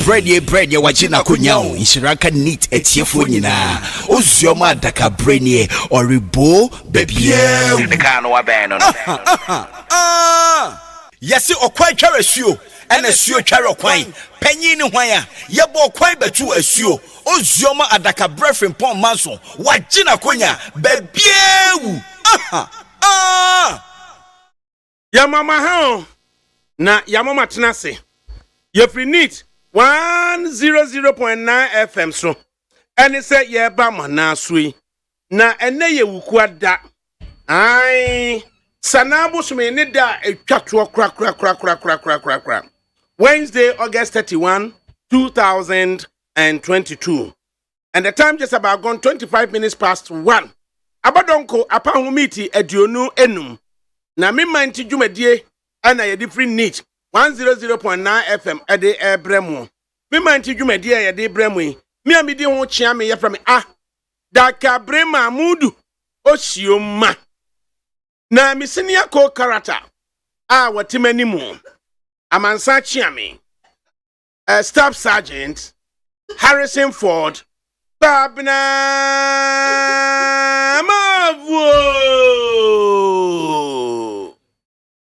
Bread, wajina kunyao. Inshiraka neat etiefo nyina. Ozioma ADAKABRI oribo bebie. Yesi okwai tware suo. Ene suo tware okwai. Panyin ni hwan a yebo okwai betu asuo. Ozioma ADAKABRI FRIMPONG MANSO. Wajina kunya bebie wu. Ya mama ha na ya mama tenase. You free neat 100.9 FM so. Ene se ye ba mana sui. Na ene ye wukuada. Ai sanabu sume ne da etwatwo kra. Wednesday, August 31, 2022. And the time just about gone 25 minutes past 1. Abadonko apahumiti eduonu enum. Na mi manti dwumadie ana ye different niche 100.9 FM ade ebremu. Mi manti dwumadie ye de bremu yi. Mi amidi ho chia me ye from ADAKABRI Mamudu Oshioma. Na mi senior co-character watimani mu. Amansa Chiame. Staff Sergeant Harrison Ford Babna Mavu.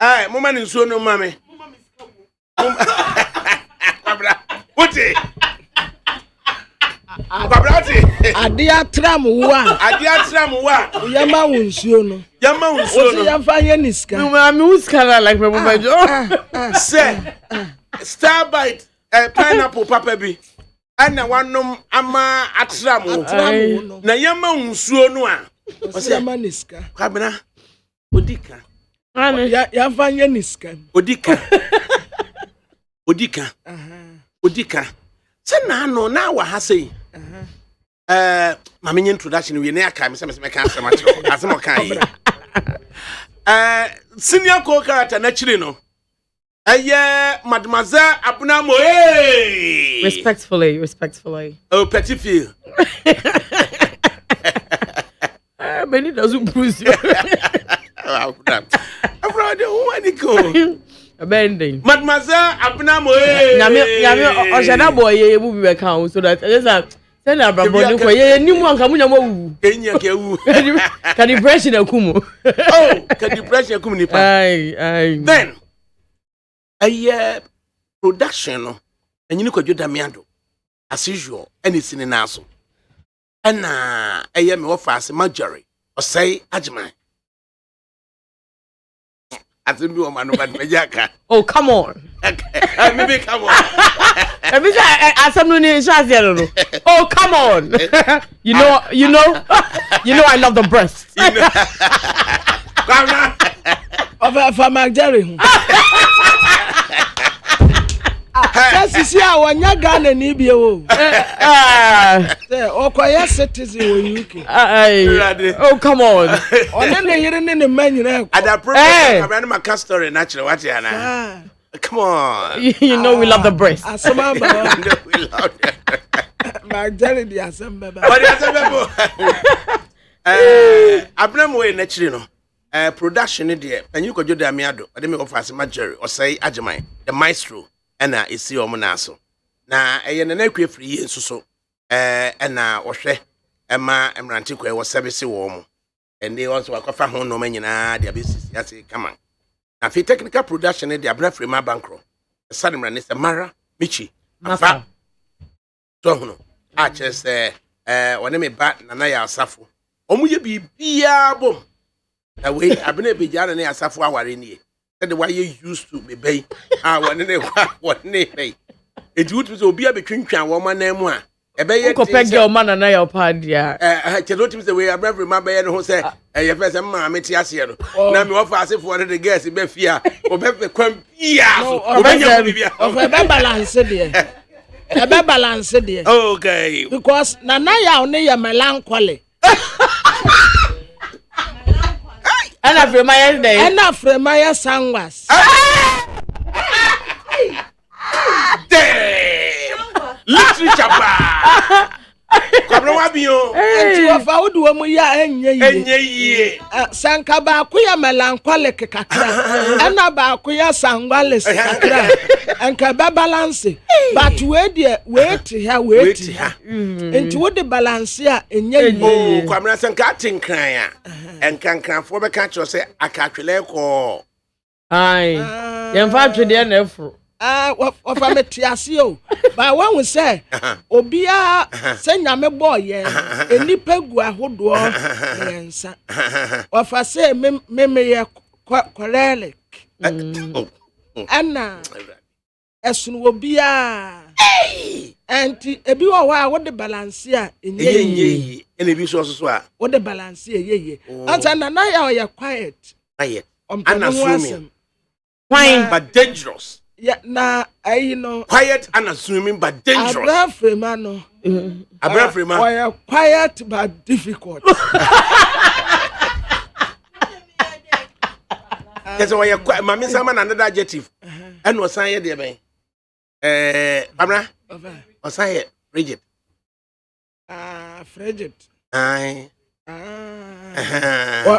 Ay, mama ni nsuo no mame. Babra. Wote. Babra wote. Ade atram wa. Yama nsuo no. Osi yamfa ye niska. Mama uskala like my mama. Say. Starbite pineapple papa bi. Ana wanom ama atram no. Na yama nsuo no a. Osi yama niska. Kwabena. Odika. Ya fanye niska. Odika. Se na no na wa ha sei. Mama introduction we na aka me se me ka asema chiro. Asema kan yi. Senior co-character na chiri no. Mademoiselle Abunamo. Hey! Respectfully. Oh, petit fille. Benny doesn't bruise you. Abandon. Mademoiselle Abunamo. Yami Oshana boy ye mu be kan so that send a brabo ko ye ni mu anka mu nyamo wu. Kenya ke wu. Can depression akumu. Oh, can depression akumu nipa. Aye. Then production no enyini kwadwo damiado as usual anything in aso. Na me offer Marjorie osai ajiman. Atimbi o manu bad mejaka. Oh, come on. Okay. Maybe come on. Oh, come on. You know I love the breast. Of Marjorie. That's see how when you Ghana ni bi o. Say okoye citizen in UK. Oh, come on. Ona na yire ne man nyina. Ada problem abrand my story natural what ya na. Come on. You know we love the breast. Asema ba. We love Marjorie di asema ba. What asema ba. Abrand we natural no. Production there. And you could do the amiado. I didn't offer Marjorie or say Ajamai, the maestro. Ena esi omunaso na na nakwe free nsuso ena ohwe ema emrante kwa wo service wo mu ende also akwafa ho no manyina dia besisi ase kama na fi technical production dia bra free ma bankro sadimra ne se mara michi afa to hono a chese wone me ba na ya asafo omuye bibia bom na we abena bejana ne asafo aware nie the way you used to be bay. What name? It would be obi between woman name one. A bay peg your man and I pad, yeah. I tell you the way I remember who said, your first mamma, Tiasio. Now, me offer as if one of the guests in Befia or Beppe Quam. Yeah, of a balance, dear. A balance, dear. Okay, because Nanaya only a melancholy. Enough for my day. Enough for my sangwas. Damn! Literature. Kabro wabio. Ofa wo do mu ya enye ye sanka ba ko ya melancholic kakra ana ba ko ya sangwales kakra anka ba balance but we dey wait ha enti wo de balance a enye oh kwamra sanka tinkran a enkankranfo be ka cho se akatwele ko ai yemfa twede na efro ofa metiase o ba wan say obia se nyame boye enipa gu ahodo yensa ofa say me ye korelek ana esunu obia anti ebi wo wa wo de balance a enye ene bi so a wo de balance ye anta na ya o quiet unassuming fine but dangerous. Yeah, na you know quiet and assuming but dangerous. Abrafrema Abrafrema. Quiet but difficult. Yes, why mama say man another adjective. And was say there ben. Bamra. Was say rigid. Frigid. Aye.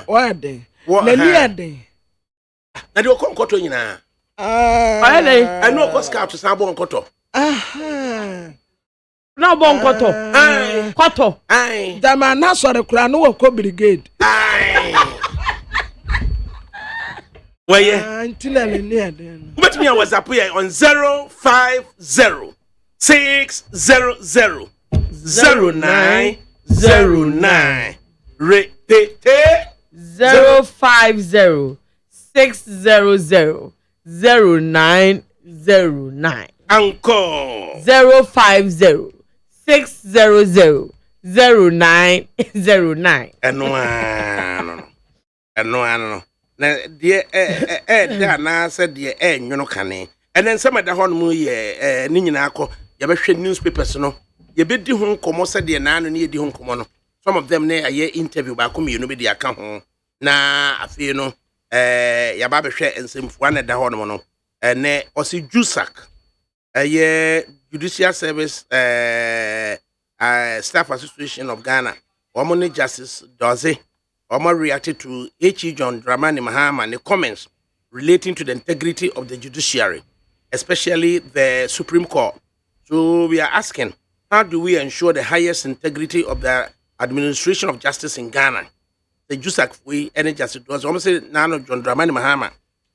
What day? Na ni ade. Na de okonkoto nyina. I know ko scout to sabo nkoto. Na bon koto. Koto. Dama na sore kura no wo ko brigade. Where ye? Antina ni ade. But me was up here on 050 600 0909. Repeat 050 600 0909. Uncle 050 600 0909. No. Na dear na said dear nyono kane. And then some of the hon mu ye ni nyina akọ ye behwe newspapers no ye be di ho nkomo said dear na no ne ye di ho nkomo no. Some of them na ye interview ba ko mienu be di aka ho na afie no ya ba behwe ensemfua na da hɔ no no ne osi jusak judicial service staff association of Ghana Omoni Justice Doze Omo reacted to H.E. John Dramani Mahama and the comments relating to the integrity of the judiciary, especially the Supreme Court. So we are asking, how do we ensure the highest integrity of the administration of justice in Ghana? The Jusak we any justice was almost Nano John Dramani Mahama,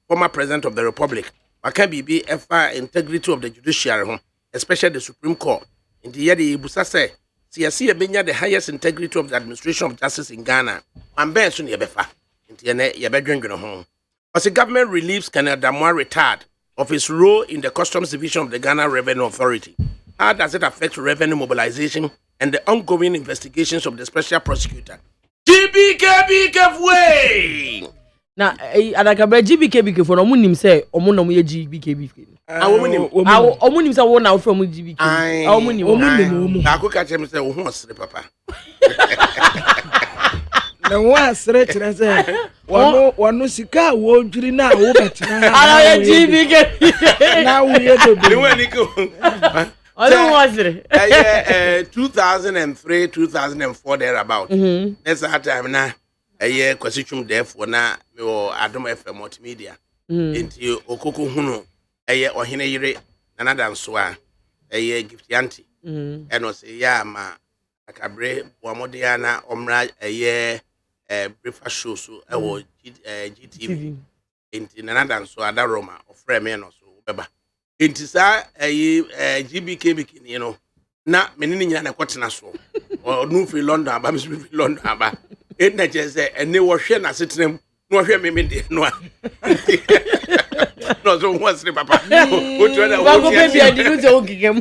former president of the Republic. What can be integrity of the judiciary, especially the Supreme Court. In the year the Ibusa say, see the highest integrity of the administration of justice in Ghana. And Ben soon yebefa. In the ye bedroom home. As the government relieves Canada more retired of his role in the Customs Division of the Ghana Revenue Authority. How does it affect revenue mobilization and the ongoing investigations of the special prosecutor? GBK way. Na adakabra GBK for omunim say omunom ye GBK. Omunim say wo na from GBK. Omunim. Ako ka chem say wo ho osre papa. Na wo asre kire say wono sika wo dwiri na wo betena. Ala ye GBK. Na wo ye dobe. Ni wani ko. Olu wasre. 2003 2004 there about. That's that time na kwasichum therefore na me wo Adom FM multimedia. Enti okoko hunu ohene yire na danso a gift yanti. Eno say ya ma akabre boamode ya na omra breakfast show so GTV. Enti na danso ada Roma ofre me no so beba. Enti sa GBK bikini you know na menini nyina na kwotena so. Onu free London aba me free London aba. Etna say ene wo hwe na setenem no hwe me de no. No so what's the papa. Wa go be bia di no se ogige mu.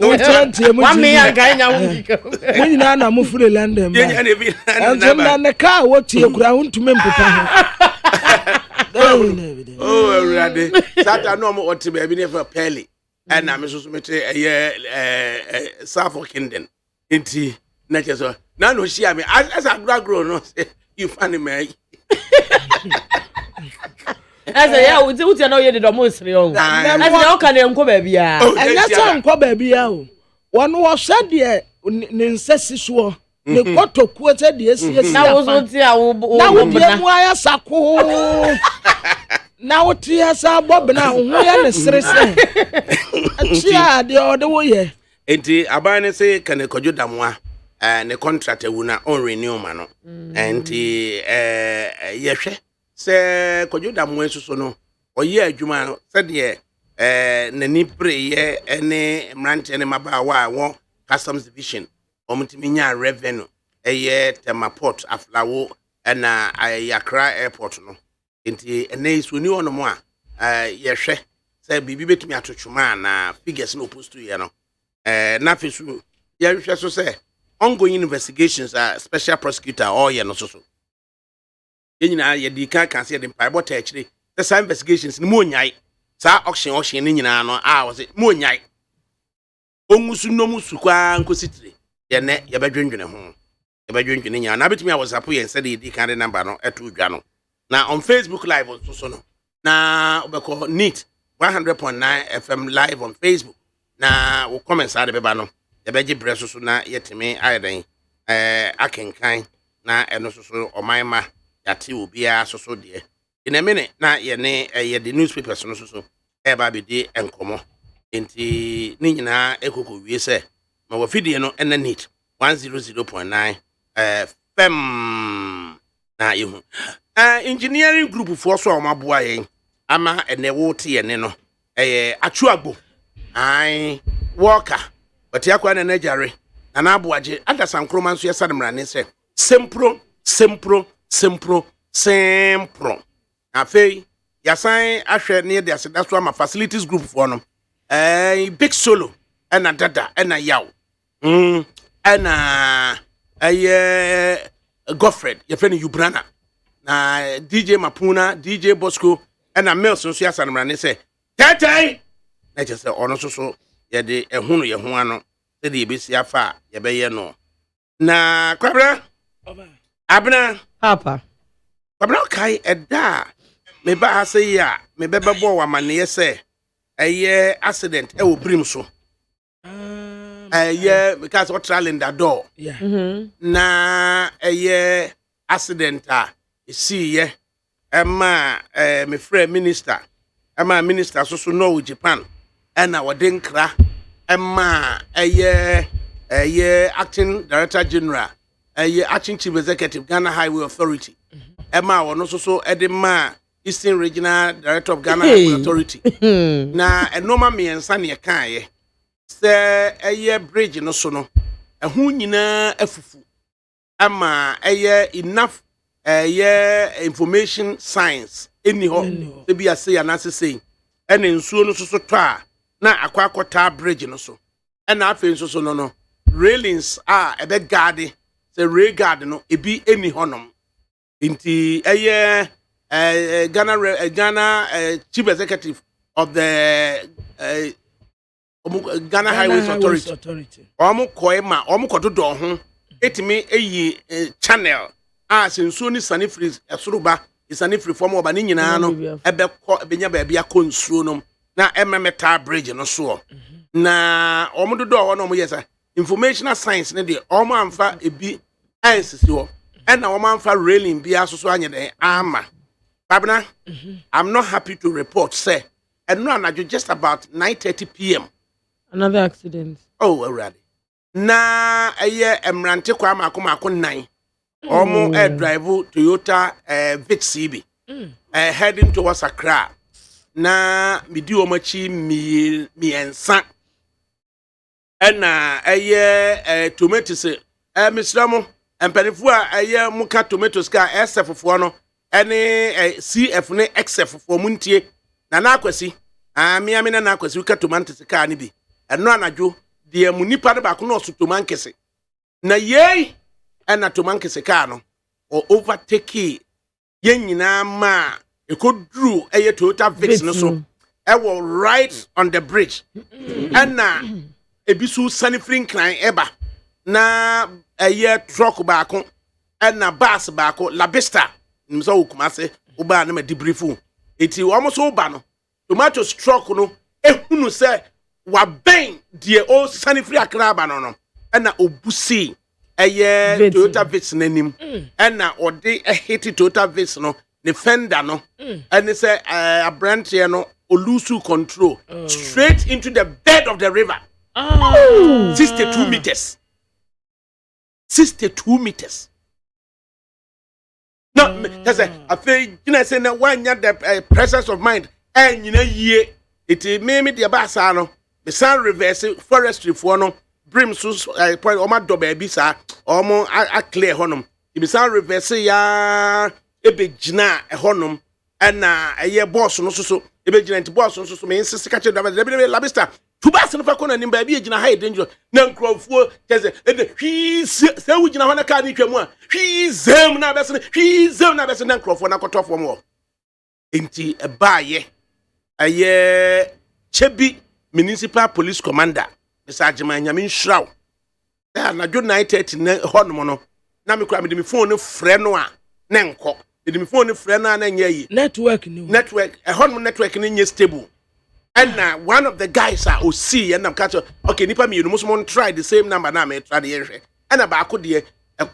Wa me ya ga nya ogige. Mo nyina na mo free London. Ye nya ne bi. Na ne ka wo tie kura huntume mpepa. Oh ready. Sata no mo ote be bi ne fa peli. And na me so mete South Kingdom. Enti na cheso. Na no share me as I grow no say you funny man. As a uti na ye de do mo sire o. As na o ka na enko ba bia. Enya so enko ba bia o. Wono wo hwe de ne nsasi so. ne kotokuo te de esie na wo so ti a wo na wo bia mu aya sako na wo ti asa bobna ho ya ne serese chia de o de wo ye enti aban ne se kane kodwo damwa ne contract ewu na on renew ma no enti yehwe se kodwo damwa suso no oye adwuma no se de nani preye ene mrante ne mabawa won customs division omutimi nya revenue temaport aflawo na Accra airport no enti ene isu ni ono mo a yehwe se bibi betumi atotwuma na figures no post to ye no na fesu yehwe so se ongoing investigations special prosecutor or ye no so yenyina ye di kan se de mpa bota akire the investigations ni mo nyai sa auction ni nyina no was it mo nyai ongusu no musu kwa nkositire ye ne ye badwendwene ho ye badwendwene nya na betumi a WhatsApp ye se de di kan de number no eto dwa no na on Facebook live so no na obeko neat 100.9 FM live on Facebook na wo comments ade beba no ye beje breso so na yetimi ayeden akenkan na eno so omanma yate obia so de in a minute na ye ne ye the newspapers no so eba be de enkomo enti ni nyina ekoko wie se ma wo fidie no ena neat 100.9 FM na yehu engineering group for so maboa yen ama ene wo te ye ne no atuagbo ai worker but yakwa na najare na aboaje adasankroma nso yesademra ne se sempro afei yasan ahwe ne de aseda so ama facilities group for no big solo ena dada ena yaw ena Godfred ye friend Ubrana na DJ Mapuna DJ Bosco ena Mills nso yasademra ne se tete na je se ono so ye de ehunu ye ho ano se de ebesi afa ye be ye no na kwabra abna papa babna kai eda me ba ase ya me bebe bo wa mane se accident wo brim so because what trailing that door na accident see ye me friend minister minister so no Japan na wadinkra acting director general acting chief executive Ghana Highway Authority wono so edema Eastern Regional Director of Ghana Highway Authority na enoma me ensa ne kan ye se bridge no so no ehu nyina afufu ama enough information science eni ho se bia se ya na se ene nsuo no so to a na akwakota bridge no so ena afen so no railings ebe guard se rail guard no ebi eni honom inti Ghana chief executive of the Ghana Highways Authority koema kododo ho etimi channel sensuo ni sanifri esoroba sanifri form oba ni nyina no ebe benya ba bia konsuo no na ememeta bridge no so na dodo ho no mo yesa informational science ne de amfa ebi ansisi ho and na amfa railing bia so anye den ama babna I'm not happy to report say and no just about 9:30 p.m. another accident already na emrante kwa makoma nan omo drive Toyota Vitz CB heading towards Accra na midi omachi miensa na tomatoes misramo empanifu a muka tomatoes ka SF no ene CF ne XF for muntie na akwasi miami na akwasi uka tomatoes ka ni bi eno anadwo de munipa de ba ko no so tomankese na yei ena tomankese ka no o overtake yen nyina ma ekodru Toyota Vitz no so ewo right on the bridge ena ebisu sanifring clan eba na truck baako ena bus baako labista nimso okumase oba na madibrifu eti wo so oba no tomato truck no ehunu se wa ben die o sanifri Accra ba no ena obusi Toyota Vitz n'anim ɛna ɔde hit Toyota Vitz no ne fender no ɛne say abranteɛ no lose control straight into the bed of the river. 62 meters. 62 meters. No, that's I feel you know say na one the presence of mind and you know ye it made me the basano the sun reverse forestry for no brim so point o ma do baby sa o mo a clear honum the sun reverse ya ebe gina e honum na eye boss no so ebe gina nti boss no so me insist ka che da labista tubas no fa kona nim ba bi gina high danger na nkrofo teze hwi se wu gina ho na ka ni twam a hwi zem na bese na nkrofo na kotofo mo enti ebaaye aye chebi municipal police commander Mr. Ajima nyame nshraw na jo 9:30 na honum no na me kura me de me phone no frɛ no a na nkɔ de me phone no frɛ na na nya yi network honum network ni nye stable. And one of the guys are see and I'm catch okay nipa me you must try the same number na me try the area and about could the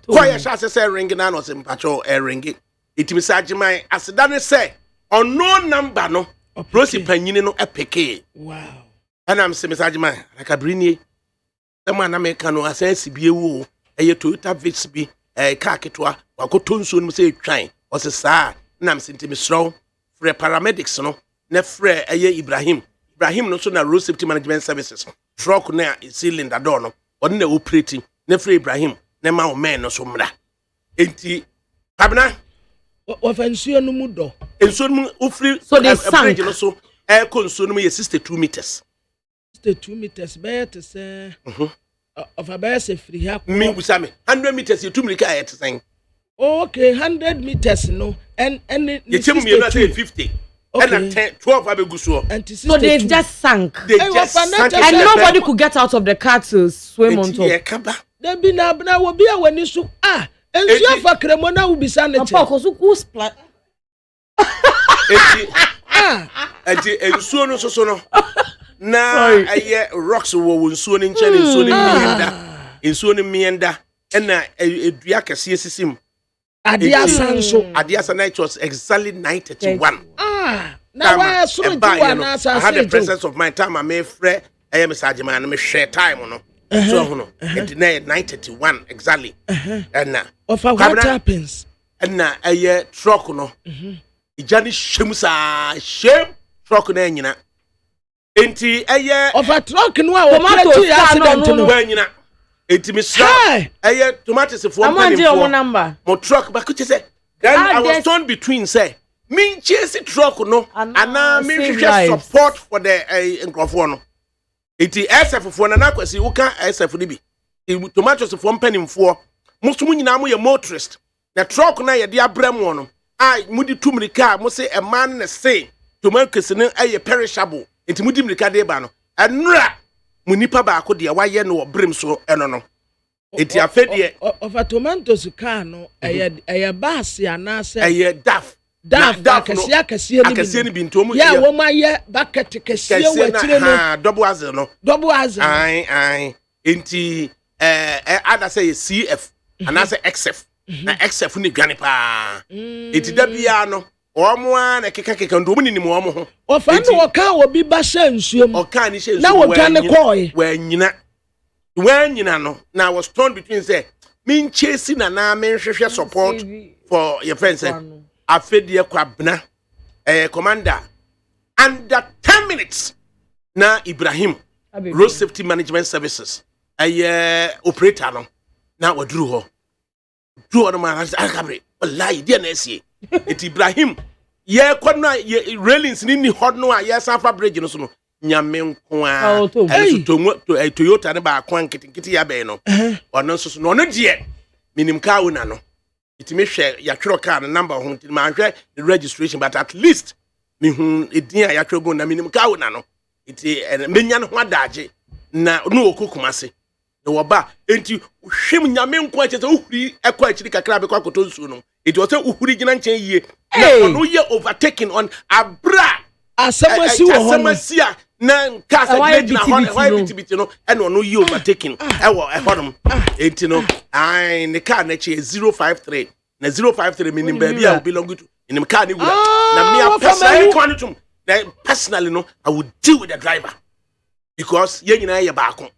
quiet shot say ringing na no sim patrol ringing it Mr. Ajima asidane say unknown number no prosi panyini no epeke wow and I'm say Mr. Ajima ADAKABRI ni the man American no asensi bi ewu eye Toyota Vitz bi car ketwa wakoto nso no say twan o se sa na am senti misro for paramedics no na frɛ Ibrahim no so na road safety management services truck na cylinder door no ɔno na operating na frɛ Ibrahim na ma o men no so mra enti abna ofensuo no mu do ensuo no mu ofri so they sank no so konsuo no mu 62 meters 62 meters better say of a base free ha me busame 100 meters you 2 meters ka yet saying okay 100 meters no and you tell me you say 50. Okay. And 10, 12 so they just sank. And nobody could get out of the car to swim on top. They be na will be when you so and you for cremona will be sanity. And so no na aye rocks wo nsuo ni nche nsuo ni mienda and na edua kase sisim Adia Sanso was exactly 9:31. Now why so I had the presence of my time I may free I am Mr. Ajima and me share time no so no it 9:31 exactly and now of what happens and now a truck no ijani shemusa shem truck na nyina enti of a truck no accident no nyina enti misra tomatoes for one number mo truck ba kuche say then I was torn between say min chase truck no ana me hwehwe support for the nkrofo no enti SF for na kwasi wo ka SF ni bi tomatoes for mpanimfo musum nyina mo ye motorist the truck na ye de abram no ai mudi tumrika mo say a man na say tomatoes no perishable enti mudi mrika de ba no anura munipa ba ko de waye no brim so eno no enti afedie of a tomatoes car no bus ana say daf akasi ni bintomu ya wo ma ye bucket kesi wetire no double azle ai enti ada say CF ana say XF na XF ni dwane pa enti da bia no omo na keka ndo mu ni mo omo ho o fa no ka obi ba sha nsuom o ka ni sha nsuom na wo dwane koy when no now I was torn between say min chase na men hwehwe support for your friends say afedie kwabna commander under 10 minutes na Ibrahim road safety management services operator no na wadru ho no man ADAKABRI wallahi dia na esie et Ibrahim ye kwana railings ni hot no a ye Sanfa bridge no so no nyame nko a Toyota ne ba kwan kitikiti ya be no ono so no die minim ka una no itime hwe ya twero car number ho nti ma hwe the registration but at least me hu edin a ya twero na minim ka una no iti menya no ho adaje na no okukumase the woba enti hwem nyame nko a chese uhuri ekwa achiri kakra be kwa koto nsu no iti o se uhuri gina nchen yie na ono ye overtaking on abra asamasi wo asamasi a na kasa why biti no and no you overtaking ewo enti no ai ne car na che 053 na 053 meaning baby I will belong to in car ni wura na me personally no I would deal with the driver because ye nyina ye baako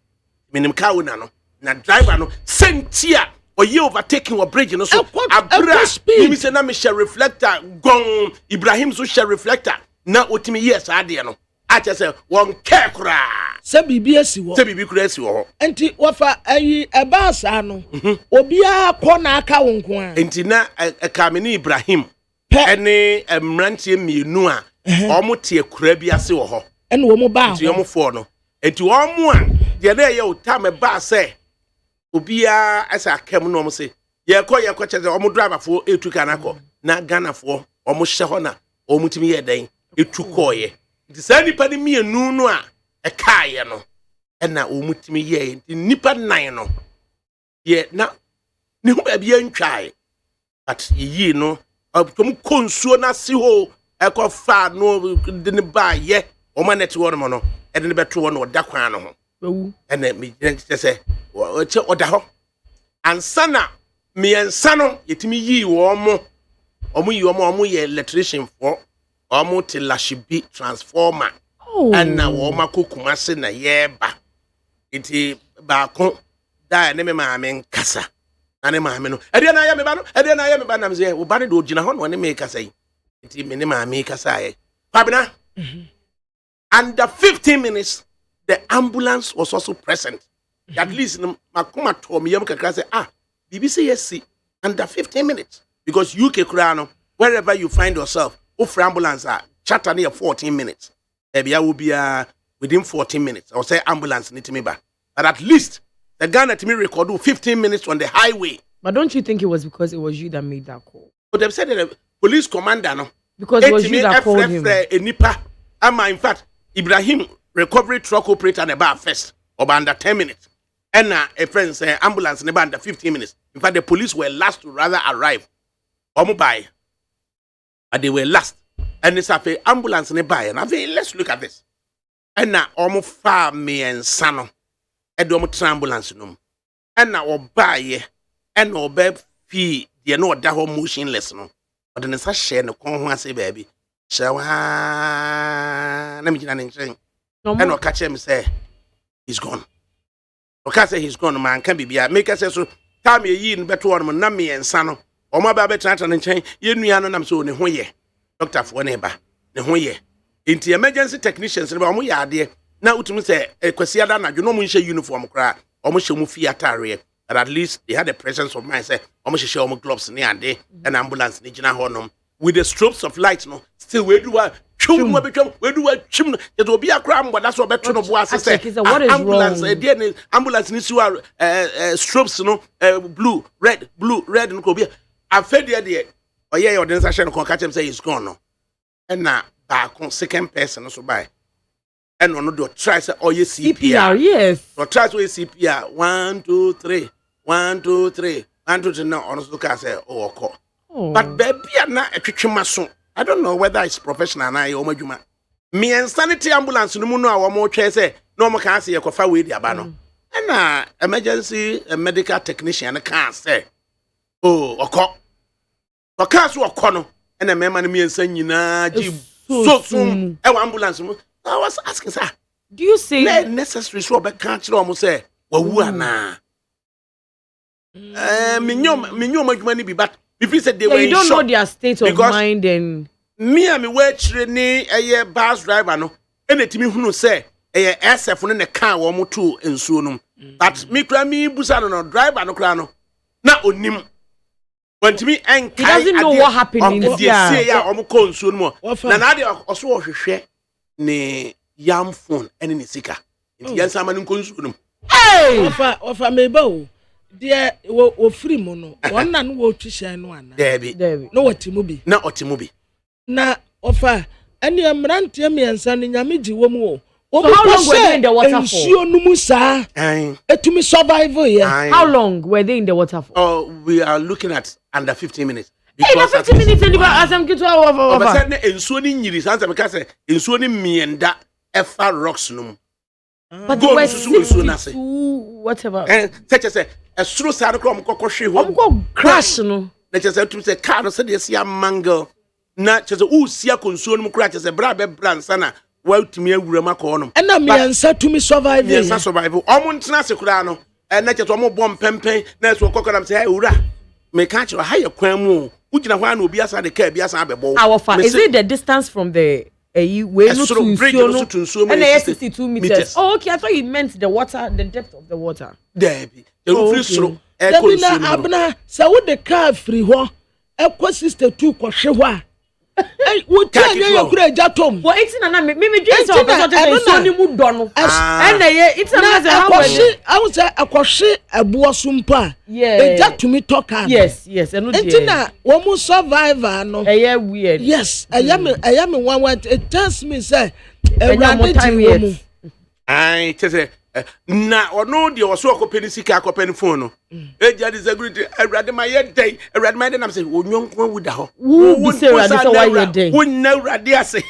meaning car una no na driver no sentia or you overtaking or bridge no so abra me say na me share reflector gong Ibrahim so share reflector na otimi yes ade no acha say won care kra se bibi kra asi wo enti wafa ayi eba sa no obia kɔ na aka wo nko a enti na kameni Ibrahim ene emrantie mienu a omo tie kra bi ase wo ho ene wo mo ba enti omo fo no enti omo a de na ye o ta me ba se obia asa kem no omo se ye kɔ che omo driver fo etu kanako na Ghana fo omo hye ho na omo timi ye den etu kɔye nti sa nipa ni mienu no a ekaaye no na omo timi ye nti nipa nan no ye na ni hu ba bia ntwae but yi no tom konsuo na si ho ekofa no de ne ba ye omo na ti wo no no e de ne beto wo no da kwan no ho ene me se oda ho ansana me ensa no yetimi yi wo omo yi omo ye electrician for omo te lashibi transformer na wo makokuma se na yeba iti ba ko da ne me maame nkasa na ne maame no ede na ya me ba na mze wo ba ne do gina ho no ne me kasa yi iti me ne maame kasa ye pabina under 15 minutes the ambulance was also present at least makoma to me yam kakra say BBC yes under 15 minutes because UK krano wherever you find yourself for ambulance chatter near 14 minutes maybe I will be within 14 minutes I'll say ambulance need to me back but at least the Ghana to me record 15 minutes on the highway. But don't you think it was because it was you that made that call? But they've said that the police commander no because it was you that called him. In fact Ibrahim recovery truck operator about first about under 10 minutes and a friend say ambulance about under 15 minutes. In fact the police were last to rather arrive by and they were last and it's a ambulance nearby and let's look at this and now almost far me and son and ambulance no and now buy and no babe fee they know that whole motionless no but then it's a share no come say baby shower let me get an thing and no catch him say he's gone okay say he's gone man can be make us say so time ye in better one na me and son o ma ba betra tra nchen ye nua no nam so ne ho ye doctor fo ne ba ne ho ye inti emergency technicians ne ba mo ya ade na utum say kwasi ada na dwo mo nhye uniform kra o mo hye mu fi atare but at least they had the presence of mind say o mo hye o mo gloves ne ade and ambulance ne gina ho nom with the strobes of light no still we do chum we do chum it will be a crime but that's what better no boss say ambulance ambulance ni si strobes no blue red no ko be afed there oye your session kon catch him say he's gone no and na back second person so by and no do try say oye CPR yes so try to CPR 1 2 3 1 2 3 1 2 3 now on so can say oko but baby na etwetwema so I don't know whether it's professional na ye omadwuma me insanity ambulance no mu no a wo mo twe say no mo kan say yekofa we di aba no na emergency medical technician can say oko so oko no na mema no me ensa nyina ji so ambulance mu I was asking sir do you say necessary so be kan kire o mo say wawu ana minyo madwuma ni bi but if you said they were you don't know their state of mind and me am we training a bus driver no enetimi hunu say SF no ne car wo mo to ensuo no but me kra me busa no driver no kra no na onim wantimi enkai he doesn't know what happened in say ya o mo ko ensuo no na de oso wo hwehwe ne yam phone ene ne sika nti yansa ma no ko ensuo no ofa meba o de wo free mu no wonna no wo twishan no ana Debi no watimu bi na otimu bi na ofa ene amrante miensa ne nyame ji wo mu so how long were they in the water for ensuo no mu sa etumi survival here how long were they in the water for we are looking at under 15 minutes because 15 minutes and as I'm get to over said ensuo ni nyiri sansa me ka say ensuo ni mienda efa rocks no. But Go we're to 62 whatever. Such as a stro sa ko kokoshe ho. Go crash no. Na chese to say car no say dey see mangle. Na chese u sia konsuo no kura chese bra be bransa na waltumi awura makọ no. Na miensa to me survive. Miensa survive. Omo ntena se kura no. Na chese omo bom pempen na so kokora say ewura. Me ka che ha ye kwan mu. Ugina ho na obi asa de ka bi asa abebo. Is it the distance from the way no to Nsuo and 62 meters? Oh, okay. I thought you meant the water, the depth of the water. There be. The free stroke. Dabina abna sa wo de car free ho. Ekwa 62 kwa hwe wo tia nye yakura jatom. Wo 18 na me dwen so person te Nsuo ni mu do no. Na ye it's na how we I was akwhwe abo so mpa. Ejatumi talk am. Yes, eno dey. Etina wo mu survivor no. Weird. Yes, I am one it tells me say Ewurade ti wo mu. Ai tese na ono de wo so akopeni sika akopeni phone no. Eja disagree Ewurade ma ye dey. Ewurade ma dey na say onyonkon wuda ho. Wo say Ewurade so why ye dey. Wo na Ewurade ase.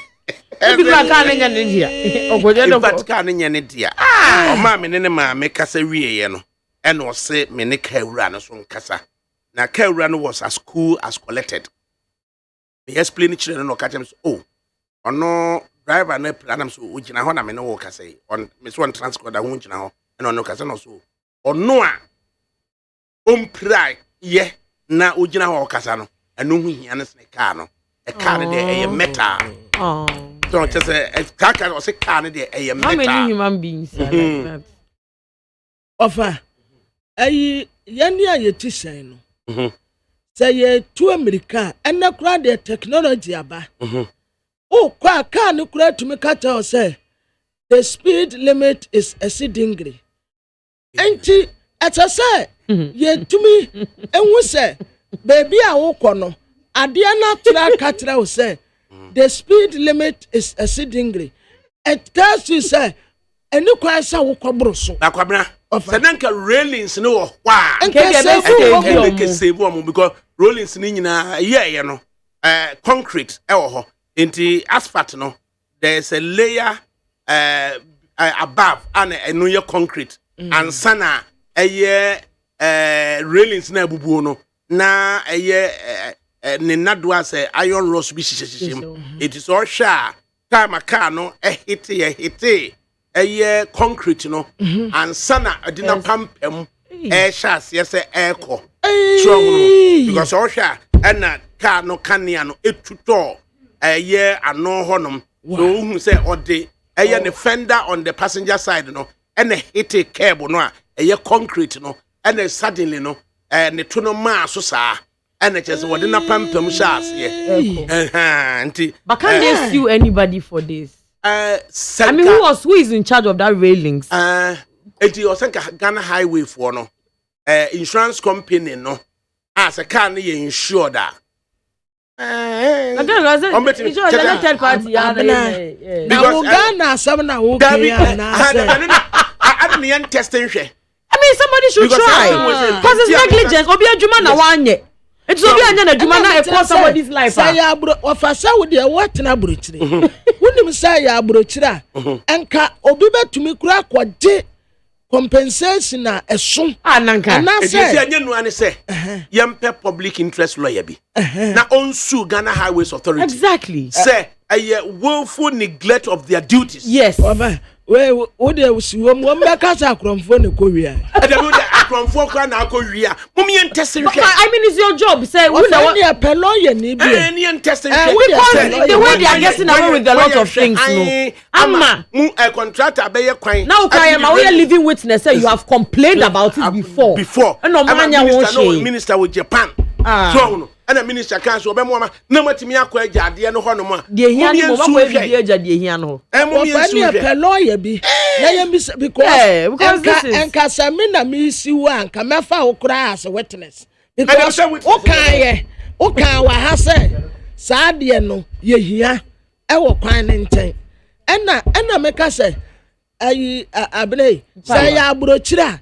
Ebi ka kan nya ne dia. Ogoje no. But kan nya ne dia. O ma me ne ma me kasa wie ye no. And was say me ne ka Ewura no so nkasa. Na ka Ewura no was as cool as collected. Me explain children no catch him oh. Ono driver na plan so ugina ho na me no wo kasa on me so on transport da ho ugina ho na ono kasa no so ono a omprai ye na ugina ho kasa no eno hu hia ne sne car no e car ne dey e metal so just a car say car ne dey e metal. How many human beings are like that? Ofa ayi yani ayeti sen no say ye to America and na kura the technology aba oh kwa car no kura to me kata say the speed limit is exceedingly enti ata say ye to me enwu say baby a wo kono ade na tra katra o say the speed limit is exceedingly it tells you say eni kwa say wo kobro so na kwabra Sadanka railings no wa nke save am because railings ni nyina ye no concrete e wo ho enti asphalt no there's a layer above and eno ye concrete and sana railings na abubuo no na ne nado as iron rods bi hihihim it is all sha car no hit concrete no and sana adina pampem shas yes echo strong because all sha and car no kania no etuto ano honom so who say ode the fender on the passenger side no and hit a cable no concrete no and suddenly no ne to no ma so sa and it just wadina pampem shas but can they sue anybody for this? I mean, who is in charge of that railings? It was Ghana Highway for no insurance company no as a car you insure that. Third party. Because Ghana some na okay. I don't testing. I mean, somebody should try because it's negligence. Obi adwuma na wanye. It's obi anya na adwuma na e pour somebody's life. Say ya bro, ofasa wo de what na brochire. Wonim say ya brochire enka obi betumi kura kwaje compensation na eso. Nanka. E dey anya nu ane say yempe public interest lawyer bi. Na on sue Ghana Highways Authority. Exactly. Say a willful neglect of their duties. Yes. We wo de wo me kasa akromfo ne ko wia. Akromfo kwa na ko wia. Mummy intestine. I mean it's your job say we na what lawyer ni bi. Any intestine. Because the way they are getting away with a lot of things no. Amma a contractor be ye kwan. Now Kayama we are living witness say you have complained about it before. No minister with Japan. So no. And the minister can't so be mo na matimi akwa agade no ho no ma de hia no mo ma bi agade hia no mo pe lawyer bi na yem because this is enka samina mi siwu anka mefa wo kura as witness because o kan wa ha say saa de no ye hia e wo kwan ne nten ena meka say ayi abene say abrochira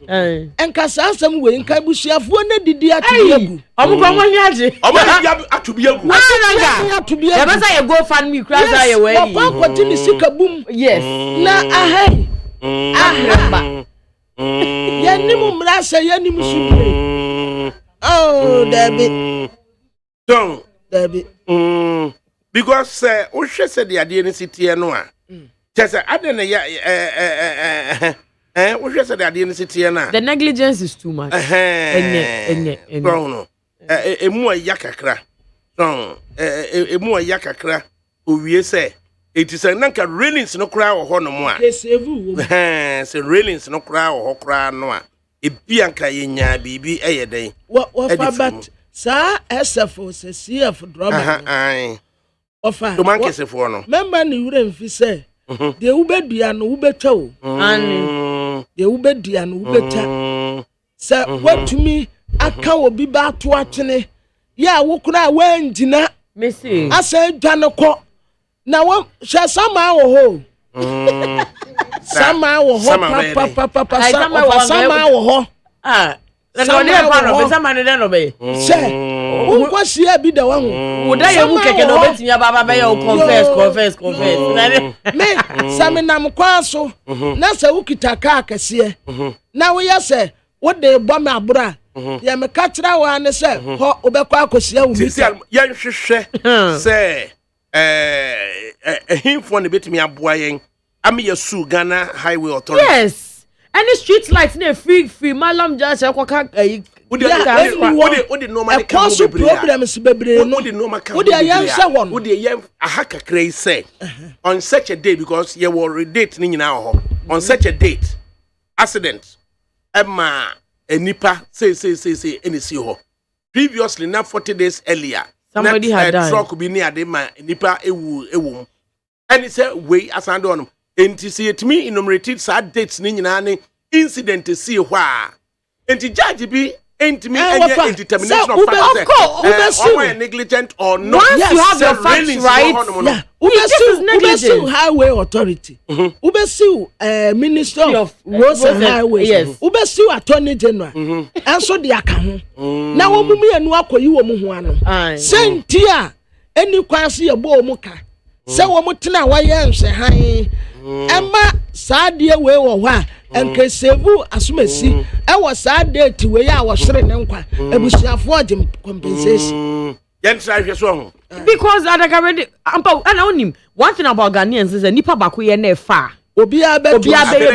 enka sasem we nka busuafo na didi atubiagu omo nyaje atubiagu ya basa ye go fan me crash ye we papa kwati ni sika bum yes na ahai ahamba yanimu mrasa yanimu subire oh David don't David because o hwe se de ade ni sitie no a tese ade na ya o hwe se de ade ni sitie na the negligence is too much enye no emu ya kakra so emu ya kakra owie se etise nanka railings no kra wo ho no mo a se railings no kra wo ho kra no a ebi anka yenya bibi eyeden what about sa SFO se CF drama ofa to man kese fo no member ni wure mfi se de ubedua no ubetwa o ani de ubedua no ubetwa se watumi aka obi ba to atene ya wo kura wanjina mesi asa dwane ko na wo hwe sama wo ho sama wo ho papa sama wo ho na no pa no be sama ne no be se unko sia bi da wa ho wo da ye mu keke no betimi aba be ye confess me sami nam kwaso na se ukita ka akese na wo ya se wo de bo me abura ya me ka kira wa ne se ho obekwa akosia wo mi ya hwehwe se himfo ne betimi aboa yen am ya su Ghana Highway Authority yes any street lights na free malam just akwaka odi normal problems bebre no odi ayansa won odi yen aha kakra say on such a day because you were date ni nyina ho on such a date accident emma enipa say any see ho previously na 40 days earlier somebody had died truck bi ni ade ma enipa ewu and it say we asando on enti see it me enumerate sad dates ni nyina ne incident see hwa enti judge bi enti me any determination of fact or negligent or not once you have your facts right ubesi highway authority ubesi minister of roads and highways ubesi attorney general enso de aka ho na wo mumu enu akoyi wo mu ho ano sentia eni kwase ye bo mu ka se wo mutena wa ye nhwe han ema saade we wo ho a enke sevu asumesi e wo saade ti we ya wo hwere ne nkwa abusuafo agem compensation yen try hwe so ho because ADAKABRI ampa ana onim one thing about Ghanaians is nipa bako ye na fa obi abe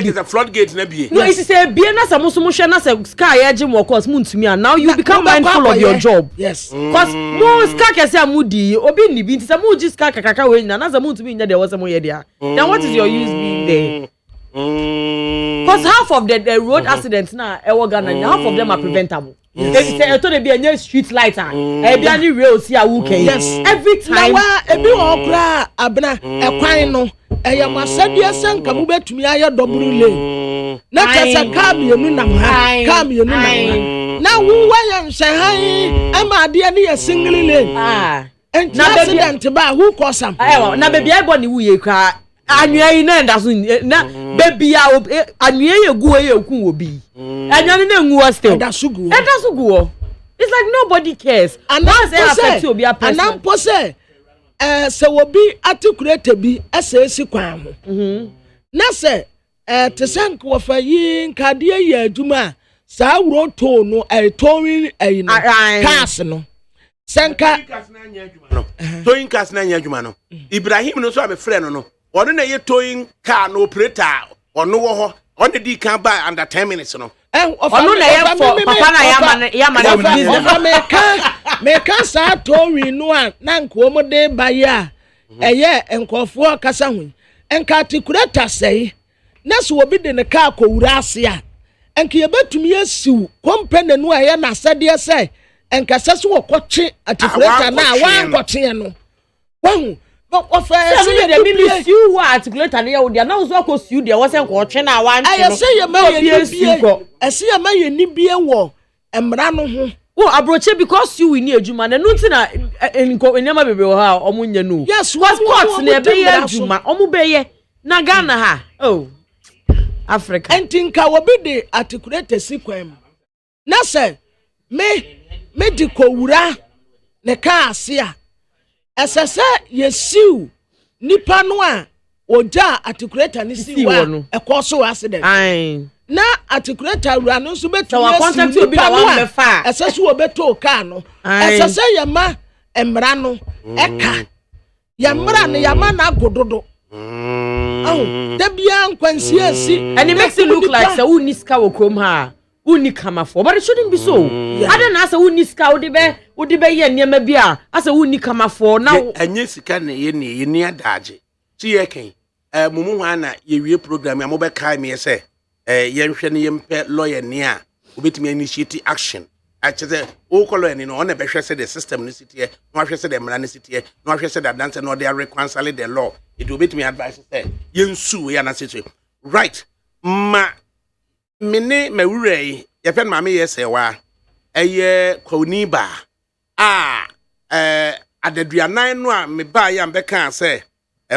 is a floodgate na bie no it is a bie na sa muso hwe na sa sky agem wo course muntumi and now you become mindful of your job yes because mo sky kese amudi obi ni bi ntisa mo ji sky kakaka we na sa muntumi nya de wo se mo ye dia then what is your use being there because half of the road accidents now half of them are preventable. Yes. They told be a street light be any rail see a weekend. Yes. Every time. Now ebi okra abna ekwan no eye masade senka mu betumi aye double lane. Na kasa car mienu nam ha. Car mienu nam ha. Na wo wa yan hwan ama ade ne ye single lane. Na accident ba who cause am. Na baby I born wu ye kra. Anua yi na ndaso na baby a anua ye gu ye ku obi anua na ngu still ndaso gu it's like nobody cares once they affect you be a person anampo say se obi articulate bi esi kwan ho na se te sank wo fa yi nkade ye aduma sa wuro to no towing no cars no senka towing cars na nya aduma no Ibrahim no so am friend no one na ye towing car no operator ono wo ho on the can buy under 10 minutes no ono na ye for papa na yama business me can sa towing no na nko mo de ba ya eye enkofo kasa hu enka articulator sei na so obi de ne car ko wura ase a enka ye betumi asiw company no eye na sade sei enka sese wo kwoche articulator na wa kwoche no wahu of the maybe you were articulator na you there now so ko you there was enko twe na wan I say you may I see a man ni bie wo emra no ho wo abroche because you win adwuma na no ntina enko enema bebe wo ha omunya no yes was court na be adwuma omu be ye na Ghana ha oh Africa. Entinka will be the articulated sequence. Nasa me di kowura ne ka asia. Esese yesiu nipa no a oja articulator ni si wa e koso accident. Aye. Na articulator wura no so betu so contact obi na wan be fa. Esese wo beto ka no. Esese yema emra no eka. Yemra no yama na gododo. Oh, the beyond Quincy, and it makes it look like so uniska will come her, unicama for, but it shouldn't be so. I don't ask a uniska would be near Mabia as a unicama for now. And yes, can ye near Daji. See, Mumuana, ye program, a mobile kai me say, Yen pet lawyer near, who bit me initiate action. Actually, all color and in on a better said the system, city, no said the city, no said that dance and no they are reconciling the law. It will be to me advice say, Yen Sue, Yana City. Right, ma mene mewure ye fen mama ye se wa eye kwoniba adeduanan no a me ba ya mbeka se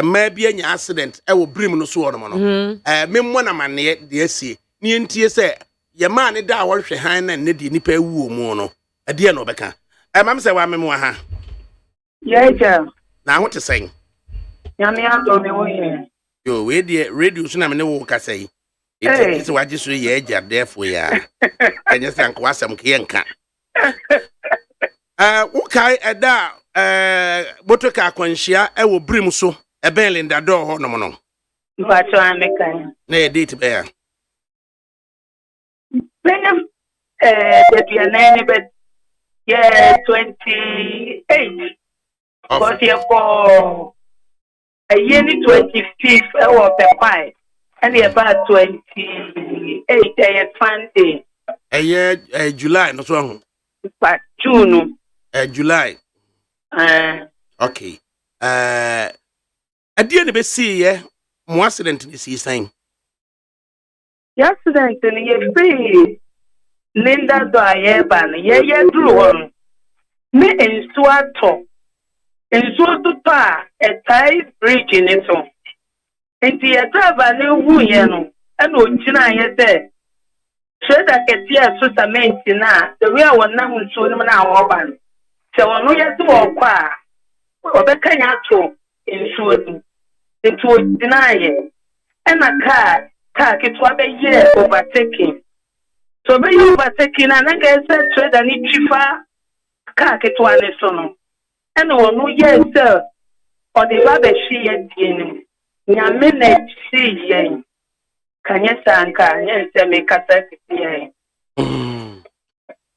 ma bi anya accident e wo brim no so no me mo na mane de asie ni entie se ye ma ne da wo hwe han na ne de nipa wu mu no ade no beka mam se wa me mo ha ye ja na ho te sen nyame ado me wo ye yo we de radio so na me ne wo ka sei it's what you say, yeah, therefore, yeah. And you think was some kianka. Okay, at that, Botoka Quenchia, I will bring so a bell in the door, no, no. But I'm making. Nay, date bear. Benham, that you are 90, but yeah, 28. But you're for a yearly 25th of the 5. And about 28 day Sunday. A year, July, not wrong. But June. July. Okay. I didn't be see ye. More accident is he saying. The accident in ye free. Linda do I ban ye drew one. Me in Swato. In Swato, a tie bridge in it. Enti ya driver ne wu ye no e no ntina ye se trader ketia so cement na the way wonam nso no na awoban se wono ye se wo kwa obekanya to nso du nto ntina ye e na car ketwa be ye overtaking so be ye overtaking na na ga se trader ni twifa car ketwa ne so no e no wono ye se o de ba be shi ye die nyame na chi yen kanye sanka nye se me kasa yen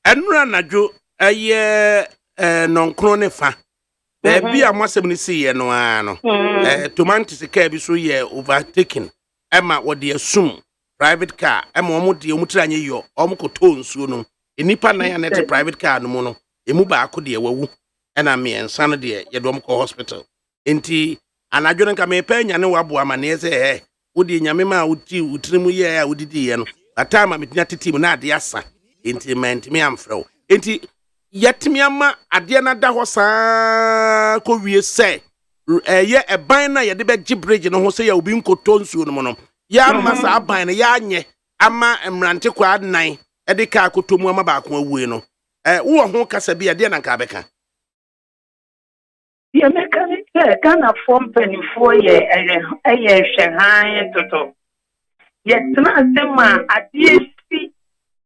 enura najo aye nonkro ne fa bi amwasem ni si ye no ano tomatoes car bi so ye overtaking ema wo de asum private car ema omo de omo tranye yo omo koto nsuo no enipa na ya net private car no mu no emu ba akode wawu ena me ensa no de ye dom ko hospital enti anadwo nka me pa nya ne wabo amane se wodi nyame ma utirimu ye a wodidi ye no atama metinya tetim na ade asa intimate me amfrɛ enti yetimi ama ade na da ho saa ko wie se ye eban na ye de be bridge no ho se ya obi nkoto nsuo no no ya masa aban na ya nye ama emrante kwa nan e de ka akotomu ama ba ko awue no wo ho kasa bi ade na nka beka ye mechanic Ghana form penny for ye Shanghai toto. Yet Nasema ADC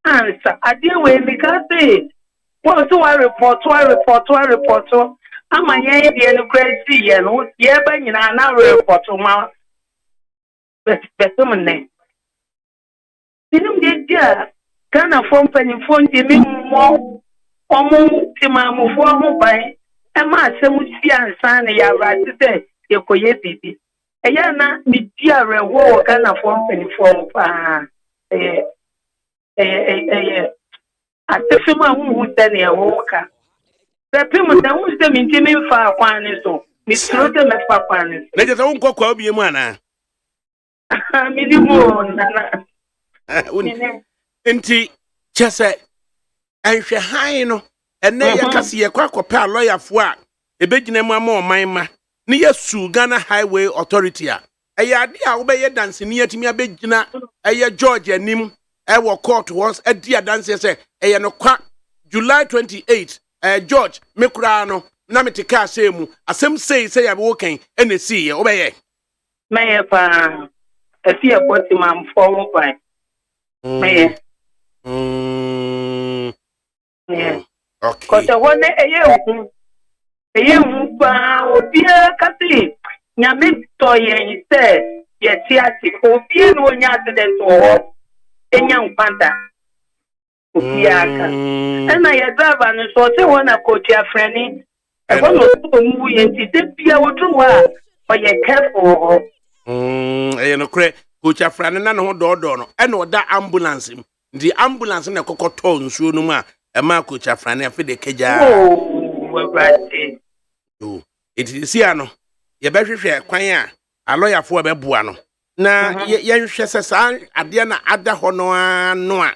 answer. Adia way because they want to report. I'm a ye the crazy and ye bang in an report to my specimen. Didn't get Ghana form penny for me more almost Timamu for by. Emma semusi ansana ya ratite yekoye bibi eya na media rewo Ghana form penifo pa atefema hu tane ewoka pepim da hu se mintimi fa kwane so misrote me fa kwane na je se won kokwa obi mu ana midi mo na enti chese enhwe han no ene ya kasi ye kwa kopa lawyer fo a ebegina mu ama oman ma ne yesu Ghana Highway Authority a ɛyɛ ade a wobɛyɛ dance ni atimi abɛgyina ɛyɛ George anim ɛwɔ court was adi adanse sɛ ɛyɛ no kwa July 28 George me kura no na me te ka sɛ mu asɛm sei sɛ yɛ wo kan ɛna si yɛ wobɛyɛ mɛyɛ pa afi ɛkɔti mam fɔwo pa mɛyɛ okay kɔsɛ hɔ ne ɛyɛ hu pa obiara kasi nyame tɔ yɛn sɛ yɛte ase obiara na onya accident wɔ hɔ enya nkwanta obiara ka ɛna yɛ driver no so ɔte hɔ na coach afrani ɛhɔ na ɔtɔ mu yɛn ti de bia woduru hɔ a ɔyɛ careful wɔ hɔ ɛyɛ no korɛ coach afrani na ne ho dɔɔdɔɔ no ɛna ɔda ambulance mu nti ambulance na kɔkɔ tɔ nsuo no mu a ɛma coach afrani afi de kagya wɔbrate eti si ano yɛbɛhwehwɛ kwan a alɔyafo bɛboa no na yɛnhwɛ sɛ saa adeɛ na ada hɔ no a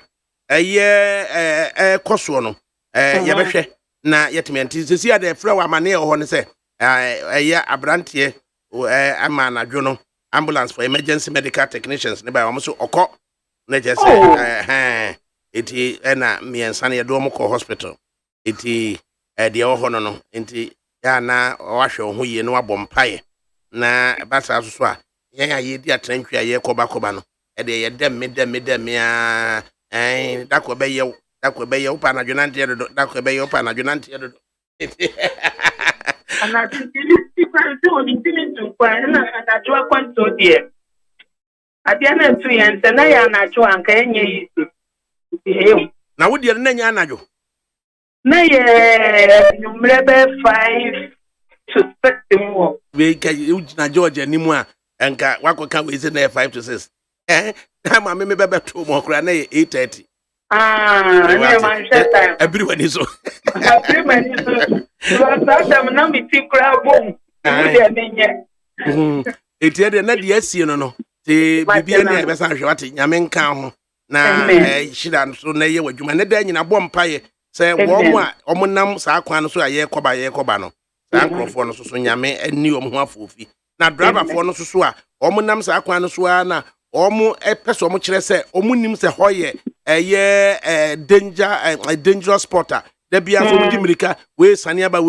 ɛyɛ kɔsoɔ no yɛbɛhwɛ na yɛtumi nti sisi ade frɛ wa amane hɔ no sɛ ɛyɛ abranteɛ ama anadwo no ambulance for emergency medical technicians ne ba wɔn so ɔkɔ na gye sɛ eti ɛna miɛnsa no yɛde wɔn kɔ hospital eti deɛ wɔ hɔ no enti ya na wahwɛ ho yie no wabɔ mpae na basa so a yɛn a yɛdi atrantwi a yɛkɔba no ɛde yɛdɛm a dakɔ bɛyɛ wo pa na dwonanteɛ dodo dakɔ bɛyɛ wo pa na dwonanteɛ dodo ana tili kwan so oni tili tu kwan na anajua kwanto die adia na tu yɛn sɛ na yɛ anajua anka enye yi na wo die na nya anadwo na yɛ numere bɛ 5 to 6 more we ka na George animu a enka wakɔka we say na 5 to 6 na ma me bɛbɛto mo kora na 8:30 ne man sheta everybody so Adam na mi ti kura bom de menye etie de na de asie no te bibia na be san hwe wate nyame nka ho na shira so na ye wadwuma na da nyina bɔ mpaye sɛ wɔn a ɔmonam saa kwan no so a yɛ kɔba no saa nkrɔfoɔ no so nyame ani ɔmo ho afofi na driver foɔ no so a ɔmonam saa kwan no so a na ɔmo pɛsɛ ɔmo kyerɛ sɛ ɔmo nim sɛ hɔ yɛ ɛyɛ dangerous spot a da bia fo mo di mirika we sane aba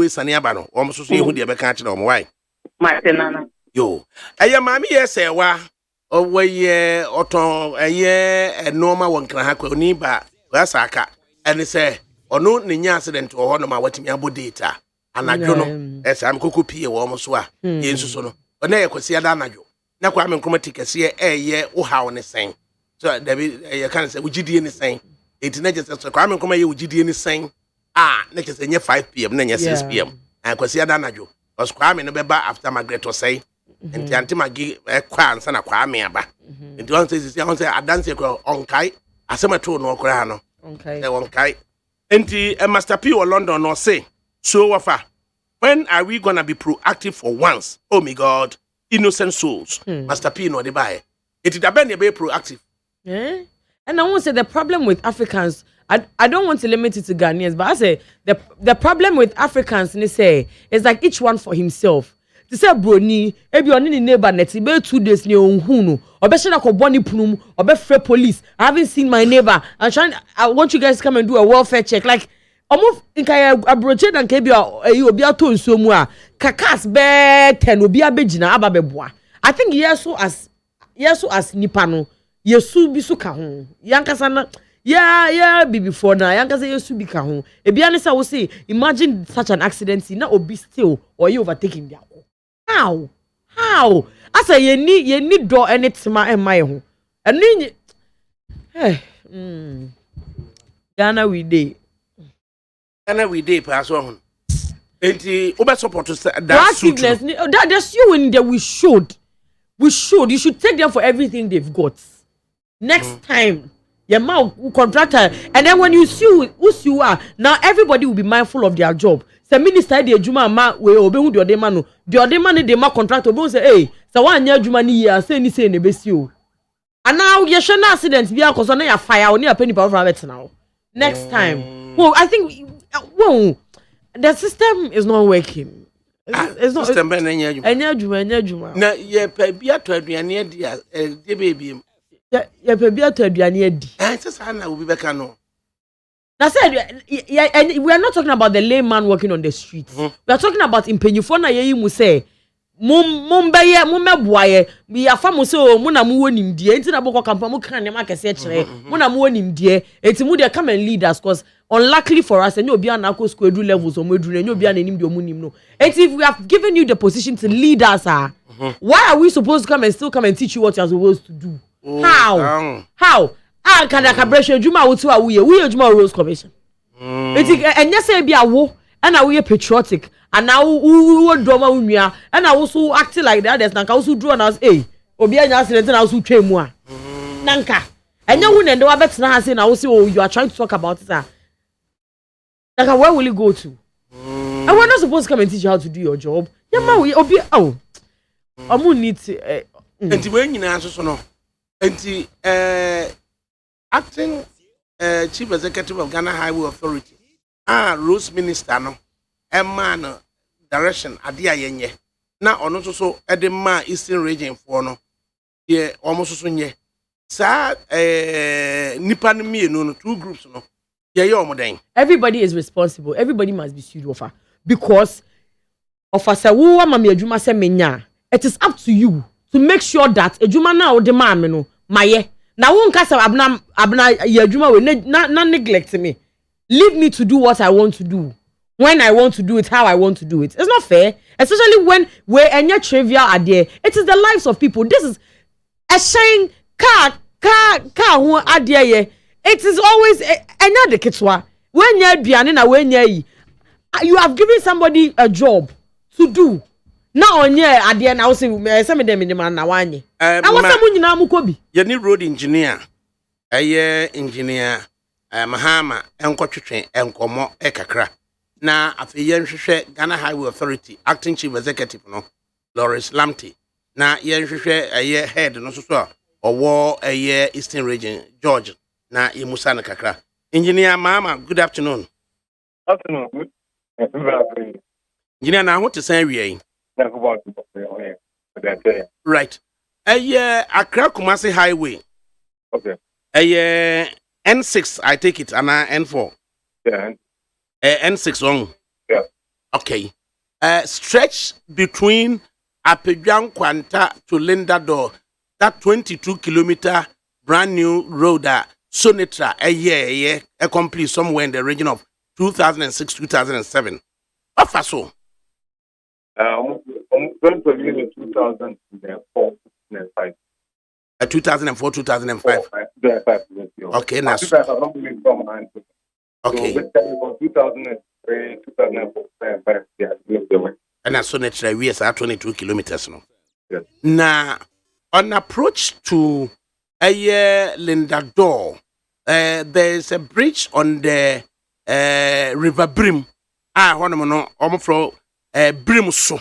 no ɔmo so yehu de bɛka kyerɛ ɔmo wai matenana yo ɛyɛ maami yɛ sɛ wa ɔwɔyɛ ɔtɔn ɛyɛ nneɛma wɔ nkran ha kwa oni ba wasa aka ɛne sɛ ɔno ne nya accident wɔ hɔ no ma watimi abo data anadwo no ɛsɛ am kokɔ pie wɔ ɔmo so a yɛn suso no ɔna yɛ kwasi ada anadwo na kwa am nkroma tikɛse ɛyɛ wo haw ne sɛn so dabi yɛ kan sɛ wogidie ne sɛn eti na gye sɛ kwa am nkroma yɛ wogidie ne sɛn na gye sɛ nyɛ 5 pm na nyɛ 6 pm kwasi ada anadwo ɔs kwa am no bɛba after Margaret ɔsɛn enti antimagi kwa ansa na kwa am aba enti wɔn sɛ adanse kɔ ɔnkai asɛmato no ɔkora no ɔnkai enti Master P or London or say so wafa when are we gonna be proactive for once? Oh my God, innocent souls. Master P no the buy it is about be proactive. And I won't say the problem with Africans. I don't want to limit it to Ghanaians, but I say the problem with Africans, they say, is like each one for himself. To say broni, ebi oni ni neighbor net, be 2 days ni onhunu, obe shena ko boni punum, obe free police. I haven't seen my neighbor. I want you guys to come and do a welfare check. Like, almost inka abroche dan kebi obi ato nso mu a kakas be 10 obi abegina aba beboa. I think yeso as nipa no, yesu bi so ka ho. Yankasa na yeah be before na yankasa yesu bi ka ho. Ebi anisa wo say imagine such an accident na obi still or you overtaking their How? I say you need door any tima and my home. And then Ghana we day pass on. Enti oba support to that that's you in there we should. You should take them for everything they've got. Next time your mouth contractor and then when you see who you are now everybody will be mindful of their job. The minister de adwuma ma we obehu de odema no de odema ne de ma contract obehu say eh so wan nya adwuma ne ya say ni say ne besi o ana ye hwe na accident bi akoso na ya fire o ne ya pani power bet na next time well I think the system is not working It's not. System ben enya Enya. Na ye pa bia to aduane adi a de baby. Ye pa bia to aduane adi. Sesa na obi beka no. I said, we are not talking about the layman walking on the streets. We are talking about impenyufo na ye mu say mumbeye mumeboaye bi afa mu say mu na mu wonim die enti na boko kampa mu kan ne makese kire mu na mu wonim die enti mu de come and lead us cause unluckily for us enye obi an akọ school edu levels o mu edu enye obi an nim de omu nim no enti if we have given you the position to lead us why are we supposed to come and still come and teach you what you are supposed to do? How ADAKABRI adwuma wo to a wo adwuma Rose Commission enti enye say bia wo and we patriotic and now we drama unua and now also acting like that there's nanka also draw us obi anya accident na also twa mu a nanka enya hu ne ndo wa betena ha say na wo say oh you are trying to talk about it nanka where will you go to and we're not supposed to come and teach you how to do your job yama we obi omu need enti we nyina so no enti acting chief executive of Ghana Highway Authority Rose Minister no man direction ade ayenye na ono so ede ma Eastern region for no ye omo so nye sa nipa no mienu no two groups no ye omo den. Everybody is responsible. Everybody must be sued offer because officer wo ama me adwuma se menya it is up to you to make sure that adwuma na wo de ma me no maye na wo nka sa abna ye adwuma we na neglect me. Leave me to do what I want to do. When I want to do it, how I want to do it. It's not fair. Especially when we're any trivial idea. It is the lives of people. This is a shame. Idea. It is always another kitwa. When you have given somebody a job to do. Now on your idea now say some of them in the man now one. Now what's someone you know mukobi? You need road engineer. Engineer. Mahama enkotwetwe enkomo ekakra na afeye nhwehwe Ghana Highway Authority acting chief executive no Lawrence Lamte na yenhwehwe head no so owo Eastern region George na yemusa na kakra. Engineer Mahama, good afternoon. Afternoon. Engineer na what to say we right. Accra Kumasi Highway. Okay. N6, I take it, and N4. Yeah. N6 long. Yeah. Okay. Stretch between Apejang Kwanta to Lindador, that 22-kilometer brand new road, Sonitra, a complete somewhere in the region of 2006, 2007. What for so? Almost 2004, 2005. 2004, 2005. Okay, now. Okay. So, 2003, 2004, 2005. And that's so natural. We are 22 kilometers now. Yes. Now, on approach to Lindador, there is a bridge on the River Brim. Almost from Brim so.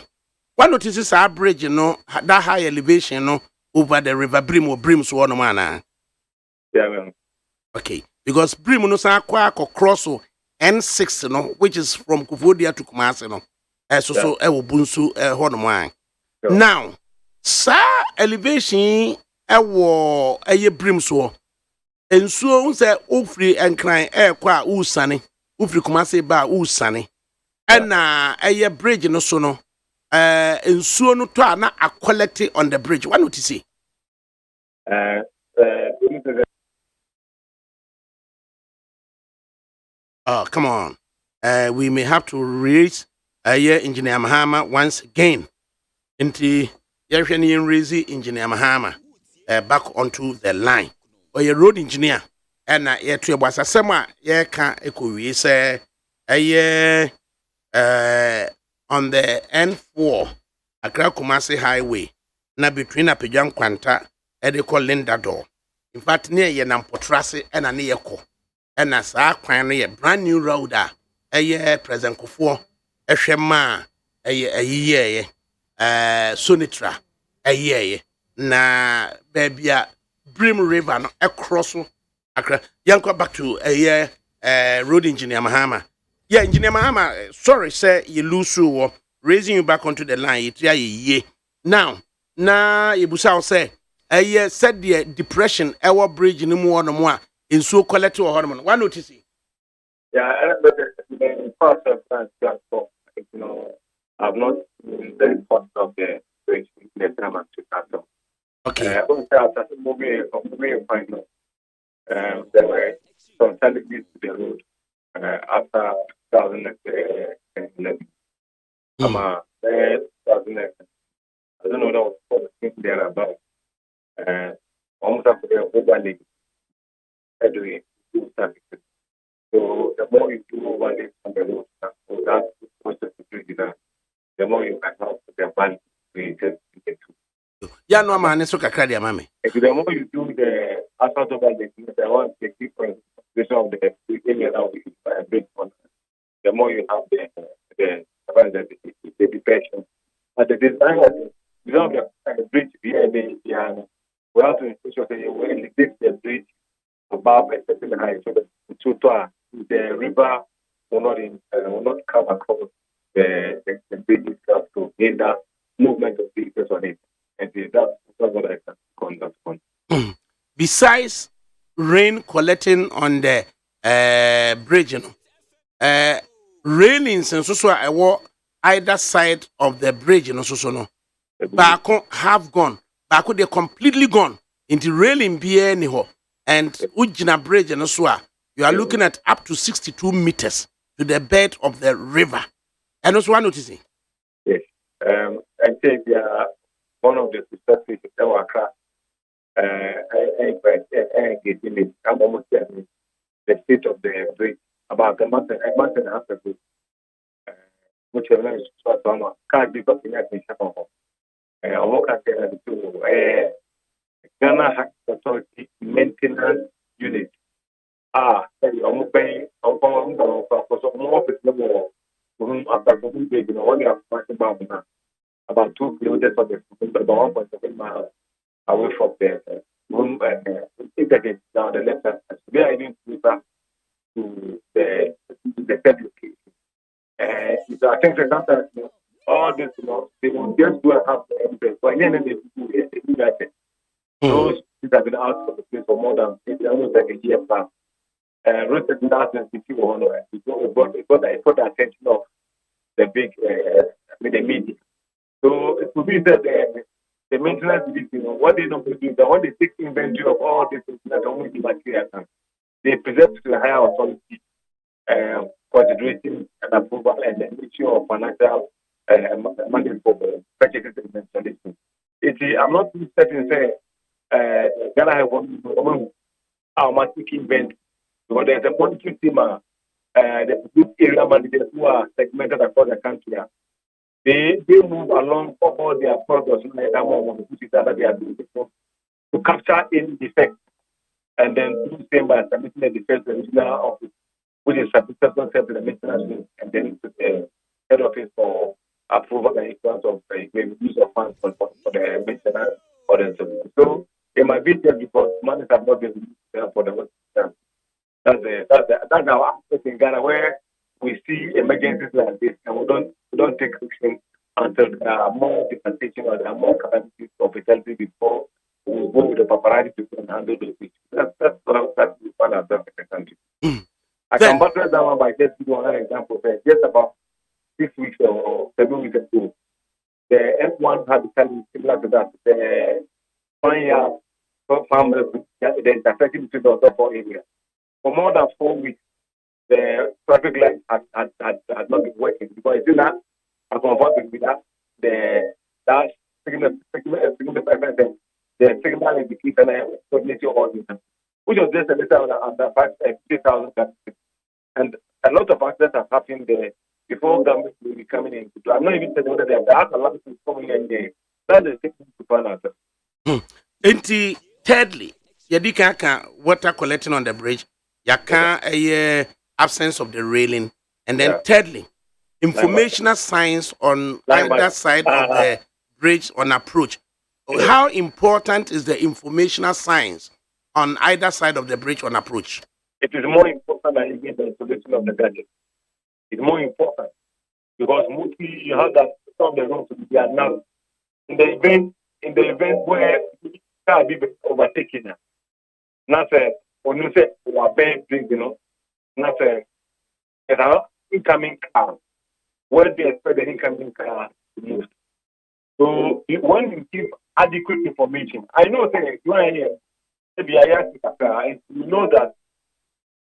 One notices our bridge, that high elevation, over the River Brim or Brim so one man. Yeah, man. Okay, because Brim no sa kwa cross N6 which is from Kuvodia to Kumasi so bunsu hono. Now, sa elevation Brim so and so say ofri and crying kwa usane ofri Kumasi ba usane and na bridge no so no nsuo no to na quality on the bridge. What would you say? Oh, come on. We may have to raise Engineer Mahama once again. Into Engineer Mahama back onto the line. Or your road engineer. And to was a summer, we say on the N4, Accra Kumasi Highway, na between Apejang Kwanta and they call Lindador. In fact, near Yenam Potrasi and a near ko. And as I find a brand new road, President Kufuor, a Shema, a year, Sonitra, a year, na baby, Brim River, across Accra. Yanko back to a year, road engineer Mahama. Yeah, Engineer Mahama, sorry, sir, you lose you. raising you back onto the line. It ye now. Na ibusa say said the depression our bridge no more no more in so collective hormone. One notice. Yeah, but the part of transport, I've not seen the cost of the bridge in the time to start. Okay. After moving final, there were some challenges to the road after 2011. 2011. I don't know what was there about. Almost after the overlay, anyway, so the more you do overlay on the road, that's the process to do that. The more you can help the value created in the two. Yeah, no man, so kakra dia mame. The more you do the asphalt overlay, the one the different situation of the area now is a big one. The more you have the depression. But the design of the bridge behind we have to ensure that you will elevate the bridge above a certain height so that the river will not come across the bridge itself to hinder movement of vehicles on it. And that's what I can conduct on. Besides rain collecting on the bridge, railings and so I walk either side of the bridge, no. Back have gone. Back they completely gone into railing beer and Ujina Bridge and so you are looking at up to 62 meters to the bed of the river. And also one noticing. Yes. I think one of the successes is our class. I'm almost telling the state of the bridge about a month and a half ago. Which is short on can't be something that we have. I work at the Ghana Health Authority Maintenance Unit. I'm paying more office level after the big, only about 2 kilometers of the about 1.7 miles away from the integrated down the left hand. We are even closer to the third location. So I think that sometimes all this, they will just do a half the evidence. But then they do that. Those things have been out of the place for more than almost like a year plus. Roasted last and it got the attention of the big the media. So it will be that the maintenance division, what they normally do is that when they take inventory of all these things that only the material, they present to the higher authority considerating and approval and the issue of financial mandate for purchases and installation. I'm not certain say Ghana have one automatic invent because there's a monitoring team the area managers who are segmented across the country. They move along all their products that they are doing to capture any defect and then do the same by submitting the defect to the regional office, which is submitted to the maintenance and then to the head office for approval and issuance of use of funds for the maintenance or the service. So it might be just because money have not been used for the work. That's our aspect in Ghana where we see emergencies like this and we don't take action until there are more differentiation or there are more capacities of fatality before we go with the paparazzi to handle those issues. That's one of the country. I can buttress that one by just giving another example. Just about 6 weeks or 7 weeks ago, the F1 had a challenge similar to that. The 1 year farmers, the intersection between the other 4 areas. For more than 4 weeks, the traffic light had not been working because it's not a converted with that. The signal indicator and coordinating all this, which was just a little under 50,000. And a lot of accidents have happened there before government will be coming in. I'm not even saying whether they have a lot of things coming in there. That's the thing to find out. Thirdly, Yadika water collecting on the bridge. Yaka a absence of the railing, and then thirdly, informational signs on either side of the bridge on approach. How important is the informational signs on either side of the bridge on approach? It is more important than even the installation of the gadget. It's more important because mostly you have that some of the roads they are narrow. In the event where car be overtaken, not say or you say or bad drink, not say it's an incoming car. Where they expect the incoming car to move. So when you give adequate information, I know that you are here, maybe you know that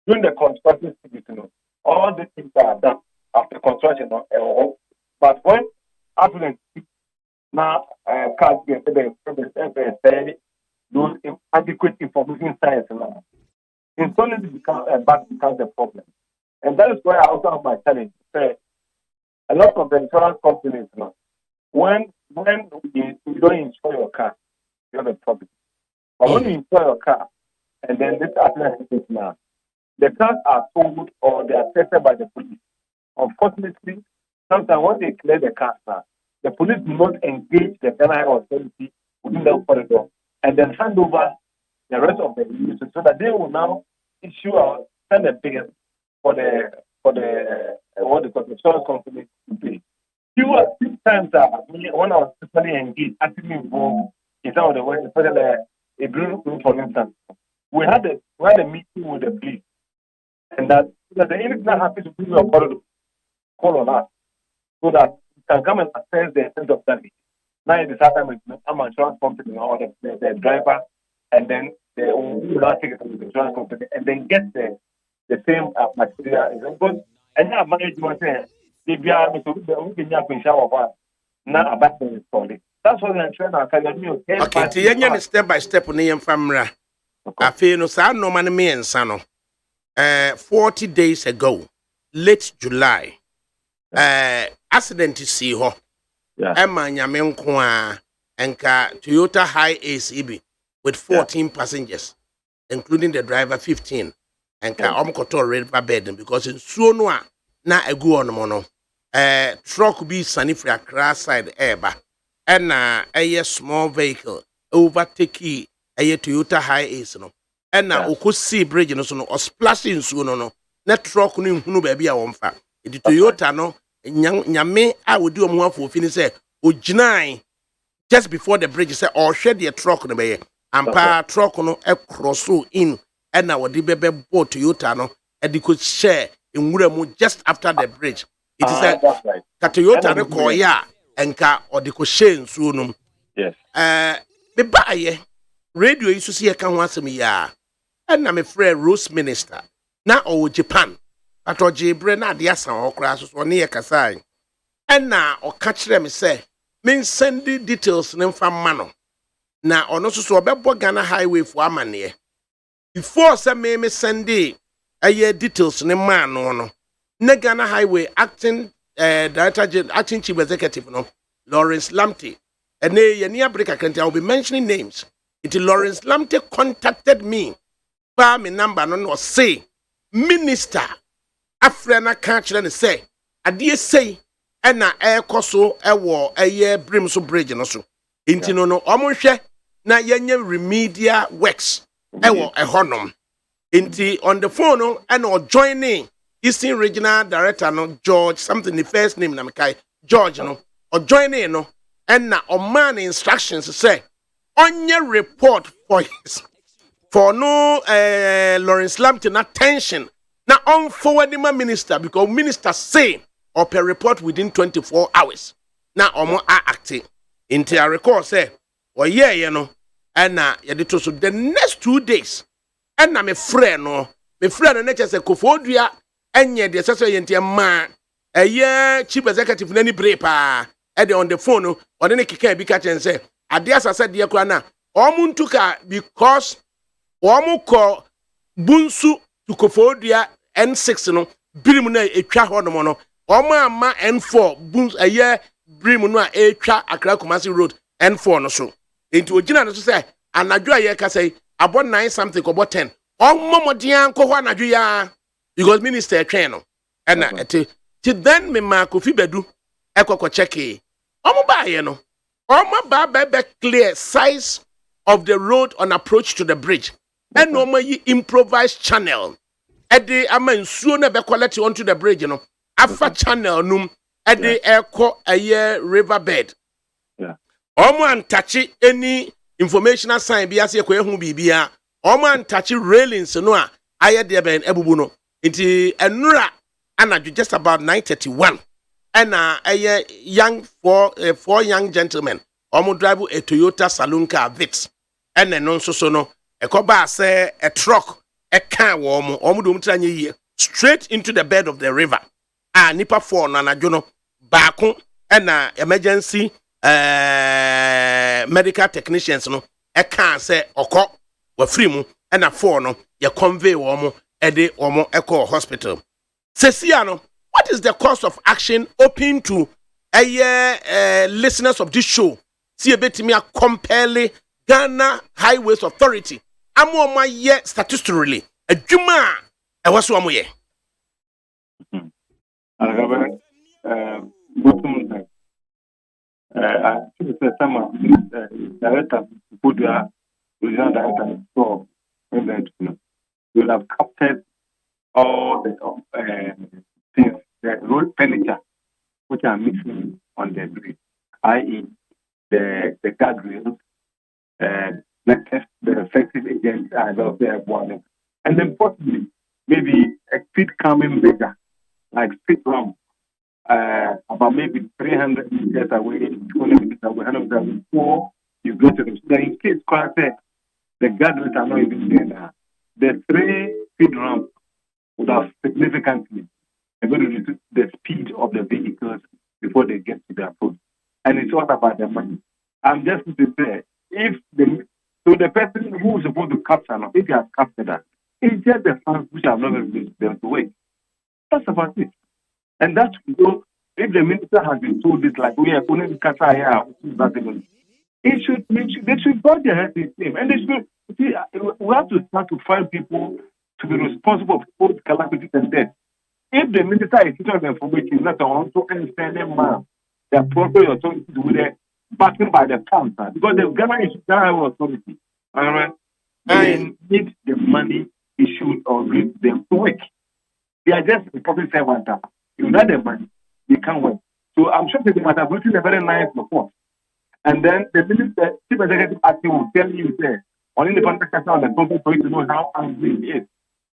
during the construction stage, all the things are done after construction. But when accident now cars get those adequate information science now, installment becomes a problem. And that is why I also have my challenge. Say, a lot of the insurance companies now, when you don't insure your car, you have a problem. But when you insure your car, and then this accident happens now, the cars are sold or they are tested by the police. Unfortunately, sometimes when they clear the cars now, the police do not engage the federal authority within the corridor and then hand over the rest of the users so that they will now send a bill for the what they call the insurance company to pay. Few times when I was personally engaged, actively involved in some of the work, especially a blue room, for instance, we had a meeting with the police, and that the anything that happens to people of corridor, call on us so that we can come and assess the extent of damage. Now it is happening with an insurance company or the driver, and then they will not take it to the insurance company and then get the same material. Because and now management saying they be able to be now about the story. That's what I'm trying to tell you. Okay, the step by step on the family. I feel no sad no man me and son. 40 days ago, late July, accident to see her. Emma Nyamenkwa and Toyota High ACB with 14 passengers, including the driver 15, and Omkoto Red Babed because in Suonwa na a go on mono. Truck be sunny for a crash side airba, and a small vehicle overtake a Toyota High AC. And now Okusi Bridge or splashing soon no. Net truck no baby a womfa. It Toyota no. Nyame I would do more for finish say Ojinai just before the bridge say or shed your truck no be and pa truck no e cross in and now the baby boat Toyota no and they could share in Wuremu just after the bridge. It is a Toyota no call ya and ka or the could share soon. Yes. Be buy radio you see a can once me ya and I'm a friend Rose Minister now or Japan. Ato Jibre na de asan okra so ne ye kasai na o ka kire me say men send details ne mfa ma no na ono so obebo Ghana highway for amane before say me send details ne ma no na Ghana highway acting director acting chief executive no Lawrence Lamte and ye near breaker can I will be mentioning names it Lawrence Lamte contacted me by me number no say minister Afriana catch and say, I dear say, and na air coso, a war, a year brimso bridge and also. Intino no omushe, na yenye remedial works, a war a honum. Inti on the phone, and or joining Eastern Regional Director no George, something the first name Namakai, George no, or joining no, and na or man instructions to say, on your report for no Lawrence Lampton attention. Now, on forwarding my minister because minister say or per report within 24 hours. Now, omo are acting. Into a record say, oh yeah, you know, and now so the next 2 days, and I'm a friend, no, my friend and nature say Kofodia, and yet the assessor into a man, a year chief executive in any brepa, and on the phone, or any kika be catch and say, I dare said, dear Kwana, Omuntuka because Omu call Bunsu. To Kofodia N6 no birim na etwa ho no no ma N4 booms a year birim no etwa Accra Kumasi Road N4 no so enti ogina no so say anadwo aye ka say about 9 something about 10 momodian ko ho anadwo ya because minister etwen no na ti then me ma Kofi Bedu ekoko check ba ye no ba clear size of the road on approach to the bridge. And normally improvised channel. At the amansuo na be quality onto the bridge, you know. Afa channel num the echo a year riverbed. Yeah. Oman touchy any informational sign be as a who be bia. Oman touchy railings no I had the ben ebubuno. Into Enura and just about 9:31. And a young four young gentlemen. Omo drive a Toyota saloon car Vitz. And then non so no a coba say a truck a car warm omo straight into the bed of the river. Nipa for nana jono baako and emergency medical technicians no e kan say okọ wa free mu and for no ye convey omo e de omo e call hospital. Sesia no, what is the course of action open to listeners of this show? See a bit me a compelling Ghana Highways Authority. Amo ma ye statistically adwuma e waso amo ye. ADAKABRI, bottom line. I think that some of director put their original director so you will have captured all the things, the road furniture which are missing on the bridge, i.e., the guardrails, the effective agents are out there warning, and then possibly maybe a speed coming bigger. Like speed ramp, about maybe 300 meters away, 200 meters away, 100 meters away, before you go to the store. In case the guardrails are not even there now, the 3 speed ramp would have significantly reduced the speed of the vehicles before they get to their food. And it's all about the money. I'm just to say, the person who is supposed to capture, if they have captured that, it's just the funds which have not released them to wait. That's about it. And that's if the minister has been told this, like we are going to cut our hair, they should got their head in him. And they should we have to start to find people to be responsible for both calamities and death. If the minister is sitting on the information, not also understanding the appropriate authorities with the backing by the council, because the Ghana is Ghana authority. All right, they need the money issued or give them to work. They are just the public servants. You know the money, they can't work. So I'm sure they might have written a very nice report. And then the minister, chief executive acting will tell you there, on independent on the government for you to know how angry he is.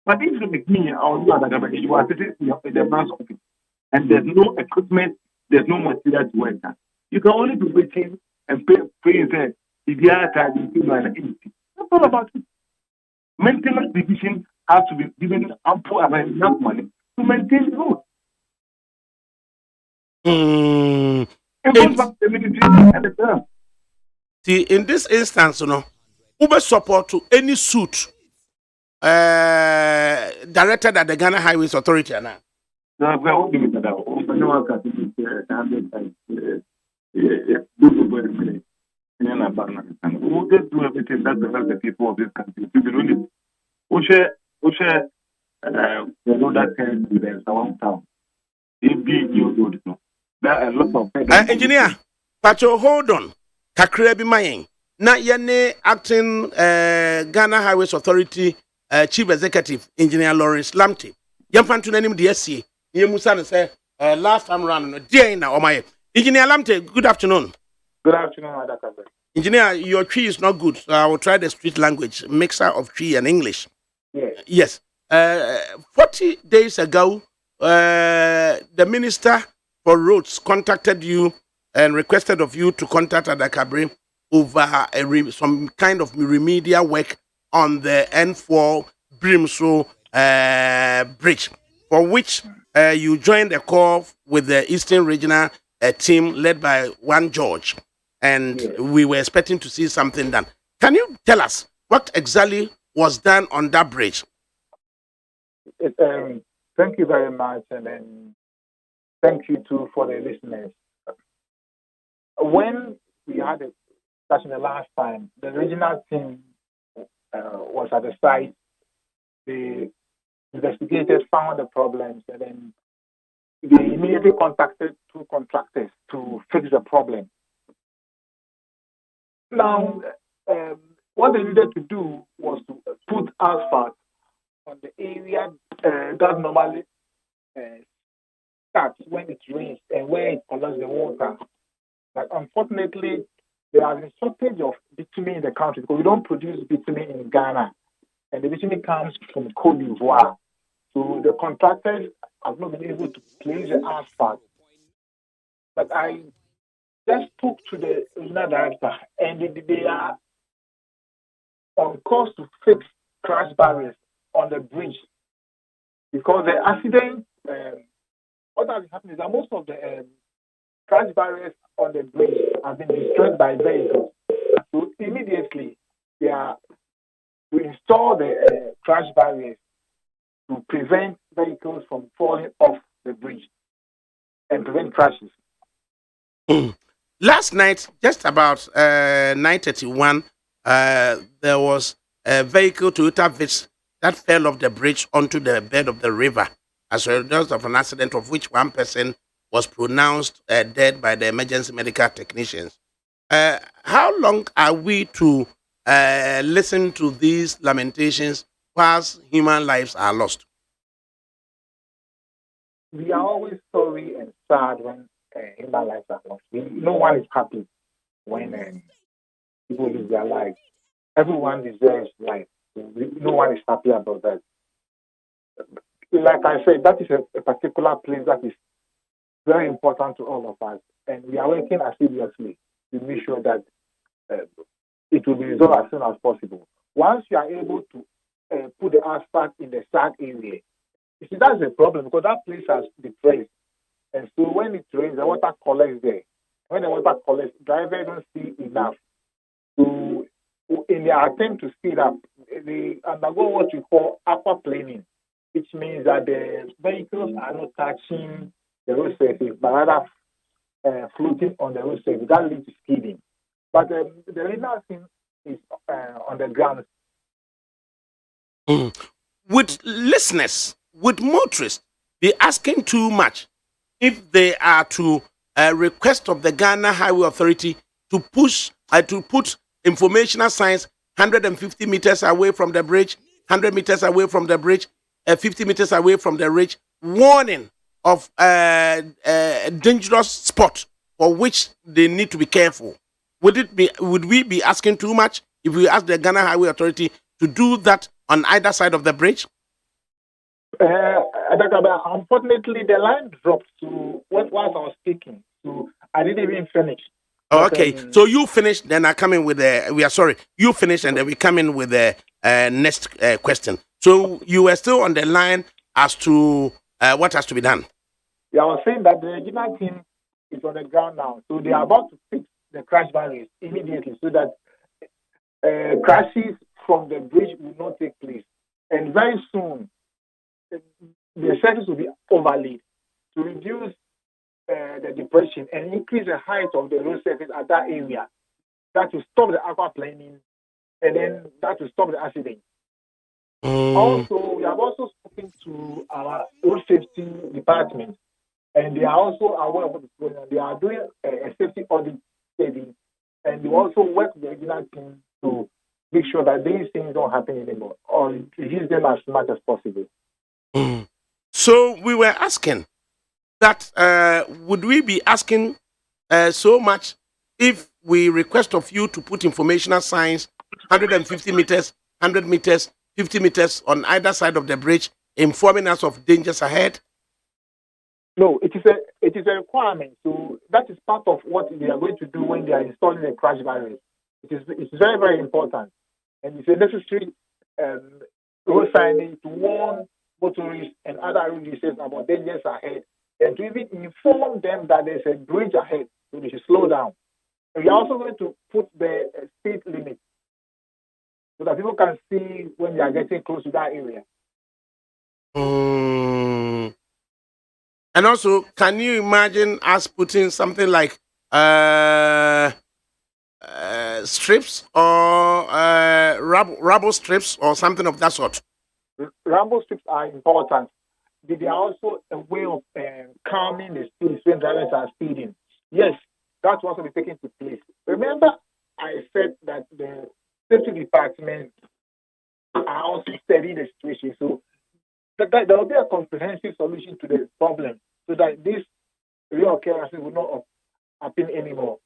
But if you make me or you are you are sitting in the man's office and there's no equipment, there's no material to work. You can only be waiting and pray and say, if you are tired, you feel like anything. That's all about it. Maintenance division has to be given ample and enough money to maintain the road. See, in this instance, Uber support to any suit directed at the Ghana Highways Authority now. We'll just do everything that will help the people of this country to be really. The road that can be there, Sawam Town. It be new road. There are a lot of engineer, Pacho, hold on. Kakrebi Mayeng. Na yene acting Ghana Highways Authority Chief Executive Engineer Lawrence Lamte. Yampantu nanim DSC. Yemusan say last time round dear na omaye. Engineer Lamte, good afternoon. Good afternoon, ADAKABRI. Engineer, your tree is not good, so I will try the street language, mixer of tree and English. Yes. 40 days ago, the Minister for Roads contacted you and requested of you to contact ADAKABRI over some kind of remedial work on the N4 Brimso Bridge, for which you joined a call with the Eastern Regional team led by one George. And we were expecting to see something done. Can you tell us what exactly was done on that bridge? Thank you very much, and then thank you too for the listeners. When we had a discussion the last time, the regional team was at the site. They investigated, found the problems, and then they immediately contacted 2 contractors to fix the problem. Now, what they needed to do was to put asphalt on the area that normally starts when it rains and where it collects the water. But unfortunately, there has been shortage of bitumen in the country because we don't produce bitumen in Ghana, and the bitumen comes from Cote d'Ivoire. So the contractors have not been able to place the asphalt. But I just spoke to the regional director, and they are on course to fix crash barriers on the bridge because the accident. What has happened is that most of the crash barriers on the bridge have been destroyed by vehicles. So immediately they are to install the crash barriers to prevent vehicles from falling off the bridge and prevent crashes. Last night, just about 9:31, there was a vehicle, Toyota Vitz, that fell off the bridge onto the bed of the river as a result of an accident of which one person was pronounced dead by the emergency medical technicians. How long are we to listen to these lamentations whilst human lives are lost? We are always sorry and sad when human lives are lost. No one is happy when people lose their lives. Everyone deserves life. No one is happy about that. Like I said, that is a particular place that is very important to all of us, and we are working assiduously to make sure that it will be resolved as soon as possible. Once you are able to put the asphalt in the sad area, you see, that's a problem because that place has depressed. And so when it rains, the water collects there. When the water collects, drivers don't see enough. So in their attempt to speed up, they undergo what we call aquaplaning, which means that the vehicles are not touching the road surface, but rather floating on the road surface. That leads to speeding. But the real thing is on the ground. Would listeners, would motorists be asking too much if they are to request of the Ghana Highway Authority to put informational signs 150 meters away from the bridge, 100 meters away from the bridge, 50 meters away from the bridge, warning of a dangerous spot for which they need to be careful? Would we be asking too much if we ask the Ghana Highway Authority to do that on either side of the bridge? Unfortunately, the line dropped to whilst I was speaking, so I didn't even finish. Oh, okay, so you finish, then I come in with you finish, and then we come in with the next question. So you were still on the line as to what has to be done. Yeah, I was saying that the regional team is on the ground now, so they are about to fix the crash barriers immediately so that crashes from the bridge will not take place. And very soon, the surface will be overlaid to reduce the depression and increase the height of the road surface at that area. That will stop the aquaplaning, and then that will stop the accident. Also, we have also spoken to our road safety department, and they are also aware of what is going on. They are doing a safety audit study, and they also work with the regional team to make sure that these things don't happen anymore, or reduce them as much as possible. So we were asking that would we be asking so much if we request of you to put informational signs 150 meters, 100 meters, 50 meters on either side of the bridge, informing us of dangers ahead? No, it is a requirement. So that is part of what they are going to do when they are installing the crash barriers. It's very, very important, and it's a necessary road signing to warn motorists and other road users about dangers ahead, and to even inform them that there's a bridge ahead, so they should slow down. And we are also going to put the speed limit so that people can see when they are getting close to that area. And also, can you imagine us putting something like strips or rubble strips or something of that sort? Rumble strips are important. They are also a way of calming the speed when drivers are speeding. Yes, that will also be taken to place. Remember, I said that the safety department are also studying the situation. So there will be a comprehensive solution to the problem. so that this reoccurrences will not happen anymore.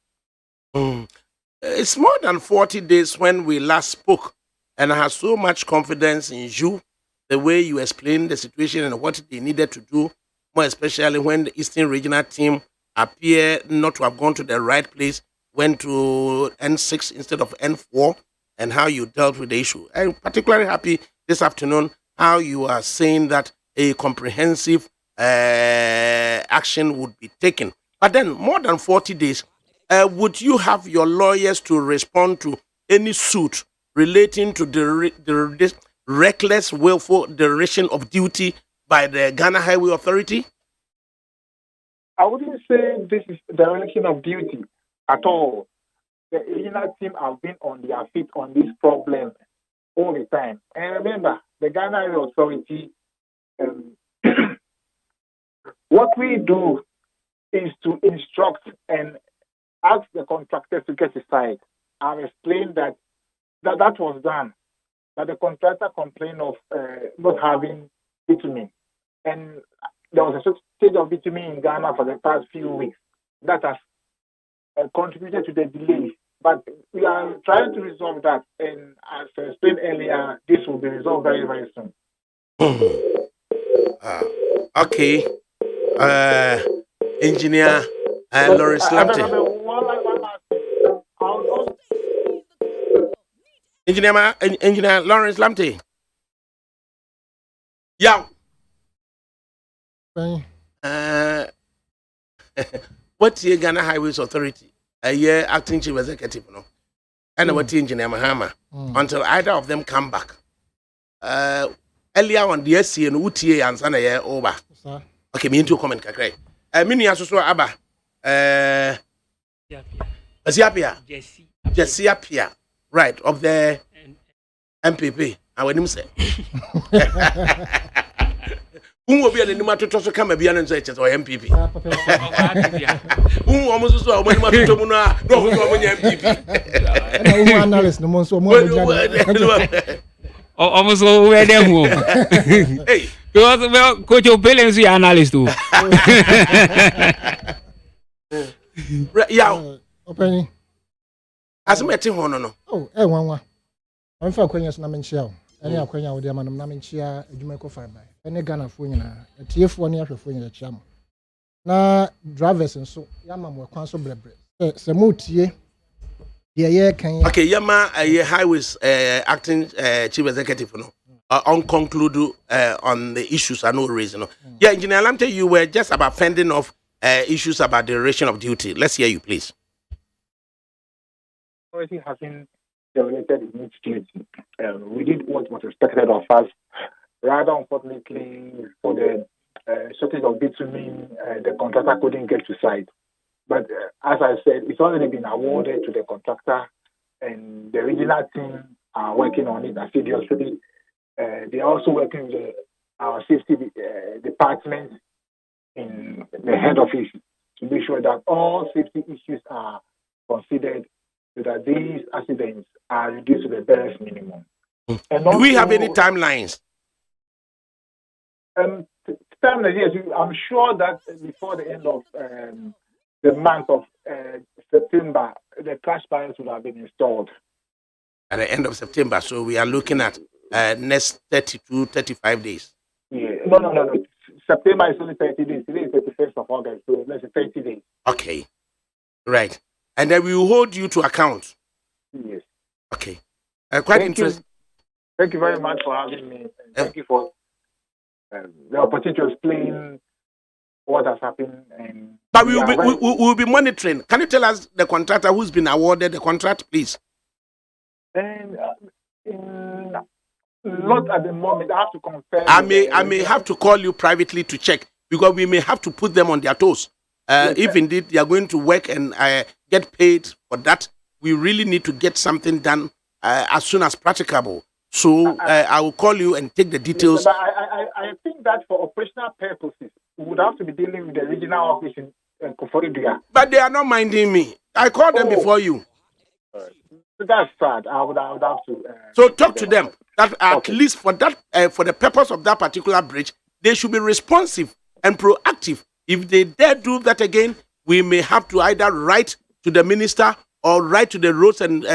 It's more than 40 days when we last spoke, and I have so much confidence in you, the way you explained the situation and what they needed to do, more especially when the Eastern Regional team appear not to have gone to the right place, went to N6 instead of N4, and how you dealt with the issue. I'm particularly happy this afternoon how you are saying that a comprehensive action would be taken. But then, more than 40 days, would you have your lawyers to respond to any suit relating to the reckless, willful dereliction of duty by the Ghana Highway Authority? I wouldn't say this is dereliction of duty at all. The regional team have been on their feet on this problem all the time. And remember, the Ghana Highway Authority, what we do is to instruct and ask the contractors to get aside. I've explained that was done, but the contractor complained of not having bitumen. And there was a shortage of bitumen in Ghana for the past few weeks. That has contributed to the delay. But we are trying to resolve that. And as I explained earlier, this will be resolved very, very soon. Okay. Engineer Lawrence Lamptey. Engineer Lawrence Lamptey. Yeah. What's the Ghana Highways Authority? A year acting chief executive, no? And what Engineer Mahama until either of them come back. Earlier on the SC and UTA and Sana year over. Okay, me into comment, Kakray. Mini Asoso Abba. Asiapia. Jesse Apia. Right, of the MPP. I want him say. Who will be an animal to come and be an ancestor or MPP? Who almost saw when you to Muna, no MPP. Analyst, no more so more. Almost where they move. Hey, well, coach your balance, you analyst too. Yeah, Opening. as a meeting honor. Oh, one. I'm for Queens Naminchia. Any Aquania with the man of Naminchia, Jumeco Fiber. Any Ghana Fuina, a TF1 year for the cham. Now, drivers and so, Yamam were console brebre. Samuti, yeah, can Okay, Yama, a highways acting chief executive, no, unconclude on the issues are no reason. Yeah, Engineer Lamptey, you were just about fending off issues about the duration of duty. Let's hear you, please. Already having regulated in its duty. We did what was expected of us. Rather, unfortunately, for the shortage of bitumen, the contractor couldn't get to site. But as I said, it's already been awarded to the contractor, and the regional team are working on it assiduously. They're also working with our safety department in the head office to make sure that all safety issues are considered so that these accidents are reduced to the barest minimum. And Do we have any timelines? Yes, I'm sure that before the end of the month of September, the crash barriers will have been installed. At the end of September, so we are looking at next 32, 35 days. Yeah. No. September is only 30 days. Today is 31st of August, so let's say 30 days. Okay, right. And then we will hold you to account. Yes. Okay. Quite interesting. Thank you very much for having me. Thank you for the opportunity to explain what has happened. But we will be monitoring. Can you tell us the contractor who's been awarded the contract, please? And not at the moment. I have to confirm. I may have to call you privately to check because we may have to put them on their toes. If indeed they are going to work and get paid for that, we really need to get something done as soon as practicable. So I will call you and take the details. But I think that for operational purposes, we would have to be dealing with the regional office in Koforidua. But they are not minding me. I called them before you. That's sad. I would have to. So talk to them. That at least for that, for the purpose of that particular bridge, they should be responsive and proactive If they dare do that again, we may have to either write to the minister or write to the Roads and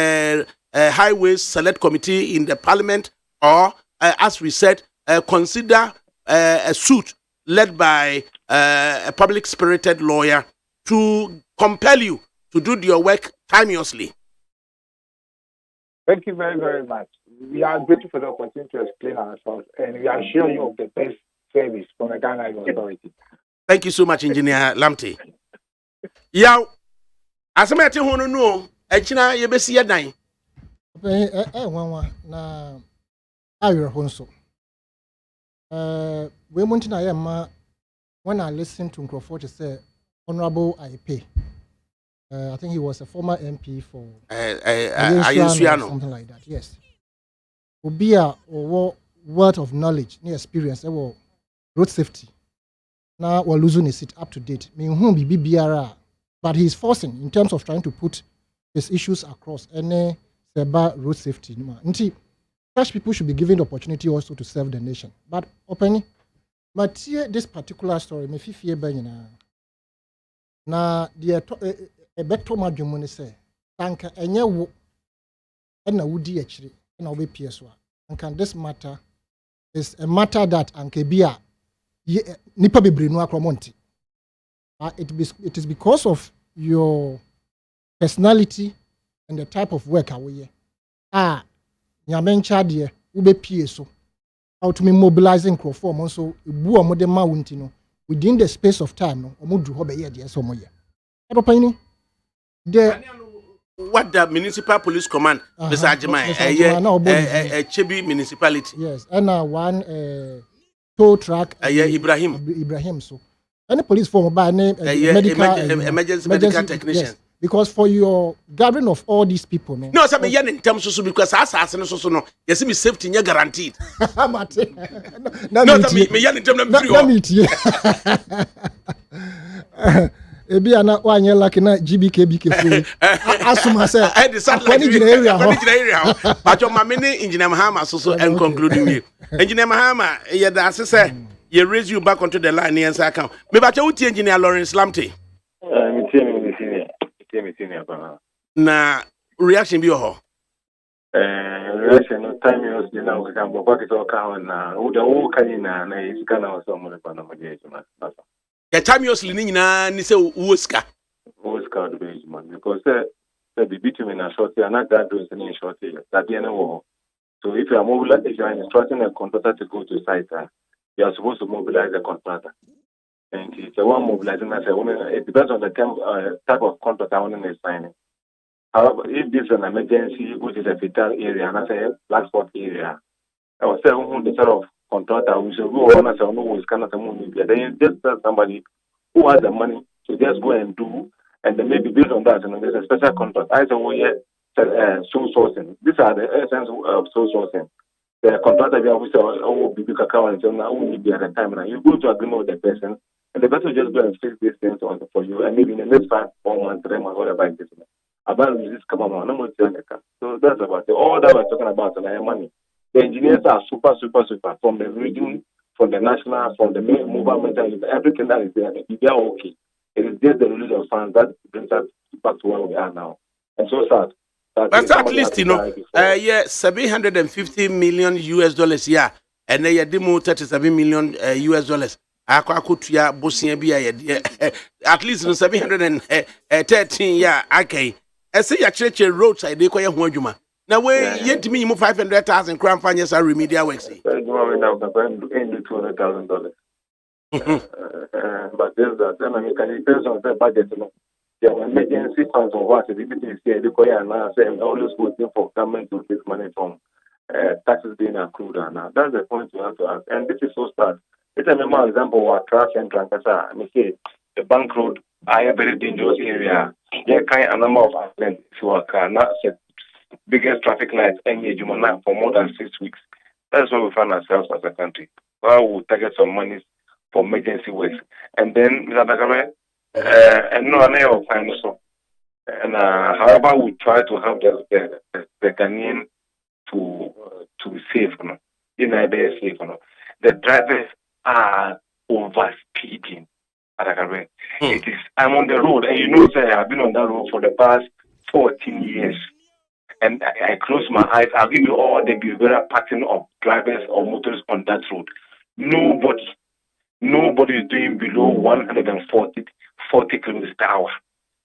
Highways Select Committee in the Parliament, or, as we said, consider a suit led by a public-spirited lawyer to compel you to do your work timeously. Thank you very, very much. We are grateful for the opportunity to explain ourselves, and we are sure you of the best service from the Ghana authority. Thank you so much, Engineer Lamte. Yaw, asemete hono no, echina yebesi yedan. Na ayro honso. We want na yema when I listen to Nkrofo to say Honorable IP. I think he was a former MP for something like that. Yes. Obia or word of knowledge, near experience, or road safety. Now we're losing his seat up to date. But he's forcing in terms of trying to put his issues across any road safety. Such people should be given the opportunity also to serve the nation. But openly, but here this particular story, me fear na the a better madjumone say, Tanka enye wo na wudi achiri na obe PSwa. And can this matter is a matter that ankebia nipa bebre no akromonti. It is because of your personality and the type of work away. Nyamencha de ube PSO. How to be mobilizing crowform so bu omode ma wunti no within the space of time no omodu ho be ye de so moye. Adopani what the municipal police command, Mr. Ajimai, Chebi municipality. Yes, and one tow truck. Ibrahim. So, any police form by name emergency medical technician. Yes, because for your gathering of all these people, no. No, some in terms of because no. You see, me safety is guaranteed. No, me in terms of ebi ana wanye like na GBK free asuma say I decide like area but your mamini engineer Mahama so and concluding me engineer Mahama yeah that say you raise you back onto the line and say account me ba uti engineer Lawrence Lamte me senior na reaction bi ho reaction no time use na we can go back to account na wo da wo kan na is kana o so mo le pa na mo je ma the time you're listening na ni say Oscar the benchmark because the bitumen are short and not that doing any short that the war. So if you are instructing a contractor to go to site, you are supposed to mobilize the contractor. And it's a one mobilizing as it depends on the type of contract I want to sign. However, if this is an emergency, which is a vital area and I say black spot area, I was saying the sort of contractor we should go on as a no is kind of then just tell somebody who has the money to just go and do, and then maybe based on that, there's a special contract. I say, soul sourcing. These are the essence of soul sourcing. The contractor we say, oh, big account and so now we be at the time. Now you go to agreement with the person, and the person just go and fix these things for you, and maybe in the next 5, 4 months, 3 months, whatever it is. About this come on, no more. So that's about it. All that we're talking about is money. The engineers are super from the region, from the national, from the movement, everything that is there. They are okay. It is just the release of funds that brings us back to where we are now. And so sad. But at least, yeah, $750 million US, yeah, and then you demo 37 million US dollars. At least 713, yeah, okay. I say your church roadside, they call you one. Now, where yet to me, 500,000 crown finance are remedial works. $200,000. But there's that, then I mean, can you tell us the budget? There were emergency funds of what the BBT said, the Koya now saying always waiting for government to take money from taxes being accrued. And that's the point you have to ask. And this is so sad. It's a memorable example of crash and Trankasa. I mean, say, the bank road, a very dangerous area. There kind a number of accidents to occur, not biggest traffic lights engage for more than 6 weeks. That's where we find ourselves as a country. Well, we'll target some money for emergency works. And then, Mr. ADAKABRI, and no one else find so. And however, we try to help the Ghanaian to be safe. In Nigeria, safe. The drivers are over speeding. ADAKABRI. I'm on the road, and you know, sir, I've been on that road for the past 14 years. And I close my eyes, I'll give you all the behavioral pattern of drivers or motorists on that road. Nobody is doing below 40 kilometers per hour.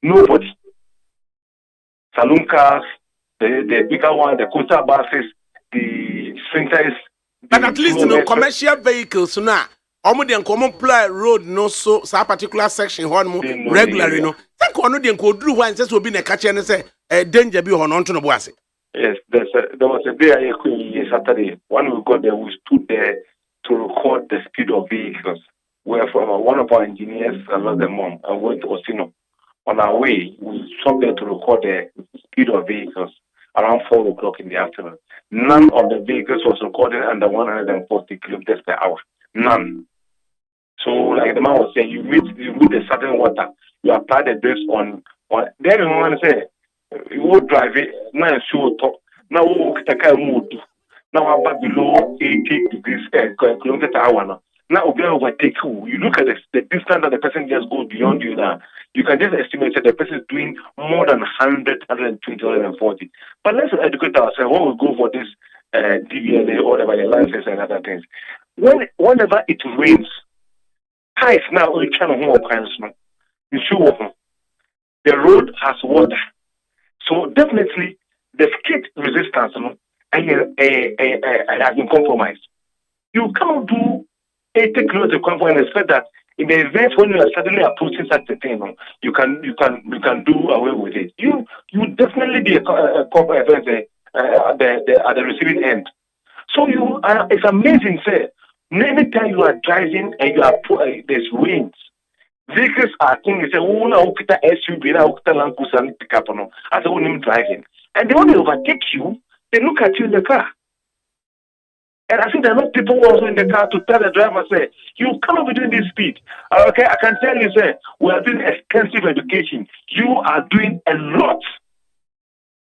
Nobody. Saloon cars, the bigger one, the coastal buses, the sprinters. But at least commercial vehicles now. The common play road no so particular section regularly no. Think one the do one says will be a catch and say danger be on to the boss. Yes, there was a day I Saturday. When we got there, we stood there to record the speed of vehicles. Where from one of our engineers, I lost the mom, and went to Osino. On our way, we stopped there to record the speed of vehicles around 4 o'clock in the afternoon. None of the vehicles was recorded under 140 kilometers per hour. None. So, like the man was saying, you meet a certain water, you apply the brakes on. Then you want to say, you will drive it, now show top, now the car move. Now about below 80 degrees kilometers per hour. Now we overtake you. You look at the distance that the person just goes beyond you now. You can just estimate that the person is doing more than 100, 120, 140. But let's educate ourselves when we go for this DVLA or whatever the license and other things. Whenever it rains, ties now only channel home the road has water. So definitely the skid resistance has been compromised. You cannot do 80 kilometers and expect that in the event when you are suddenly approaching such a thing, you can do away with it. You definitely be at the receiving end. So it's amazing, sir. Anytime you are driving and you are there's winds, vehicles are thinking, say, oh, now kita SUV, now kita Land Cruiser and pick up no. As a woman driving, and they want to overtake you, they look at you in the car. And I think there are not people also in the car to tell the driver, say, you cannot be doing this speed. Okay, I can tell you, sir, we are doing extensive education. You are doing a lot.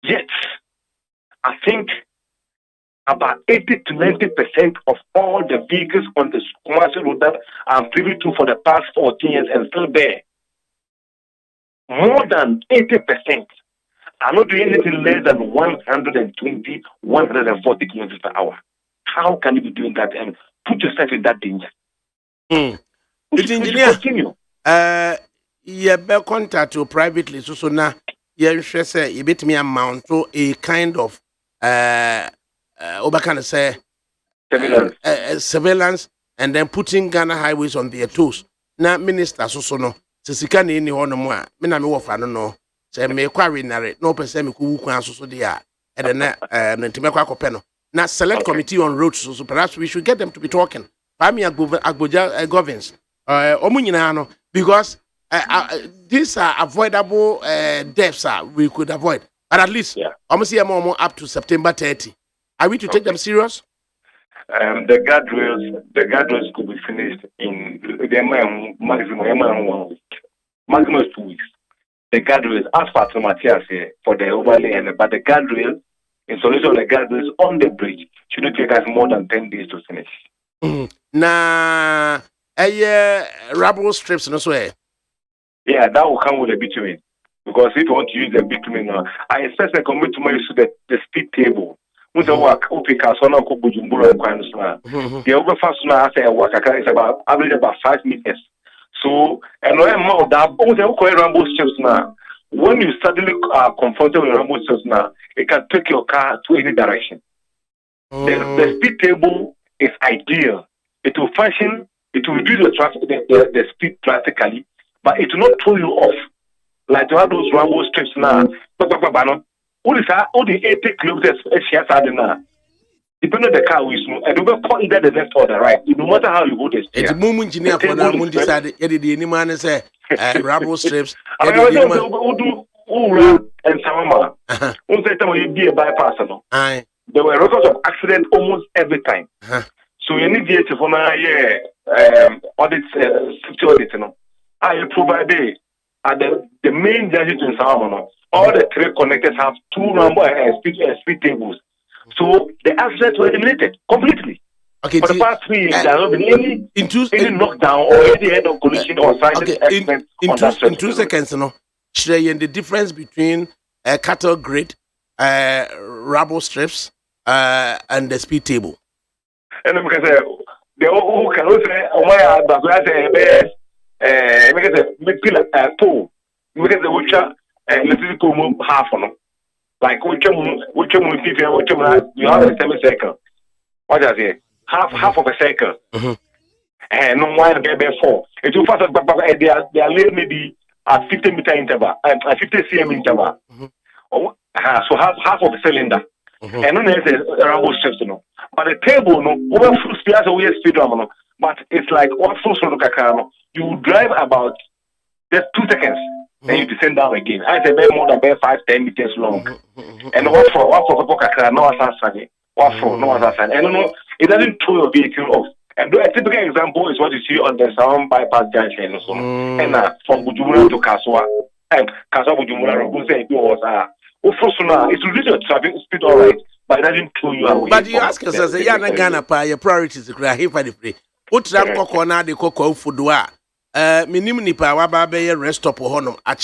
Yet, I think about 80 to 90% of all the vehicles on the commercial road that I'm privy to for the past 14 years and still there, more than 80% are not doing anything less than 120, 140 kilometers per hour. How can you be doing that and put yourself in that danger? The engineer, you be contact you privately, so now you say you bit me amount to a kind of surveillance and then putting Ghana highways on their toes. Now, minister, so no, Sisika any one more, Minami Wafa, no, say me quarry narrate, no person who can so dia, and then Timaka Peno. Now, select committee on roads, so perhaps we should get them to be talking. Pami Agboja governs, Omunino, because these are avoidable deaths we could avoid. But at least, almost more up to September 30. Are we to take them serious? The guardrails could be finished in the maximum 1 week. Maximum 2 weeks. The guardrails, as far as Matthias here, for the overlay, but the guardrails, installation of the guardrails on the bridge should not take us more than 10 days to finish. Nah, rubber strips and so. Yeah, that will come with a bitumen. Because if you want to use the bitumen, I expect the committee to use the speed table. When the work, the overfast now say work is about average about 5 meters. So, and more of that, ramble strips now. When you suddenly are confronted with ramble strips now, it can take your car to any direction. The speed table is ideal. It will function. It will reduce the traffic, the speed drastically, but it will not throw you off. Like to have those ramble strips now. All the 80 kilometers now. Depending on the car we smoke, and we will call either the left or the right. No matter how you go this. It's a moment engineer for that one decided any man say ramble strips. And Samama. One time you be a bypass. There were records of accident almost every time. So you need to for now, audit, safety audit. I provide the main judges in Samama. All the 3 connectors have 2 number speed tables. So the accidents were eliminated completely. Okay, for the past 3 years, there has not been any knockdown or any head of collision or scientific experiment on that stretch. In 2 seconds, no. Share the difference between a cattle grid, rubble strips, and the speed table. And then because the who can say, oh my, but I say, because the pillar pole, because the witcher, electricity pole half on them. Like which one you have a semicircle. What does it? Half of a circle. And no one get there 4. It will fast, but they are laid maybe at 50-meter interval, at 50 cm interval. So half of a cylinder. And then there's a rumble strips, no. But the table, no, over full speed as a weird speed, no. But it's like one full sort of car. You drive about just 2 seconds, then you descend down again. I say more than 5-10 meters long. And what for car, no assassin. What for no assassin. And no, it doesn't throw your vehicle off. And a typical example is what you see on the Sound bypass junction. So, and from Bujumura to Kaswa, and Kaswa Bujumura, who say it was it's reduced traffic speed, all right, but it doesn't throw you away. But you ask us as a young Ghana, your priorities to cry here for the free. Put that coconut, the cocoa food. Minimum Pawabe rest stop honum at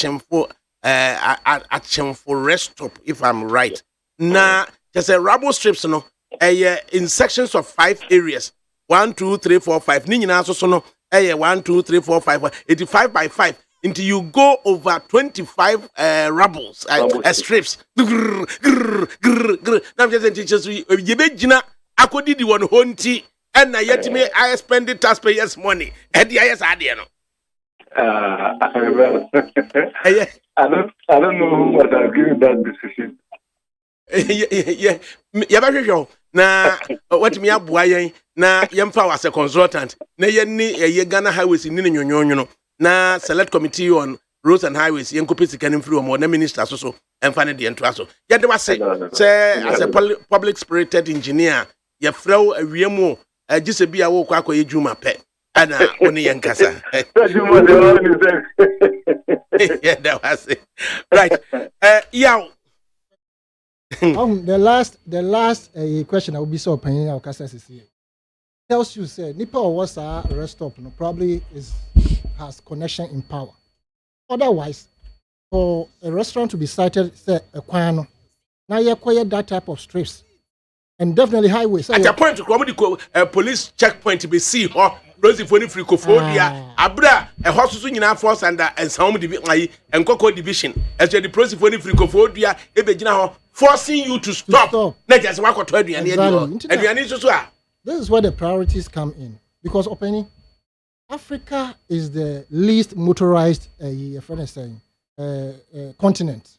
for rest stop, if I'm right. Now, just a rubble strips, no, in sections of 5 areas 1, 2, 3, 4, 5. Nina so no, 1, 2, 3, 4, 5, 85 by 5. Until you go over 25 rubbles, strips. Now, just teachers, you be Gina, I could do the one hunty, and yet me I spend the taxpayers' money. And the IS idea. I don't know what I'll give that decision. Yeah, very sure. Na what me abuayen na yemfa was a consultant. Na ye Ghana highways ni nyonyonyo. Na select committee on roads and highways yenkope sikanim free o na minister so emfa ne de ento aso. Ye de wase say as a public spirited engineer ye frew awiemu agise bia wo kwa akoye dwuma pe. Ana oni yenkasa. Yeah, that was it. Right. Yeah. The last question I will be so opinion our customers here tells you say nipa was a rest stop no probably has connection in power. Otherwise, for a restaurant to be cited say a kwano now you acquire that type of strips and definitely highways. At a point to come police checkpoint to be see or Rosie for Fricophobia, Abra, a hospital in force and some and Coco division. As the process for Fricophobia, Ebegina forcing you to stop. Not just walk or 20 and this is where the priorities come in. Because opening Africa is the least motorized continent.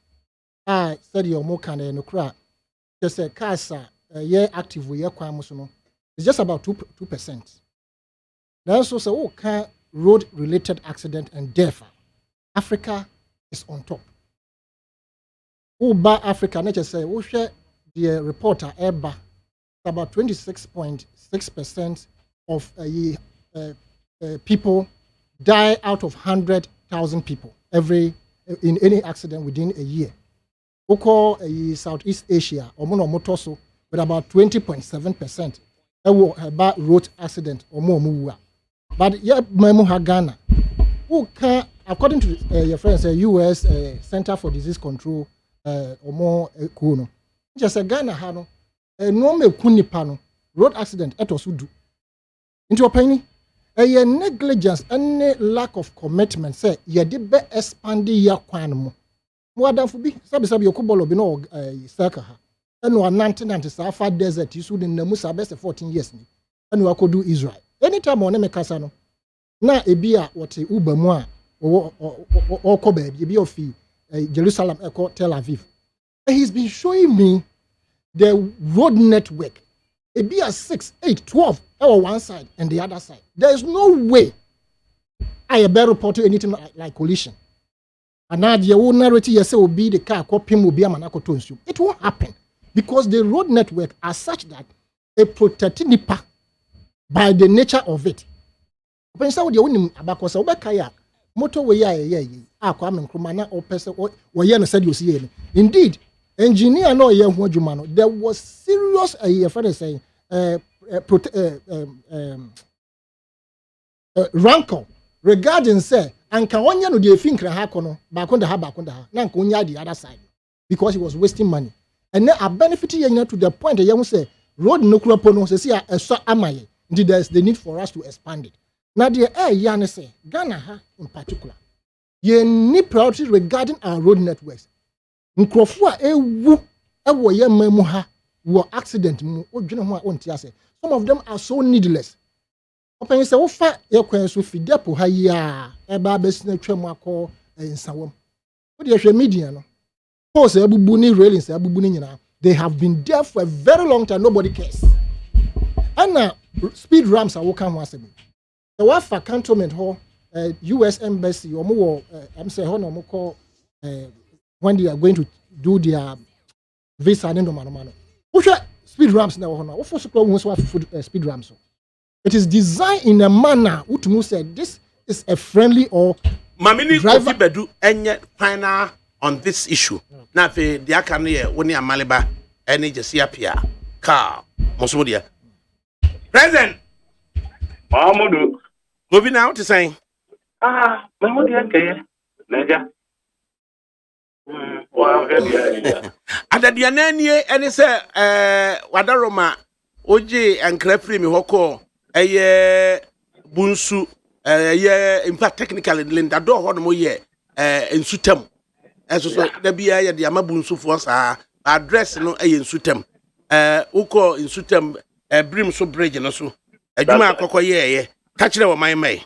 I said your more kind of crowd. Just a casa active we it's just about 2%. That's also road related accident and death. Africa is on top. Uba Africa, let's just say, the reporter Eba, about 26.6% of people die out of 100,000 people in any accident within a year. Oko Southeast Asia, Omono with about 20.7% about road accident or more. But yeah, Ghana, who can, according to your friends, U.S. Center for Disease Control, or more kuno, just a Ghana hano, no me kunipano road accident etosu do. Into your penny, a negligence and lack of commitment say ye did be expandi ya kwanmo. More than for be sabi yokubolo bino circle ha. And we are 1990 Sahara Desert. You should in the Musa best 14 years. And we could do Israel. Anytime on me kasano. Na ebia what Uber moi or Kobe, you of Jerusalem, Tel Aviv. And he's been showing me the road network. Ebia 6, 8, 12 on one side and the other side. There is no way I better report to anything like collision. And now the old narrative you say will be the car copying will be a manako to it won't happen. Because the road network are such that a protected nipa by the nature of it. Indeed, engineer no there was serious rancor regarding say anka wonya no dey think ha kono ba konda ha na anka wonya the other side because he was wasting money and then a benefit yen to the point that you say road no kura pono say see so amaye there's the need for us to expand it now the yan say Ghana ha in particular ye need priority regarding our road networks nkrofo a ewu ewo ye mamu ha wo accident mu odwene ho a onti ase some of them are so needless open say wo fa ye kwan so fi depo ha yi a e ba besina twam akọ nsawom wo de hwe media no post abubu ni railings abubu ni nyina they have been there for a very long time nobody cares and speed ramps are working ho asem the wafa cantonment ho US embassy omo wo am say ho no mo call when they are going to do their visa and no man speed ramps na ho na wo for so wo so speed ramps it is designed in a manner utumu said this is a friendly or mamini kofi bedu enye final on this issue na fe dia kan ye woni amaleba ene jesi apia ka mosodia present Mahamudu gobi now to say Mahamudu yake naja wa hedi adadia nanie ene se wadaroma oje enkra free mi hoko eye bunsu eye in fact technically linda do ho no mo ye ensutam so da bia ye de amabunsu fo sa address no eye ensutam uko ensutam brim so bridge no so adwuma akoko ye ka kire wo man mai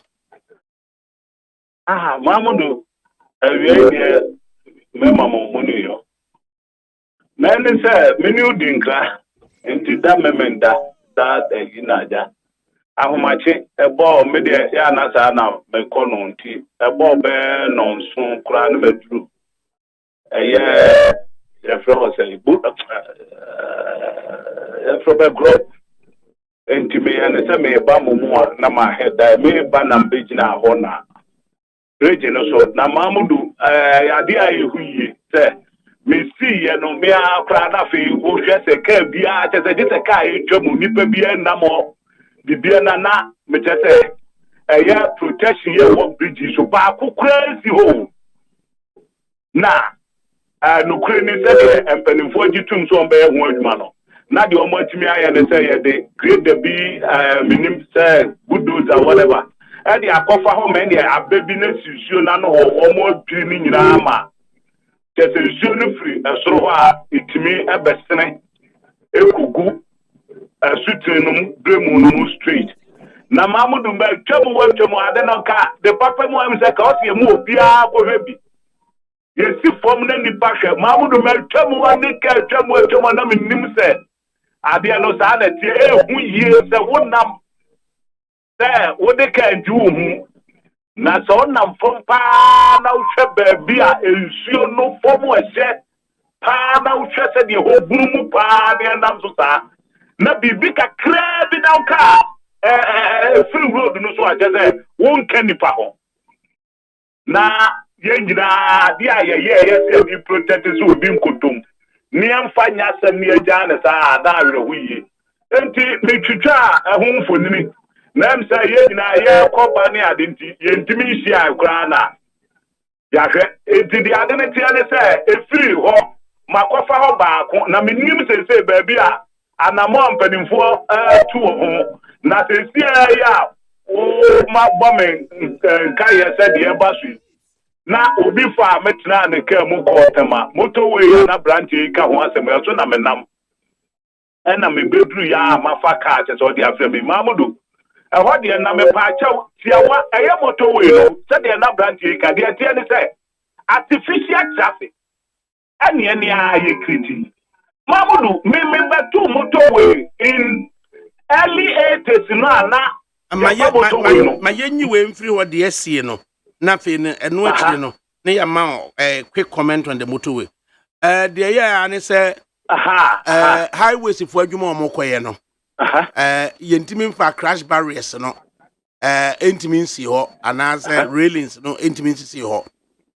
Mahamudu awie me mama munu yo na ne se menu dinkra enti da memenda da inaja ahomache ebo me de ya na sa na me kono nti ebo be no nso kura na meduru refro say bu refro be group enti me ya ne se me ba mumu na ma heda me ba na mbejina ho na region so na Mahamudu ade ayehuye se me see ye no me akra na fe wo hwe se ka bia che se dite ka etwamu nipa bia na mo bibia na me che se protection ye wo bridge so ba ko crazy ho na no kure ni se empanimfo gitum so mba ye ho adwuma no na de omo atimi aye ne se ye de create the be minim se bulldozer whatever and the akofa ho men the abebi na sisuo na no omo dwi ni nyina ma kese sisuo no free esoro a itimi ebesene ekugu asutenum bremu no straight na Mahamudu mba twemu adena ka the papa mo am say ka o se mu obia ko hwebi yesi form na ni pashe Mahamudu mba twemu ane ka twemu na minim se ade no sa na tie ehu yie se wonam wo de kan ju hu na so nam fom pa na uhwe baabi a ensuo no fom ehye pa na uhwe se de ho burumu pa de nam so sa na bibi kakra bi na uka free road no so aje won kan nipa ho na ye nyina de ayeye se bi protect so obi nkotom ni amfa nya asem ni agya na sa na awere huyi enti metwitwa ehun fonini nem say ye na ye koba ni adenti ye ntimi hia akura na ya hwe enti di ade ne tia ne say efiri ho makofa ho baako na menim sese baabi a anamo ampanimfo tu ho na sese ya o ma bomen kai ye say de basu na obi fa metina ne ka mu ko tema motorway na branch ka ho asem so na menam na me bedru ya mafa ka che so de afre me Mahamudu ho de na me pa chaw tiawa motorway no se de na branch ka de tie ne say artificial traffic ani aye kriti Mahamudu me betu motorway in early 80s no na ma yenyi we mfiri ho de asie no na fe no eno akire no ne ya ma quick comment on the motorway de ya ne say highways for adwuma omokoye no yentimi mfa crash barriers no entimi nsi ho anase railings no entimi nsi ho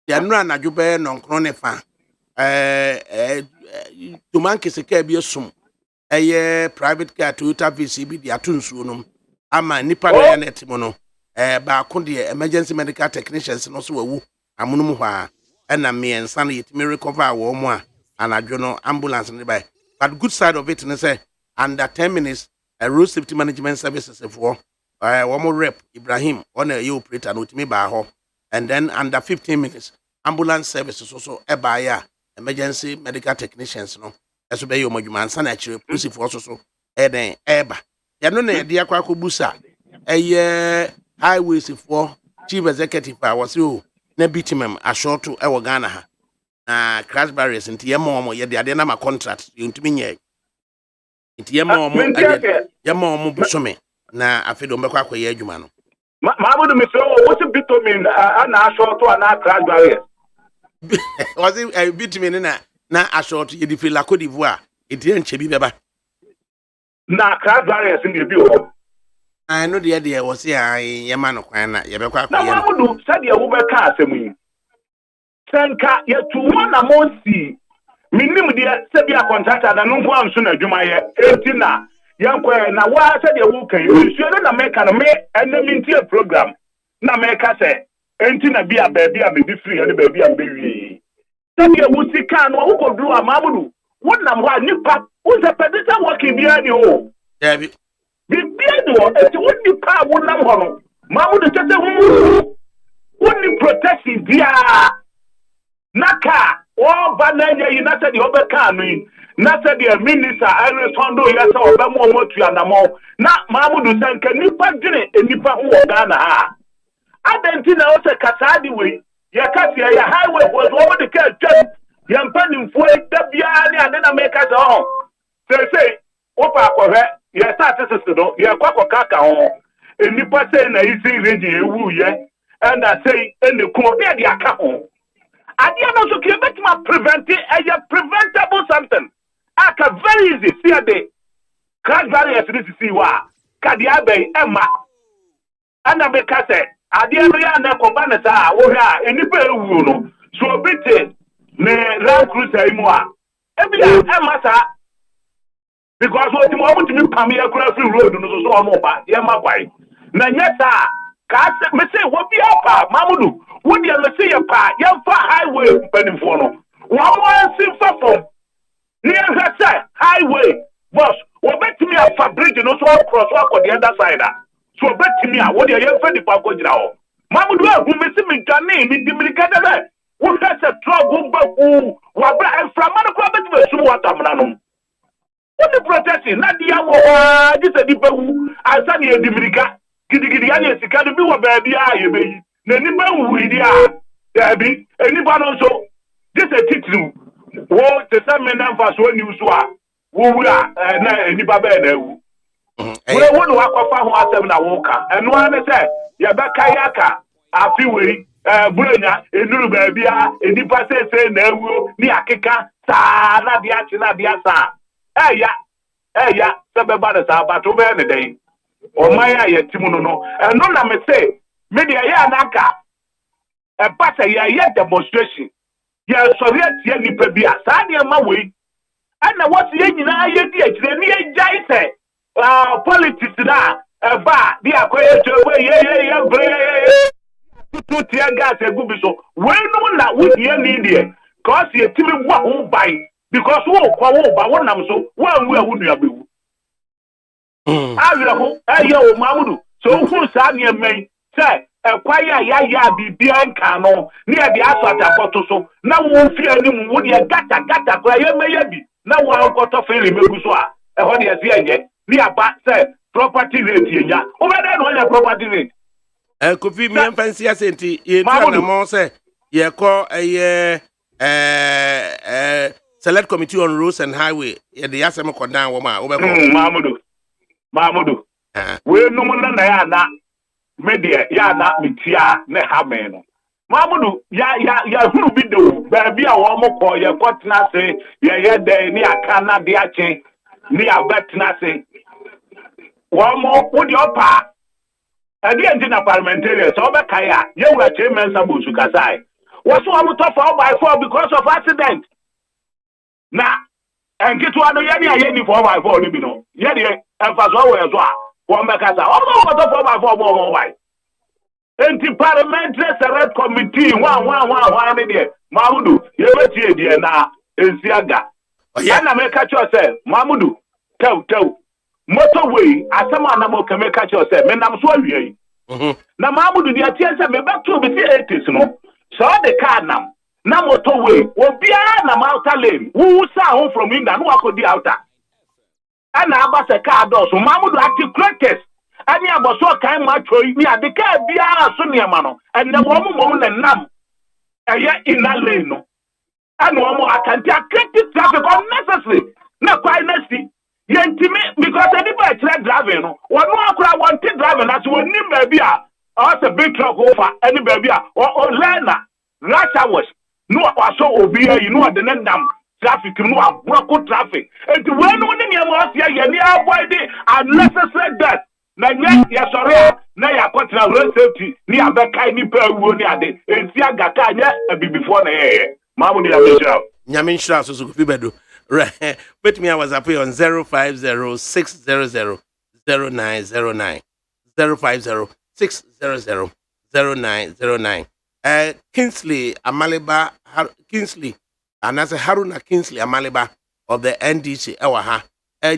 ya nura anadwo be no nkro ne fa to man keseka bi esum private car Toyota VCB di atunsuo no ama nipa na ya net mo no ba ko de emergency medical technicians no so wawu amunum hɔ a ɛna miɛnsa no yɛtumi recover wɔ mo a anadwo no ambulance ne by but good side of it ne say under 10 minutes a road safety management services for one rep Ibrahim on a operator no timi ba hɔ and then under 15 minutes ambulance services also ebaya emergency medical technicians no eso be yo madwuma ansa na akire police for so eden eba ya no na de akwa kobusa highways for chief executive was you na bitimem ashoto e wo Ghana ha na crash barriers nti ye mo ye de ade na ma contract ntumi nye nti ye mo busome na afido mbekwa akoye adwuma no Mabudu mi so what's bitumen na ashoto na crash barriers was it bitumen na ashoto ye di fi la Côte d'Ivoire enti enche bi beba na crash barriers ndi bi o I know the idea was here ye man kwan na ye bekwa na Mabudu said ye wo beka asemu yi senka ye tuwa na monsi minim de se bia contractor na no nko anso na adwuma ye enti na yankwa na wa said ye wo kan nsuo na meka no me enemy program na meka se enti na bia baabi a be free ne baabi a be wi said ye wo sika no wo kodru Mabudu wonam ho nipa wo se pedita working bia ni o David bibia do enti wo nipa wonam ho no Mabudu tete hu woni protection bia naka o bananya yi na said ye obeka no yi na said the minister I respond to yes obemo motu anamo na Mabudu sanka nipa dwene enipa ho wo Ghana ha adenti na o se kasadi we ye kasia ya highway was over the car just ya mpanim fo da bia ne ade na make us on say opa akohwe ye start sisi do ye kwakoka ka ho enipa say na isi reji ewu ye and I say ene ko be de aka ho ade na so ke betima prevent a preventable something aka very easy see ade crash barriers this see wa kadia be ema ana be ka say ade no ya na ko ba na sa wo hwa enipa ewu no so bite ne Land Cruiser imu a ebia ema sa because what you want to pam here free road no so no ba ye ma kwai na nyeta ka me say wo bia pa Mabudu wo dia me say pa ye fa highway mpanimfo no wo wan si fa fom ni say highway boss wo betimi afa bridge no so cross wa the other side so betimi a wo dia ye fa di pa ko gira ho Mabudu agu me si me gane mi dimirika de wo say truck go back wa bra enframano ko betimi sumu watamna no what the protesting na dia wo this a dipa wu asa ne edimirika gidigidi ya ne sika do bi wo ba bia ye beyi na nipa wu idi a ya bi enipa no so this a titru wo te sa me na fa so ni so a wo wura na enipa ba na wu wo no akwafa ho asem na wo ka eno ane se ya be kai aka afi we burenya enuru ba bia enipa se na wu ni akeka sa na dia chi na dia sa eya sebeba de sa ba to be ne dey o maya ye timu no eno na me say media ya na aka e pasa ya demonstration ya sorry atie nipa bia sa de ma we ana what ye nyina ye di akire ni ye jai say politics na e ba di akoye chewe ye bre to tie gas egu bi so we no na wo ye ni die cause ye timi wa ho bai because wo ba wonam so wo anwu awunu abewu awira ho o Mabudu so hu sa ne men say ekwaya ya bibia nka no ne e de aso atakoto so na wo fi anim wo de gata kwa ye meya bi na wo ankoto fere megu so a e ho de ase enye ne aba say property rate yenya o be dey no ya property rate kofi mi fancy asenti ye twa na mo say ye ko select committee on roads and highway ye the yasem ko down wo ma wo be ko Mabudu we no mo na ya na media ya na mitia ne ha me no Mabudu ya huru bi do ba bia wo mo ko ye ko tena se ye de ni aka na de ache ni abatena se wo mo wo di opa ade enti na parliamentarian so be kai a ye wura che mensa bo su kasai wo so am to for by 4 because of accident na and get one any 4x4 ni bi no ye de emfaso we so a won be kasa o mo to 4x4 mo why enti parliamentary select committee one ni de Mahmudu ye betie de na ensiaga ana me ka cho say Mahmudu tew motorway asema na mo ka me ka cho say me nam so awie na Mahmudu de atie say me back to be 80s no so the car nam na motorway obia na outer lane who sa home from India no akodi outer ana abase car door so Mahmudu articulators ani aboso kan ma choi ni adeka bia so niam no enne wo mo na nam eye inner lane no ana wo mo akanti create traffic unnecessary na quite nasty yentimi because anybody try driving no one akura want driving as won nim ba bia or a big truck over any baby or learner rush hours no aso obi you know the name traffic no block traffic and when one near us here you avoid unnecessary death na ya sorry na ya control road safety ni abeka ni pa wuo ni ade enti agaka anya before na ye Mahmudu ya bishop nyame nshira so so fi bedo right bet me I was up on 0506000909 0506000909 Kingsley Amaliba Kingsley and as a Haruna Kingsley Amaliba of the NDC Ewaha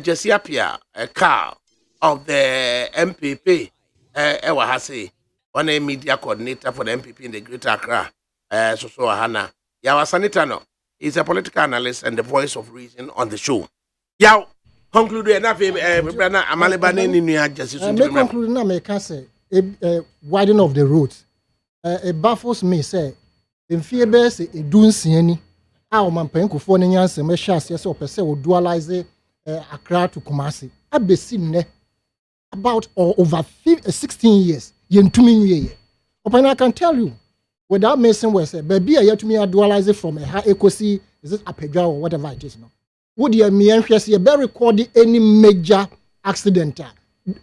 Jesse Apia a car of the MPP Ewaha say one a media coordinator for the MPP in the Greater Accra so Hana Yawa Sanitano is a political analyst and the voice of reason on the show. Yaw conclude enough Amaliba ni Jesse conclude na me can say widening of the roads. It baffles me, say, in fear bears a dunsiani, our man penko ne nyanse me shas yes or per se will dualize Accra to Kumasi. I've been seen about over 16 years, yen 2 years. Open I can tell you, without missing words, baby, I yet to me dualize it from a high ecosi, is it a pega or whatever it is now. Would you me and see a recording any major accident?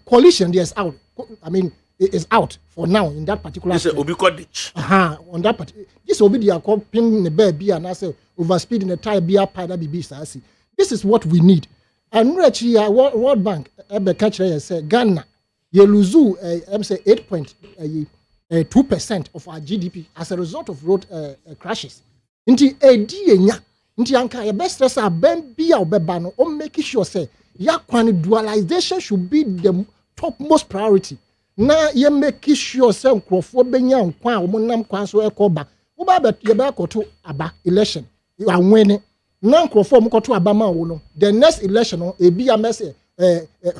Collision, there's out. I mean, is out for now in that particular this obi cottage on that particular this will be the accompanying the baby and I say overspeed in the tire beer pie that be see. This is what we need. And actually World Bank ebe catch say Ghana you lose I'm say 8.2% of our GDP as a result of road crashes. Inti edi enya inti anka your best stress ben bia obeba no o make sure say ya kwan dualization should be the topmost priority. Na ye make sure say nkrofo benya nkwa a nam kwan so ekoba wo ba ye ba koto aba election you are winning na nkrofo mo koto aba ma wo no the next election no e bi am say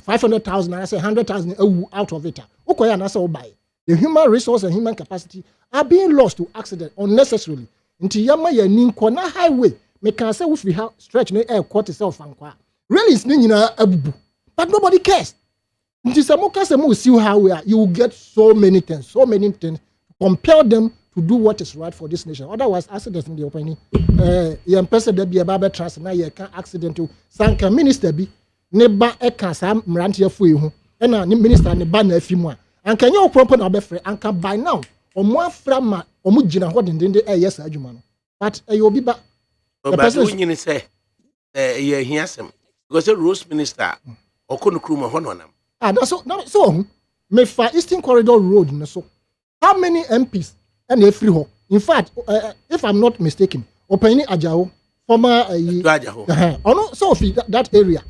500,000 and I say 100,000 out of it ukoya na say wo buy the human resource and human capacity are being lost to accident unnecessarily nti yama ya ninko na highway me can say we have stretch no air quarter self ankwa really is nyina abubu but nobody cares. See how we are. You will get so many things. Compel them to do what is right for this nation. Otherwise, accidents in the opening. You person there be a barber trans now. You can accidental. Sanka minister be neba eka sam mranti afu ena ni minister ne ba na afimwa. Anka nye opompo na obefre. Anka by now omo aframa omo gina ho dendende yes adwuma no. But you be ba. The person who say ye hiasem because the Rose minister okono kruma ho no nam. So me for Eastern Corridor Road so how many MPs and free ho in fact if I'm not mistaken Openi Ajao former so that area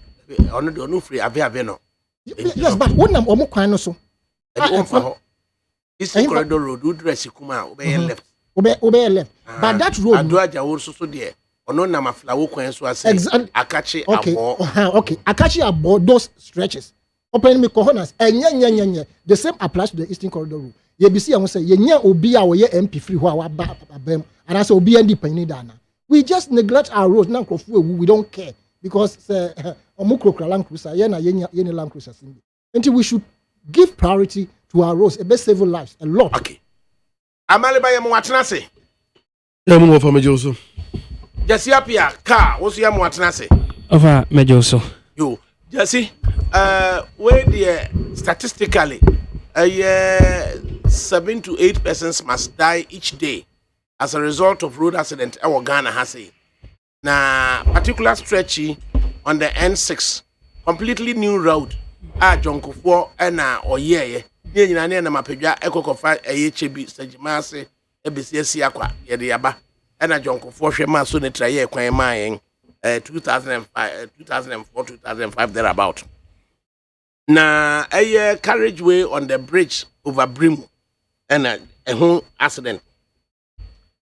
no free ave no yes but when am omo kwan no so Eastern Corridor Road would dress kuma obey left left but that road Ajao so there ono na maflawo kwan so ase akachi abo okay akachi abo those stretches open me cojones enya the same applies to the Eastern Corridor Road. Ye be see am say yenya obi a wo ye MP free ho a ba abam and as obi and depending dana. We just neglect our roads na nkrofu we don't care because omukro Land Cruiser ye na ye Land Cruiser simbi. Until we should give priority to our roads, a best save lives a lot. Okay. Amaliba ye mo atena se. Ya mo fa mejoso. Jesse apia car wo so ye mo atena se. Ofa mejoso. Yo Jesse, where the statistically, 7 to 8 persons must die each day as a result of road accident. Our Ghana has a na particular stretchy on the N6 completely new road jonkofo na oyeye ye nyina na mapedwa ekokofa eyechebi sagimase ebesiasi akwa ye de yaba na jonkofo hwe ma so ne traye kwan ma yen 2005 there about na carriageway on the bridge over Brim and a accident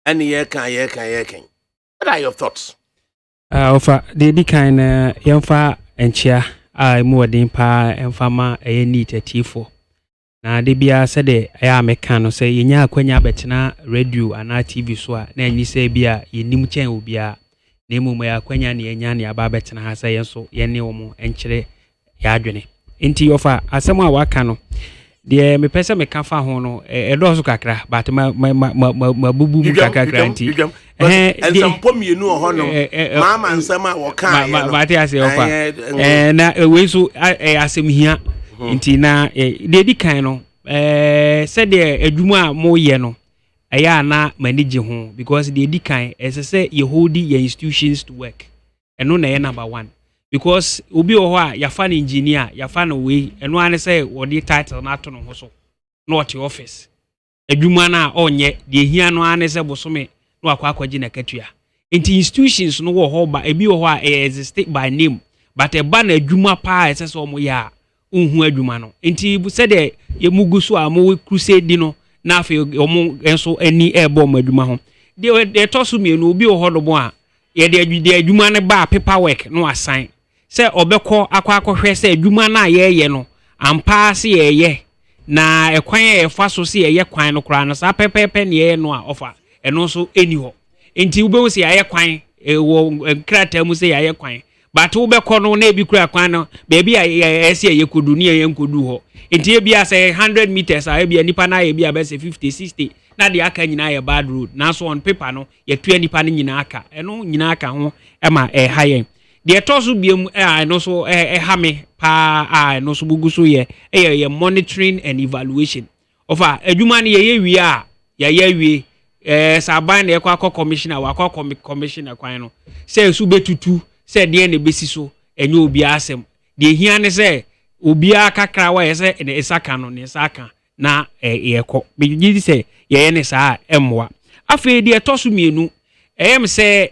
and ye can what are your thoughts Ofa the kind yamfa enchia mu odin pa emfama neat atifo na de bia se de ya meka no se yenya akwanya betena radio ana TV so a na enyi se bia yenim chen obia na emu ya akwanya ne yenya ne aba betena ha se yenso yene wo mu enkyere ya adwene enti ofa asem a waka no de me pese me ka fa ho no edoso kakra but ma bubu mu kakra enti ensam mienu ho no mama nsam a wo kan ma te ase ofa na we so asem hia enti na de di kan no se de adwuma mo ye no eya na manage ho because de di kan se you hold your institutions to work eno na ye number 1 because obi o ho a ya fa engineer ya fa no we eno ane say wodi title na to no ho so not office adwuma na onye de hia no ane say bosome no akwaji na katua enti institutions no wo ho ba ebi wo ho a exist by name but e ba na adwuma pa ese so mo ya unhu adwuma no enti bu se de ye mugu so a mo crusade no na afi omo enso ani ebo mo adwuma ho de tosu mienu obi wo ho do mo a ye de adwuma ne ba paperwork no assign se obekọ akwa se adwuma na ye no ampa se ye na ekwan ye fa so se ye kwan no kra no sa pepepe ne ye no a ofa eno so eni ho enti ube wo se ye kwan wo krata mu se ye kwan but ubekọ no na ebi kura kwan no beebi a se ye kodu ne ye nkodu ho enti e bia se 100 meters a e bia nipa na ye bia be se 50 60 na de aka nyina ye bad road na so on paper no ye tua nipa ne nyina aka eno nyina aka ho e ma hayen de tosu biem no so hame pa no so bugu so ye monitoring and evaluation of adwuma ne ye wi a ye wi saban na ekwa commissioner wa commissioner kwan no say su betutu say de ne besi so enye obi asem de hia ne say obi akakra wa ye say ne isaka no ne isaka na ye kọ bigidi say ye ne sa emwa afi de tosu mienu em say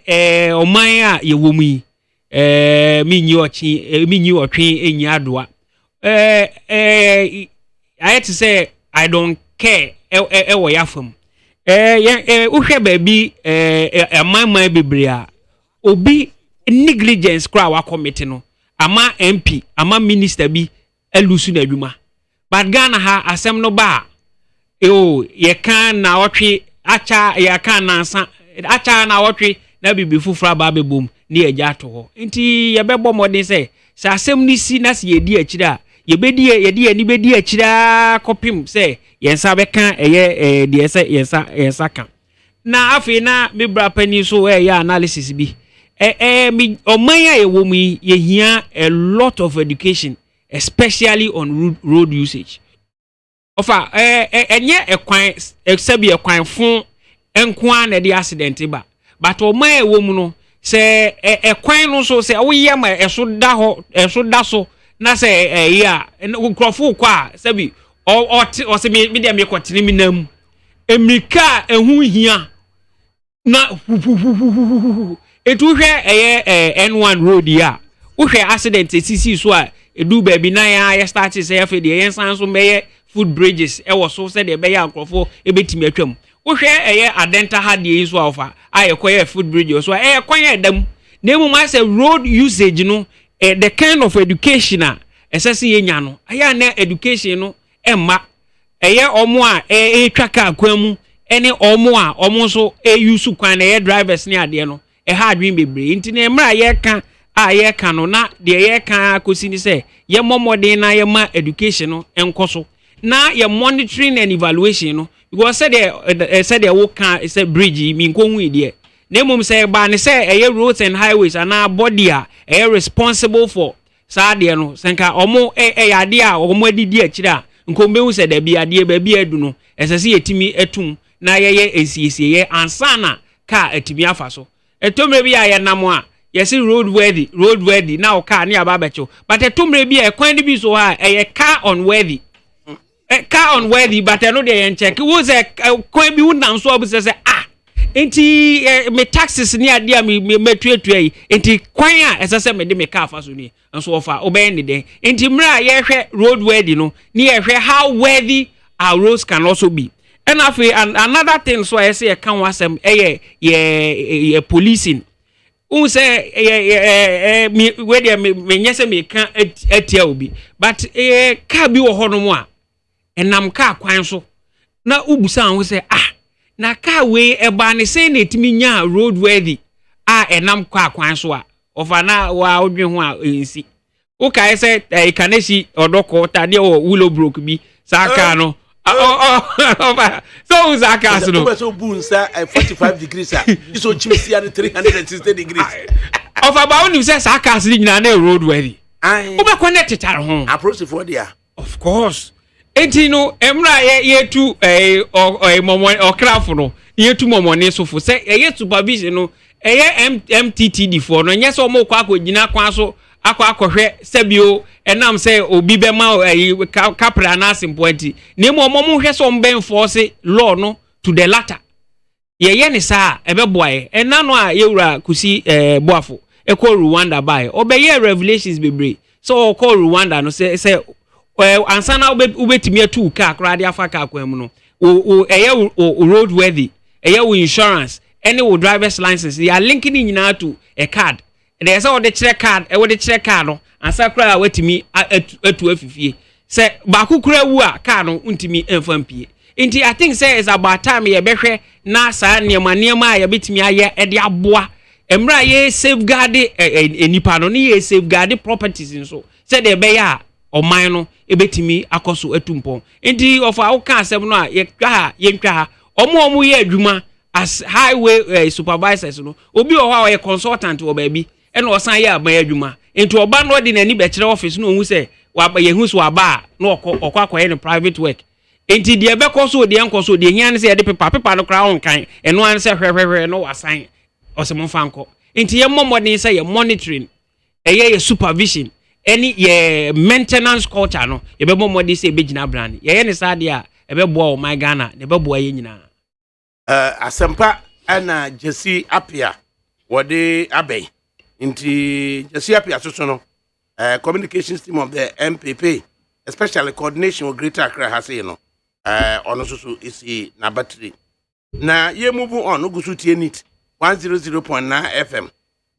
oman a ye wo mu yi minyi otwe enyi adoa I to say I don't care wo yafam uhwe ba bi amman bebrea obi negligence kra wa committee no ama MP ama minister bi elusu na adwuma but Ghana ha asem no ba ye kan na otwe acha ye kan na nsa acha na otwe na bibi fufura ba bebom ni eja to ho nti ye bebo modin say sa asem ni si na se ye di akira ye bedi ani bedi akira kopim say yensa be kan eye de say yensa kan na afi na me bra pani so ya analysis bi mi oman ya wo mu ye hia a lot of education especially on road usage ofa enye ekwan except ekwan fun enko na de accident ba but oman ya wo mu no se ekwan no so se wo ye ma eso da so na se ya nkrofo kwa se bi o se me de me kwotene mi nam emika ehu hia na etu hwe N1 road ya wo hwe accident sisi so a edu ba bi na ya start se ya fe de yen san so meye food bridges wo so se de be ya nkrofo ebetimi atwam wo hwe adenta ha de so afa ayekoye food bridge so kwan edam na mu ma say road usage no the kind of education esese yenya no aya na education no emma omo a twaka akwan mu ene omo a omo so use kwan na drivers ne ade no ha adwin bebre nti na emra ye ka no na de ye ka akosi ni say ye momodin na ye ma education no enkoso na ye monitoring and evaluation no because said the wo kan say bridge mi nko hu ide na mum say ba ne say roads and highways ana body a responsible for sa de no senka omo ade a omo adidi akira nko be hu say da bi ade ba bi adu no esese yetimi etum na ye esiesie ye ansana ka atimi afa so etomre bi ya nam a yes road worthy now car near babacho but a tomre be a coin be so high a car unworthy a car unworthy but I know they check it was a coin be wouldn't so say enti me taxes near dear me metwe enti kwan as I say me de me car faso ni nso ofa obey ni den enti mra ye hwe road worthy no near hwe how worthy our roads can also be. And another thing, so I say, I can't was policing. Who say, whether me yes, me can't tell be, but can't be a honor and I'm car quite so. Now, Ubusan will say, na car way a banny saying it me ya roadworthy. And I'm quite so of an hour in see. Okay, I said, I can see or doko tadi or willow broke me, Sakano. So Zaka's no so boon sir 45 degrees sir. You so chimney at 360 degrees. Of about him says Zaka's in a roadworthy. I over connected at home. Approach for there. Of course. Etino Emra ye to a moment or craft no ye to momone so for say a supervision no a MTTD for no yes or more quack jina kwaso akwa sebio enam say obi be ma capra na simpointi ne mo hwe so mben force law no to the latter ye ne sa ebe boy enano a yewura kusi boafo e call Rwanda by obeye revelations bebre so call Rwanda no say ansa na ubetimi atu car kra de afa car kwam no road worthy insurance any driver's license they are linking nyina to a card. There's all the check card, the check card, and Sakra wait me at 250. Say, Bakukura Wua, Cano, Untimi, FMP. Inti, I think, says about time ye beche, Nasa, near my bit me a dia bois, Emra ye safeguarded a Nipanoni, safeguarded properties and so. Said the Baya or Mino, a bit me, a cosu etumpo. Inti, of our castle, yenka, or more ye Juma as highway supervisors, no, Obi or a consultant or baby. And was I ya by Juma into a band in any better office no who say who's waba no or any private work. Ain't the Abeco so the uncle so the yan say the paper no crown kind and one say no assign or some fanco. Ain't your mom say monitoring a supervision any maintenance culture no a bebo more say bigina brand ye any sadia a bebo my Ghana the bebo yina asempa ana Jesse Apia what they abey Inti Jasiapia Sosono, communications team of the MPP, especially coordination with Greater Accra has on also is na battery. Na ye move on no gusuti enit 100.9 FM.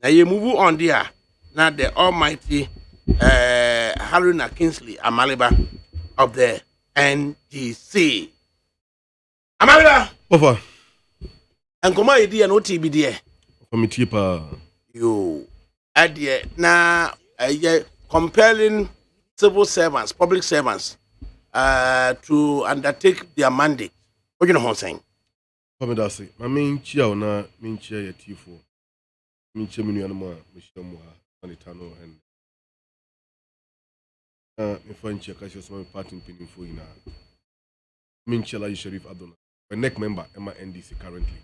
Na ye move on there. Na the almighty Haruna Kingsley Amaliba of the NDC. Amaliba. Over. And come on, idea no TB there. For me cheaper. You idea na compelling civil servants, public servants, to undertake their mandate. What you know what I'm saying? For me that's it. My main chair na main chair ya T4. Main chair minu anuma mishamu ha anitano and me friend chair kasi so my party pinning for ina. Main chair la Sheriff Adona. My neck member Emma NDC currently.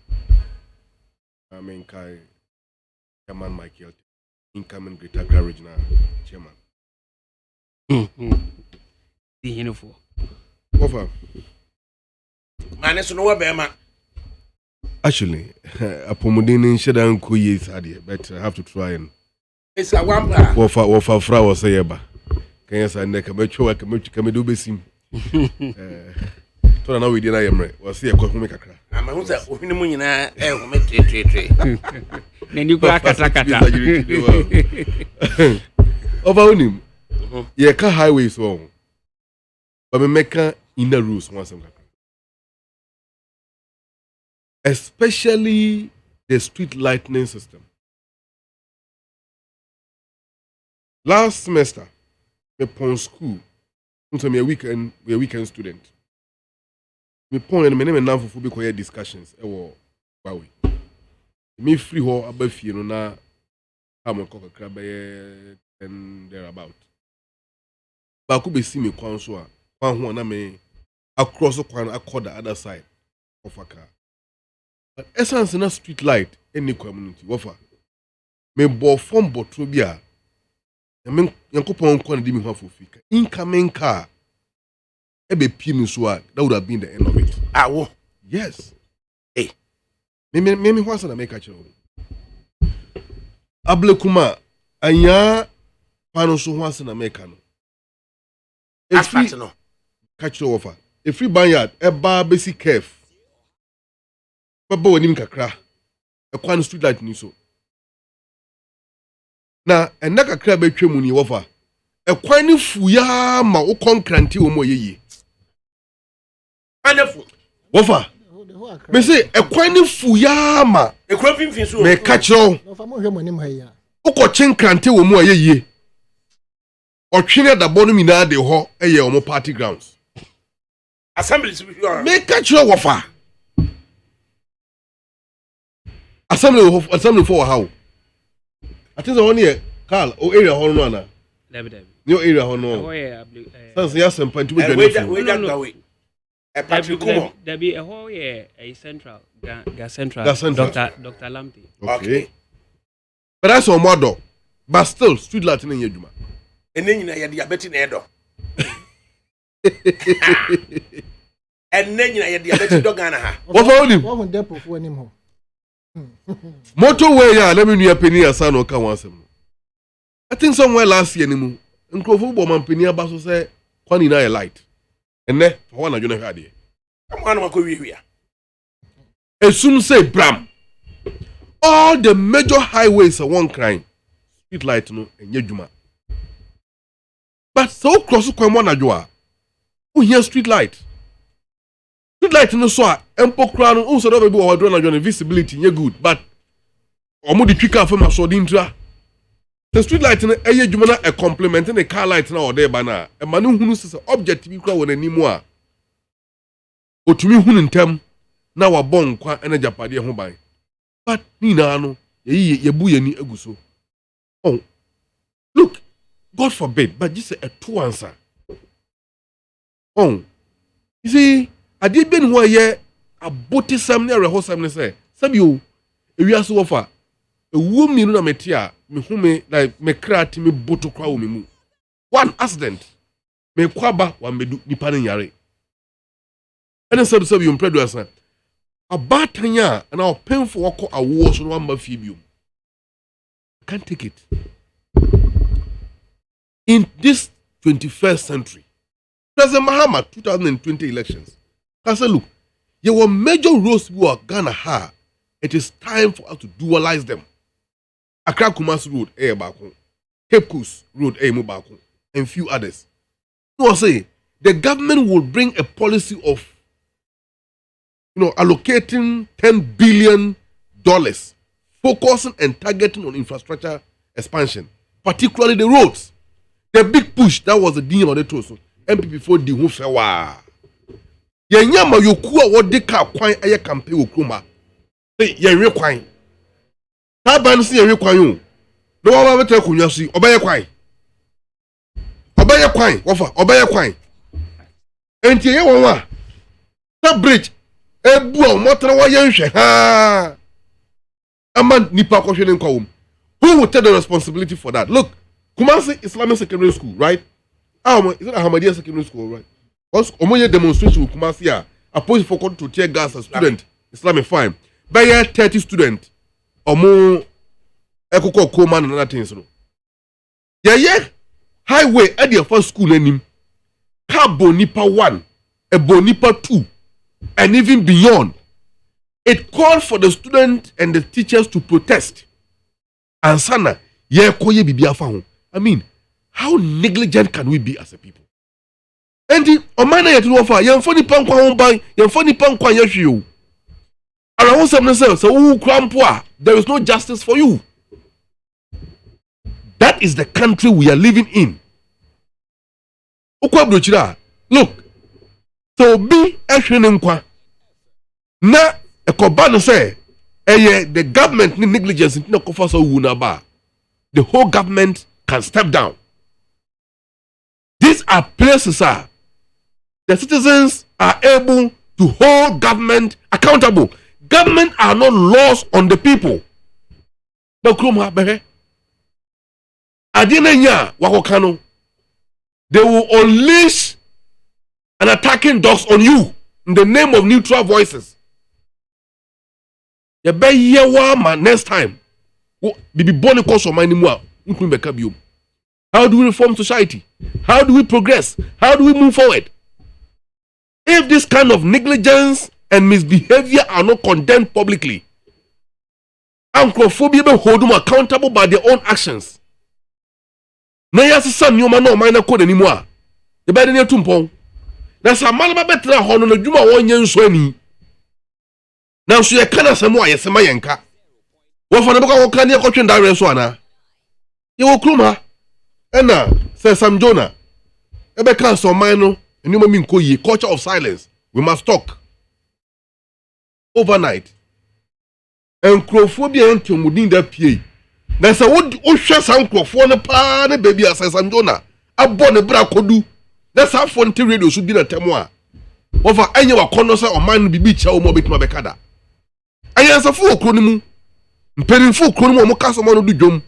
I mean kai Chairman Michael, incoming Greater Garage now, Chairman. The uniform. Over. Man, it's no Bema. Actually, a pomodin shouldn't go yes, but I have to try and. It's a wamba. Wafa Frau or Sayaba. Can you say, Neck, a mature, I can do besim. So now we did I am right. Was see a coffee maker. I'm a who's a woman who make trade. Then you crack a Over him. Yeah, car highways wrong. But we make inner rules once. Especially the street lighting system. Last semester, upon school, I'm a weekend student. Me point me name na for be discussions e wo bawe me free ho abafie no na am ko kakra be and thereabout ba ku be si me kwan so a kwan ho na me across kwan across the other side of a car but essence na street light any community wofa me bo form botro bi a yankopon ko na di me ho afofi incoming car ebe pie me so a that would have been the end of it. Awo. Yes. Hey. Me what's na make a chiro. Ablekuma anya pano so what's na make no. Asphalt no. Catch your offer. A free banyard, a bar basic kef. Baba wani kakra. A kwan street light ni so. Na enda kakra be twemu ni offer. A kwan ni fuya ma wo konkranti wo mo yeye. Wonderful. Offer. Me say a kwan ni fuya ma. E kro pimfin so. Me catch you. No fa mo hwe mo nim ha ya. Uko chinkrante wo mo yeye. Otwene da bonu mi na de ho eye omo party grounds. Assembly to be sure. Make catch your offer. Assembly for how? I think the one here, Carl, or area hall no na. Your area hall no. Oh yeah, Sans yes and point to be we that way. A Patrick Kumo. There be a whole yeah, a central, gas central. Dr. Lamptey. Okay. But that's on model. But still, street Latin in Yeduma. And then you diabetes in Edo. And then you diabetes dog and ha. What for him? What depot for him ho? Motorway ya let me know penny asan o kan wansem. I think somewhere last year nimu. Nkrofo bo man penny aba so say kwani na light. Enne for one adwo na hwa de. Come on ko wi. Esum say bram. All the major highways are one crime. Street light no enye dwuma. But so cross kwan mo na dwo a. Who here street light? Street light no so a empo kra no so do be wo wadro na dwo visibility nye good but omo di twika fa ma so di ntra. The street light no eye dwuma na a complement the car light na o dey ba na e ma no hunu se object bi kra wo na nimu a otumi hunu ntem na wa bon kwa ena japade ho ban. But ni na no ye bu ye ni aguso. Oh. Look, God forbid, but just a two answer. Oh. You see, I did been who ye a booty some near a horse some say. Some you we are so offer. A woman na metia, me who me like me crat me boto crow me mu. One accident. Me kwaba wa me do nipa ne yare. And so you impredo asa. A batanya and our painful walk a war so one mafibium. Can't take it. In this 21st century, President Mahama 2020 elections, I said, look, there were major roads we are Ghana ha. It is time for us to dualize them. Accra Kumasi Road, Bako, Cape Coast Road, Bako, and few others. So I say the government will bring a policy of allocating $10 billion, focusing and targeting on infrastructure expansion, particularly the roads. The big push, that was the deal on the toast. MPP for the whole fair. Yanyama yokuwa what they can quine a campaign with Kruma. Say, you're quine. Taban see a quine. No one ever tell Kunyasi, obey a quine. Obey a quine, offer, obey a quine. And Tiawa. That bridge. Ebu motor wa yenshe ha aman nipa kwhwe ne kwawom. Who will take the responsibility for that? Look, Kumasi Islamic Secondary School, right? Is it Ahmadiyya Secondary School, right? Once omoye demonstration with Kumasi a opposed for to tear gas a student Islamic fine by 30 student omo ekoko koma and other things no. Yeah highway at the first school enim cabo nipa 1 ebo nipa 2 and even beyond. It called for the students and the teachers to protest. And sana, I mean, how negligent can we be as a people? And the Omana yet offer, young funny punk one by young funny punk one you. Around some so who crampoa, there is no justice for you. That is the country we are living in. Look. So be a na ekobano say the government negligence in the whole government can step down. These are places the citizens are able to hold government accountable. Government are not laws on the people. Bakrum ha behe. Adina nya wakokano. They will unleash an attacking dogs on you in the name of neutral voices. You be here man next time. Bibi boni koso mani mwa. How do we reform society? How do we progress? How do we move forward? If this kind of negligence and misbehavior are not condemned publicly, Anchrophobia be hold them accountable by their own actions. Na ya sisa nyoma no man na code anymore. The bed near tumpong. Na sa malaba betra hono na dwuma wonye nso ani. Na so ye kana samu ayesema yenka. Wo fa na beka wo kan ye kotwe ndare so ana. Ye wo kruma. Ena say Sam Jonah. Ebe kan so man no enuma mi nko yi culture of silence. We must talk. Overnight. Encrophobia enti omudin da pie. Na say wo hwe san krofo ne pa ne baby asay Sam Jonah. Abo ne bra kodu. Na sa fonte radio so bi na temo a. Wo fa anya wa kono say oman bibi cha o mo betima bekada. Anya sa fu okro ne mu. Mperimfo okro ne mu mo kaso mo no du dwom.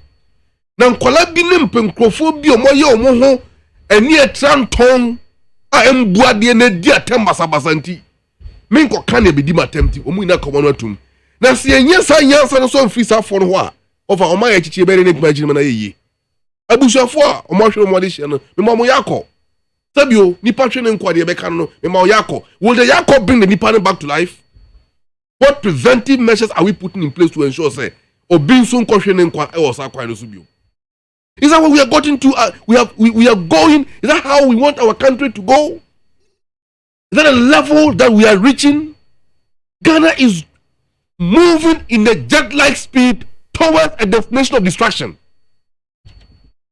Na nkola bi ne mpenkrofo bi o mo ye o mo ho ani etranton a embuade na di atem basabasanti. Minko kan e bedi matemti o mu ina komono atum. Na se enya sa nyansa no so mfiri sa fo no ho a ofa o ma ya chichi bere ne kuma jini na yeye. Abusuafo a o mo hwe mo de hye no me mo yakọ. Sabio nipa hwe ne nkwade e beka no me mo yakọ. Will the yakọ bring the nipa back to life? What preventive measures are we putting in place to ensure say obin so nkọ hwe ne nkwa e wo sa kwan no so bio? Is that what we are getting to? We are going. Is that how we want our country to go? Is that a level that we are reaching? Ghana is moving in a jet-like speed towards a destination of destruction.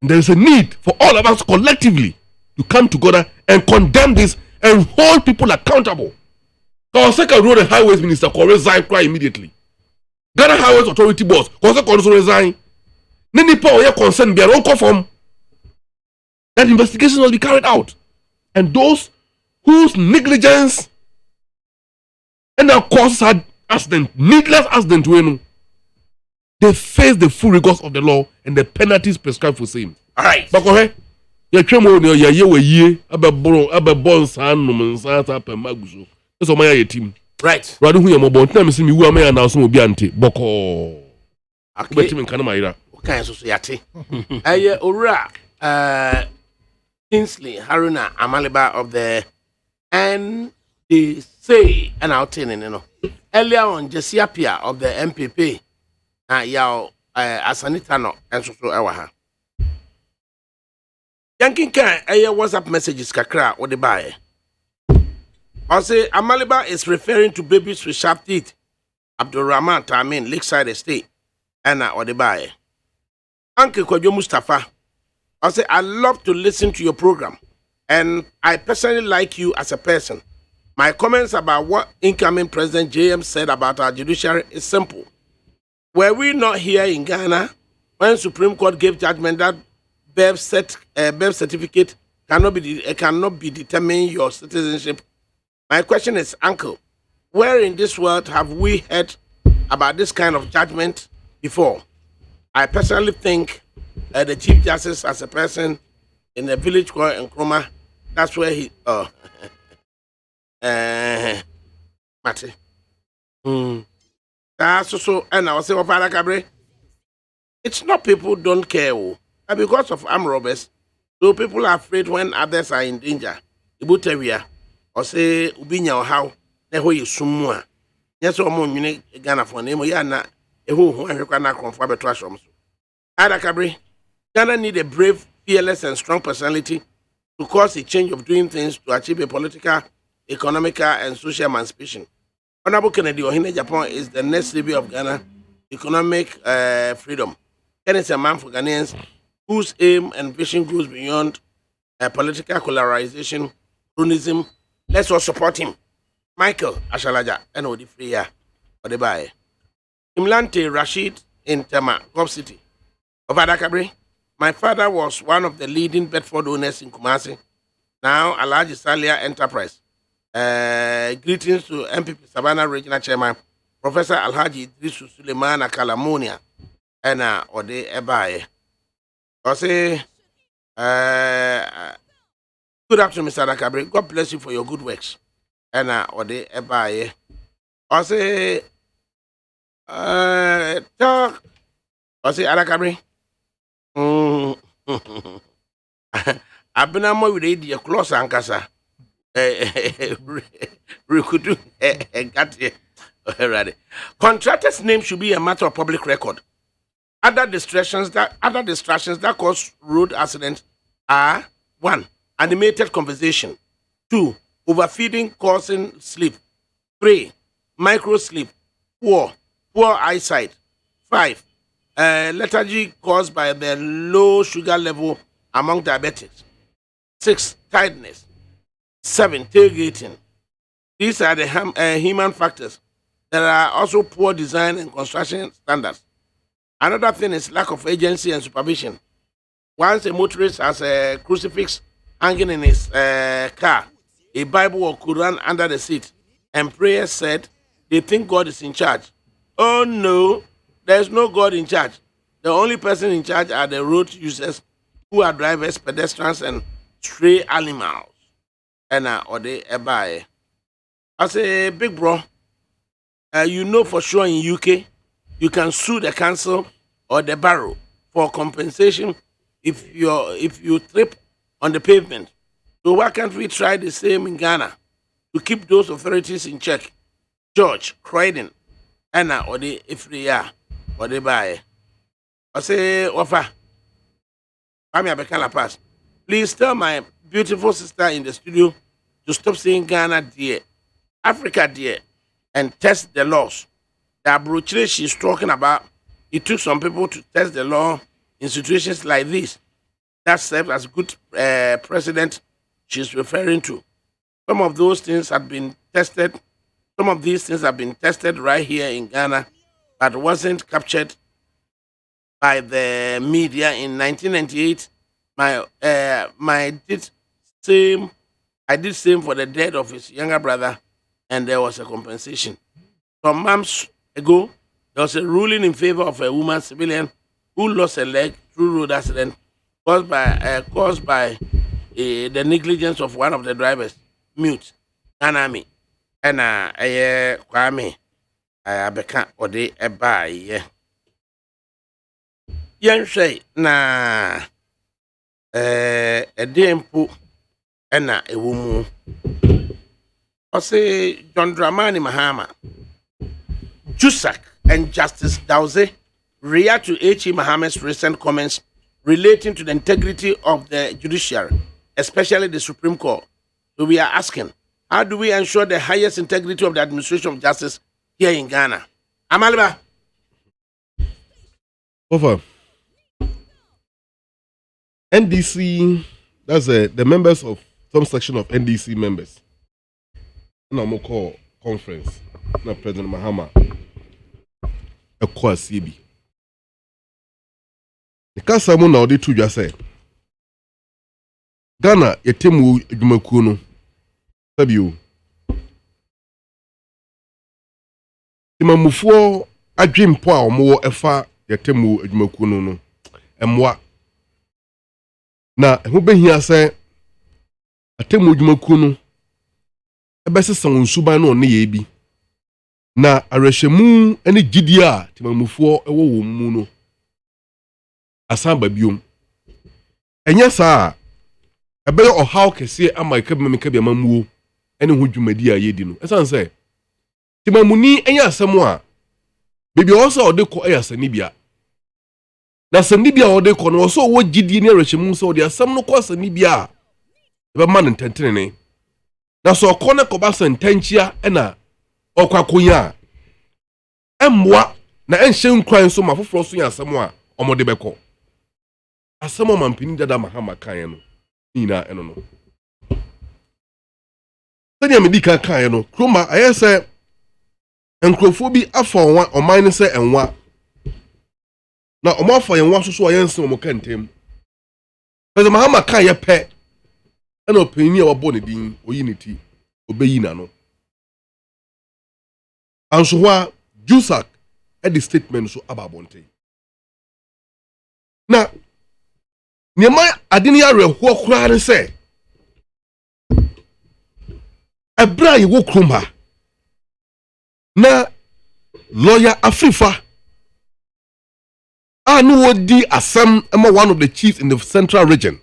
And there is a need for all of us collectively to come together and condemn this and hold people accountable. Our second road and highways minister can resign quite immediately. Ghana Highways Authority boss can also resign. Nini pa oye concern be an form. That investigation will be carried out. And those whose negligence and their causes accident, needless accident, they face the full rigors of the law and the penalties prescribed for same. Alright. Bakohe, ya chemo ne ya ye we ye abe bon san no mensa ta pe maguso. Eso ma ya team. Right. Radu hu ye mo bon na me se mi wu ama ya na so obi ante. Boko. Okay. Betim nkan ma ira. Kan so yate. Ora Kingsley Haruna Amaliba of the NDC and out in no. Earlier on Jesiapia of the MPP. Yaw Asanita no and so ewa ha. Yankin kan WhatsApp messages kakra o de bae. I say Amaliba is referring to babies with sharp teeth. Abdulrahman Tamin Lakeside Estate and o de bae. Uncle Kojo Mustafa, I say I love to listen to your program, and I personally like you as a person. My comments about what incoming President JM said about our judiciary is simple. Were we not here in Ghana when Supreme Court gave judgment that birth certificate cannot be determining your citizenship? My question is, Uncle, where in this world have we heard about this kind of judgment before? I personally think the Chief Justice, as a person in a village called Nkrumah, that's where he. Mate. So, and I was saying, ADAKABRI, it's not people don't care, but because of armed robbers, so people are afraid when others are in danger. Ibutewia, or say, Ubinya or how, they hold you sumua. Yes, or more, you Ghana for name, yana. ADAKABRI, Ghana need a brave, fearless, and strong personality to cause a change of doing things to achieve a political, economical, and social emancipation. Honorable Kennedy Ohine Japan is the next lady of Ghana economic freedom. Ken is a man for Ghanaians whose aim and vision goes beyond political polarization, cronyism. Let's all support him. Michael Ashalaja, NOD Freya, Odebaye. Imlante Rashid in Tema, Gulf City. Of ADAKABRI, my father was one of the leading Bedford owners in Kumasi, now Alhaji Salia Enterprise. Greetings to MPP Savannah Regional Chairman, Professor Alhaji Idrisu Suleiman Akalamonia, ɛna ɔde ɛbaeɛ ɔse good afternoon Mr. Adakabri, God bless you for your good works ɛna ɔde ɛbaeɛ ɔse talk ɔse Adakabri abenamo wire di close ankasa rekudu gati already. Contractor's name should be a matter of public record. Other distractions that cause road accidents are 1. Animated conversation. 2. Overfeeding causing sleep. 3. Micro sleep. 4. Poor eyesight. 5. Lethargy caused by the low sugar level among diabetics. 6. Tiredness. 7. Tailgating. These are the human factors. There are also poor design and construction standards. Another thing is lack of agency and supervision. Once a motorist has a crucifix hanging in his car, a Bible or Quran under the seat, and prayer said, they think God is in charge. Oh no, there's no God in charge. The only person in charge are the road users, who are drivers, pedestrians, and stray animals. And or they ebae. I say, big bro, you know for sure in UK, you can sue the council or the borough for compensation if you trip on the pavement. So why can't we try the same in Ghana to keep those authorities in check? George, Croydon, Anna, or the Ifria, or the buy. I say, Wafa, I'm a Bekana pass. Please tell my beautiful sister in the studio to stop saying Ghana dear, Africa dear, and test the laws. The brochure she's talking about, it took some people to test the law in situations like this. That served as good precedent she's referring to. Some of those things have been tested. Some of these things have been tested right here in Ghana, but wasn't captured by the media. In 1998, I did same for the death of his younger brother, and there was a compensation. Some months ago, there was a ruling in favor of a woman civilian who lost a leg through road accident caused by the negligence of one of the drivers. Mute, Anami, and Kwame, Abeka Ode Ebaye. Yan say na a dempo ena a woman. I say John Dramani Mahama, Jusak, and Justice Dowse react to H.E. Mohammed's recent comments relating to the integrity of the judiciary, especially the Supreme Court. So we are asking, how do we ensure the highest integrity of the administration of justice here in Ghana? Amaliba. Over. NDC, that's the members of some section of NDC members. No more call conference. Na President Mahama. A call CB. The Kasamu now they two just say Ghana yetemu edwumakuo sabiu timamufuo adwempo a omo efa yetemu edwumakuo no emwa na ho behia se atemu edwumakuo no ebesesa wonsuban no ne ye bi na arehwemu ene gidi a timamufuo ewo wo mu no asamba biom enya saa ebe ohaw kese ama ikabemeka bi amamuo ene ho dwumadi a yedi no esan se timamuni enya asem a bebi oso odekọ eyasani bia na sani bia odekọ no oso wo gidi ne arehwemu so odi asem no kọ sani bia ebe man ntentene na so kọ ne kọba sentenchia ena okwakonya emwa na enhye nkran so mafoforo so ya asem a omode bekọ asem o mampini dada Mahama kan no ina eno no sani amedika kan no kroma ayese enkrofo bi afa onwa oman ne se enwa na omo afa yenwa so ayense omo kantem President Mahama kan ye pe ena opini a wabo ne din oyi ne ti obeyi na no anso hwa Jusak e di statement so ababonte na nneɛma ade no awerɛhoɔ koraa ne sɛ ɛberɛ a yɛwɔ kurom ha na lawyer Afrifa no wɔdi asɛm ma one of the chiefs in the central region.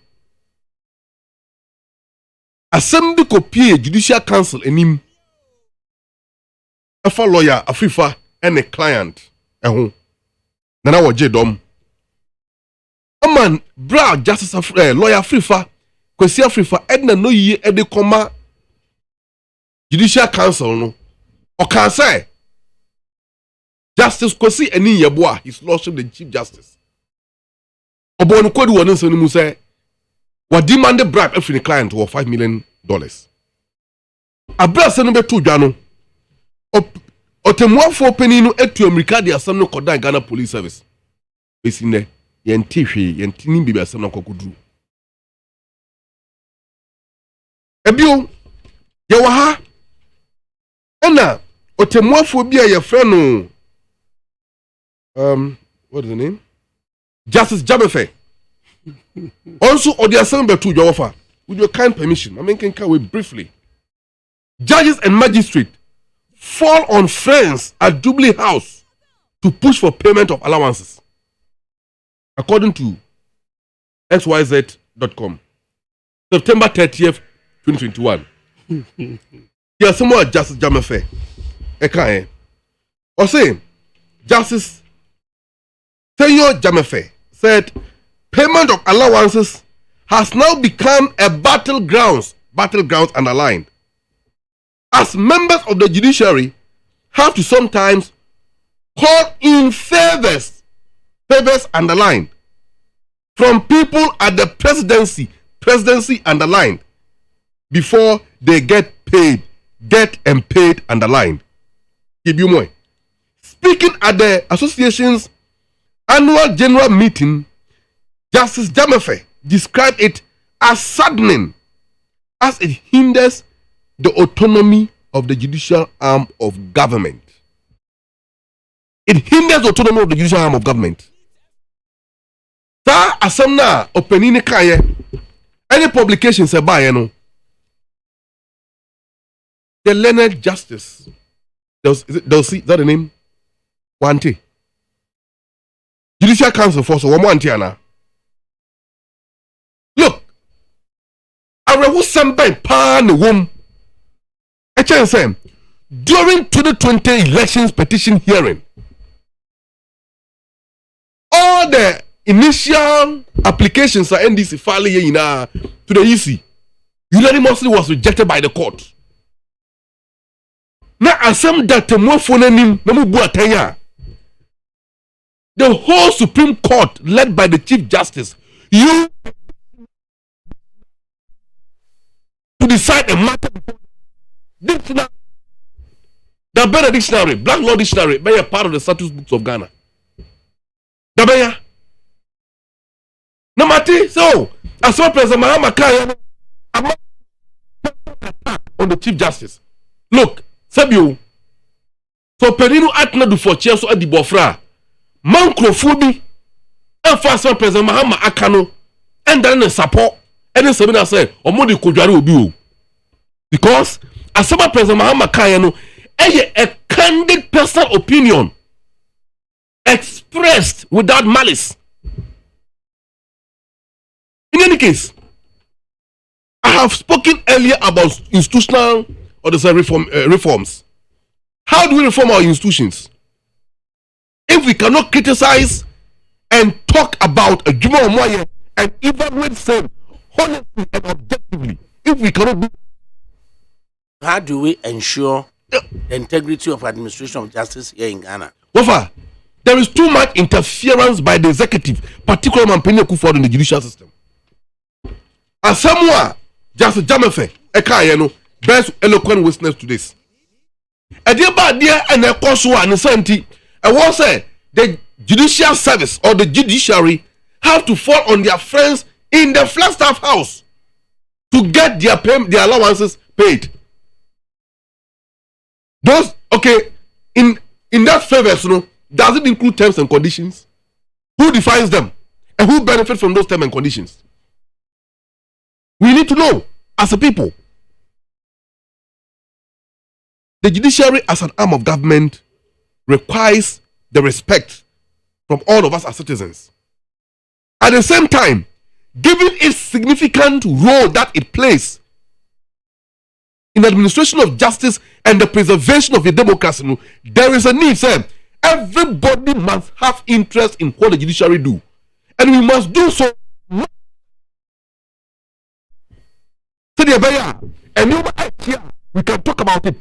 Asɛm bi kɔpie judicial council anim ɛfa lawyer Afrifa and a client ɛho na wɔgye dɔm. Aman bra justice lawyer Afrifa Kwesi Afrifa ɛdna no yie ɛde kɔma judicial council no ɔka sɛ Justice Kwesi Ani Yeboah, his lordship the chief justice. Obo no kwadi woni nsɛm no mu sɛ wa demand bribe every client for $5 million. Abra sɛ no beto dwa no otemuafo pani no etu America de asɛm no kɔdan Ghana Police Service. Esi ne yɛnte hwe yɛnte nim bibi asɛm no kɔkɔduru. Ebio yɛwɔ ha ɛna otemuafo bi a yɛfrɛ no what is the name? Justice Jamefe. Also, or the assembly to your offer, with your kind permission, I mean, can we briefly. Judges and magistrates fall on friends at Jubilee House to push for payment of allowances, according to xyz.com. September 30th, 2021. Here's some more Justice Jamefe. Ekae. Or say, Justice Senyor Jamefe said payment of allowances has now become a battlegrounds underlined, as members of the judiciary have to sometimes call in favors underlined, from people at the presidency underlined, before they get paid underlined. Speaking at the association's annual general meeting, Justice Jamefe described it as saddening, as it hinders the autonomy of the judicial arm of government. It hinders the autonomy of the judicial arm of government. Sa asamna openini kaye any publication se ba no. The learned justice. Is that the name? Wante. Judicial Council for so one Antiana. Look, I read something pan the womb. I tell you, during 2020 elections petition hearing, all the initial applications are NDC filing to the EC unanimously was rejected by the court. Now, as some that more phone the whole Supreme Court, led by the Chief Justice, you to decide a matter before dictionary. The better dictionary, Black Law Dictionary, be a part of the status books of Ghana. The better. No matter so, as well President Mahama Kaya attack on the Chief Justice. Look, Sabio, so Perino Atna do for Chelsea at the Bofra. Mancrofobi and fast President Mahama Akano and then the support and then Sabina said Omodi Kujari Obi, because as some President Mahama Kayano a candid personal opinion expressed without malice. In any case, I have spoken earlier about institutional or the reforms. How do we reform our institutions? If we cannot criticize and talk about a Juma Omoye and evaluate them honestly and objectively, if we cannot do, how do we ensure the integrity of administration of justice here in Ghana? Wafa, there is too much interference by the executive, particularly Mampeni Akufo-Addo in the judicial system. As someone, Justice Jamefe, Ekayeno, best eloquent witness to this. A dear bad dear and a Kosua and Santi. I want to say the judicial service or the judiciary have to fall on their friends in the Flagstaff House to get their allowances paid. Those in that favor, does it include terms and conditions? Who defines them? And who benefits from those terms and conditions? We need to know as a people. The judiciary as an arm of government requires the respect from all of us as citizens. At the same time, given its significant role that it plays in the administration of justice and the preservation of a democracy, there is a need, sir. Everybody must have interest in what the judiciary do. And we must do so. And we can talk about it.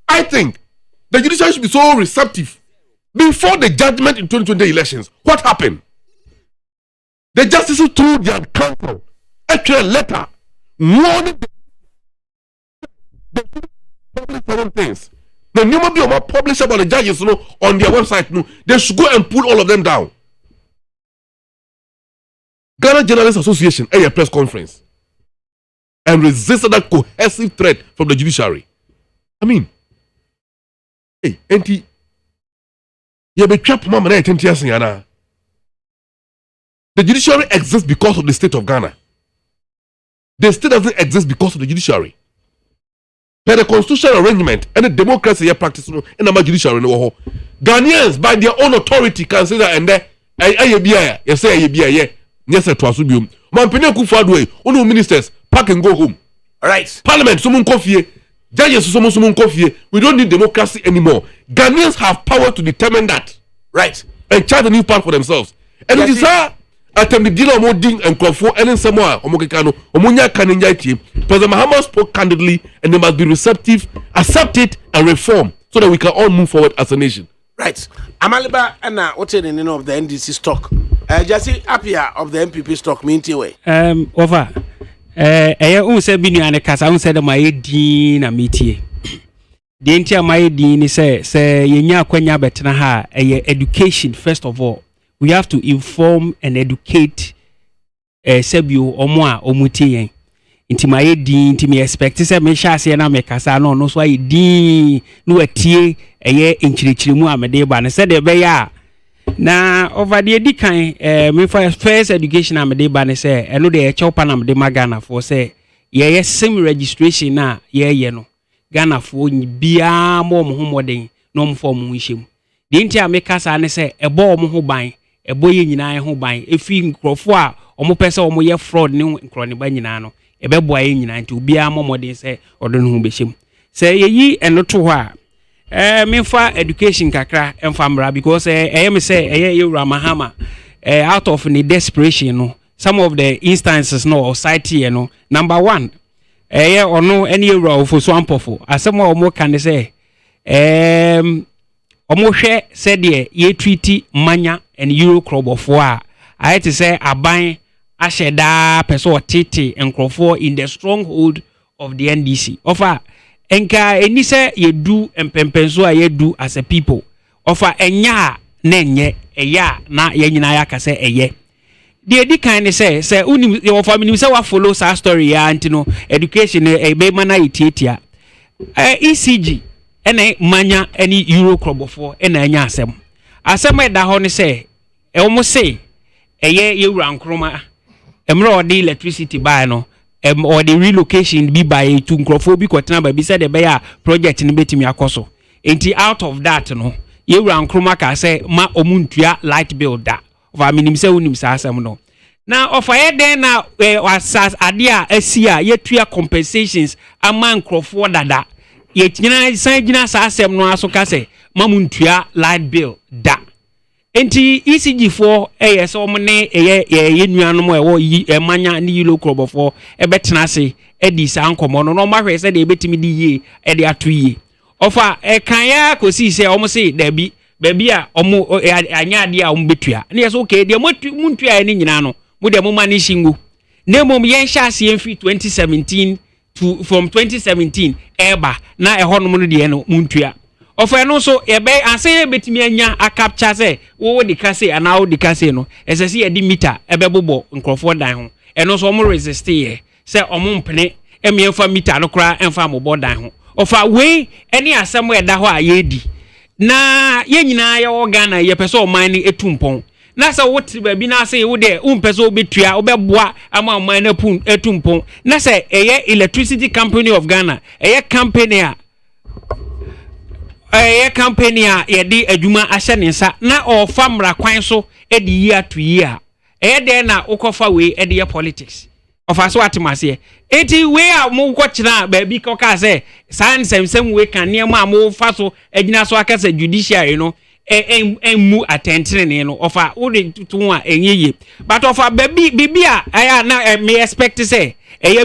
I think the judiciary should be so receptive. Before the judgment in 2020 elections, what happened? The justices through their counsel actually a letter warning the public certain things. The new will publish about the judges on their website. They should go and pull all of them down. Ghana Journalists Association at a press conference and resisted that cohesive threat from the judiciary. I mean, hey, auntie, you be trapped, mama, and the judiciary exists because of the state of Ghana. The state doesn't exist because of the judiciary. Per the constitutional arrangement and the democracy you practice in the judiciary, Ghanaians by their own authority can say that and there, you say yes, it was you. Mampene Kufuor, only ministers pack and go home. Right. Parliament, someone coffee. Judges, someone coffee. We don't need democracy anymore. Ghanaians have power to determine that. Right. And chart a new path for themselves. And it is that attempt the deal of Ding and Crawford and in Samoa, Omokano, Omunya Kaninjati. President Mahama spoke candidly and they must be receptive, accept it, and reform so that we can all move forward as a nation. Right. Amaliba and what's the name of the NDC stock? Jesse Apia of the MPP stock, mean way. Over. Say binu ane kasa say the my din na metie. The entire my din say yenya kwanya betena ha education first of all. We have to inform and educate sebio omo a omutie yen. Inti my din inti me expect say me sha se na me kasa no so ayi din no atie enchirichirimu a me de ba ne say de be ya na over the edikan me first education am dey ba ne say eno dey eche opa na me dey magana for say ye sim registration na ye no Ghana for bia mo homoden no mo form mo hiem de ntia me kasa ne say ebo mo ho ban ebo ye nyina ho ban efi nkrofo a omo pese omo ye fraud ne nkrone ba nyina no ebebo aye nyina nti obia mo modin say odon ho be hiem say ye yi eno to ho a me for education kakra emfamra because me say Yura Mahama out of the desperation no some of the instances no society number one or no any Yura for swampofo asem o mo kan say o mo hwe said ye treaty manya and Euro club of war I had to say aban asheda person tete enkrofo in the stronghold of the NDC offer enka eni se yedu empempenso a yedu as a people offer enya na enye eya na ye nyina ya ka se eye the edi kind say unim offer minim se wa follow sa story ya antino education e be mana itietia ECG ene manya eni Euro club for ena enya asem da ho ne se omo se eye yewura nkroma emre odi electricity buy no or the relocation be by to nkrofo bi kwetena ba bi said the project ni betimi akoso enti out of that no yewura nkroma ka say ma omuntua light bill da of minim say unim sa asem no now of aye den na asas ade a asia yetua compensations ama nkrofo dada ye nyina san gina sa asem no aso ka say ma muntua light bill da enti ECG for so mne ye nuanom e manya ni yilo club for e betena se e di sa ankomo no ma hwe se de betimi di ye e de ato ye ofa kan ya kosi se omo se da bi a omo anya ade a omo betua na ye so okay de muntua ni nyina no mu de mo mani shingu na mom yen sha se enfi 2017 to from 2017 eba na e honom no de no muntua ofa no so ebe ase betimi anya a capture say wo de kase ana wo de kase no esese ye di meter ebe bobo nkrofo dan ho eno so mo resist ye say omo mpene emfa meter no kra emfa mo bodan ho ofa we eni asem we da ho a ye di na ye nyina ye wo Ghana ye pese o man ni etumpon na say what be na say wo de umpese obetua obeboa ama na pun etumpon na say electricity company of Ghana company yedi adwuma ahye ne nsa na ofa mra kwan so edi year to year de na ukofa we edi politics of aso atimase eti we a mo kwachina ba bi ko ka say san semsem we kan ne ma mo fa so agina so akasa judiciary no mu attention no ofa wo de tutu a enyeye but ofa bibi a na me expect say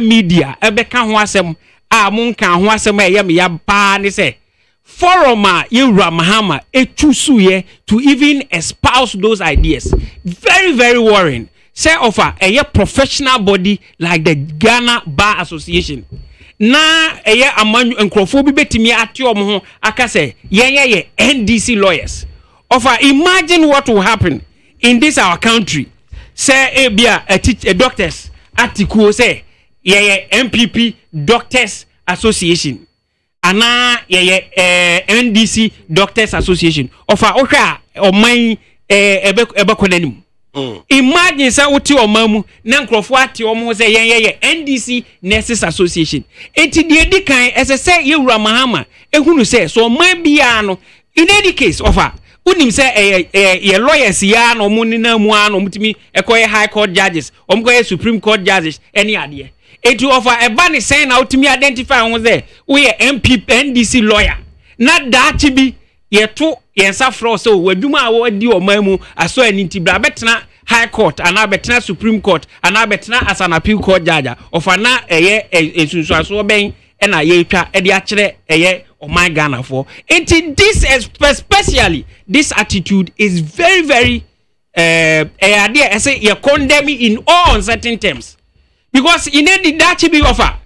media ebeka ho asem a mo nka ho asem me ya pa ne say forum Yura Mahama etusuye to even espouse those ideas. Very, very worrying. Say offer a professional body like the Ghana Bar Association. Na amanyu enkrofo bi betimi atiom ho aka say ye NDC lawyers. Offer imagine what will happen in this our country. Say a doctors article say ye MPP Doctors Association. Ana NDC Doctors Association ofa ohwa oman ebe konanim imagine say woti oman na nkrofo ati omo say ye NDC Nurses Association enti de edikan ese say Yewura Mahama ehunu say so oman bia no in any case ofa unim say ye lawyers ya no mu na mu ano mutimi ekoye high court judges omkoye supreme court judges any ade etu offer a ban is saying out to me identify on there we MP NDC lawyer not that be ye to yensa fro so waduma awadi o mamu aso aninti bra betena high court and abetena supreme court and abetena as an appeal court judge offer na esunsu aso ben e na ye twa e de akere o my Ghana for this especially this attitude is very very idea I say you condemn in all uncertain terms. Because in any that be offer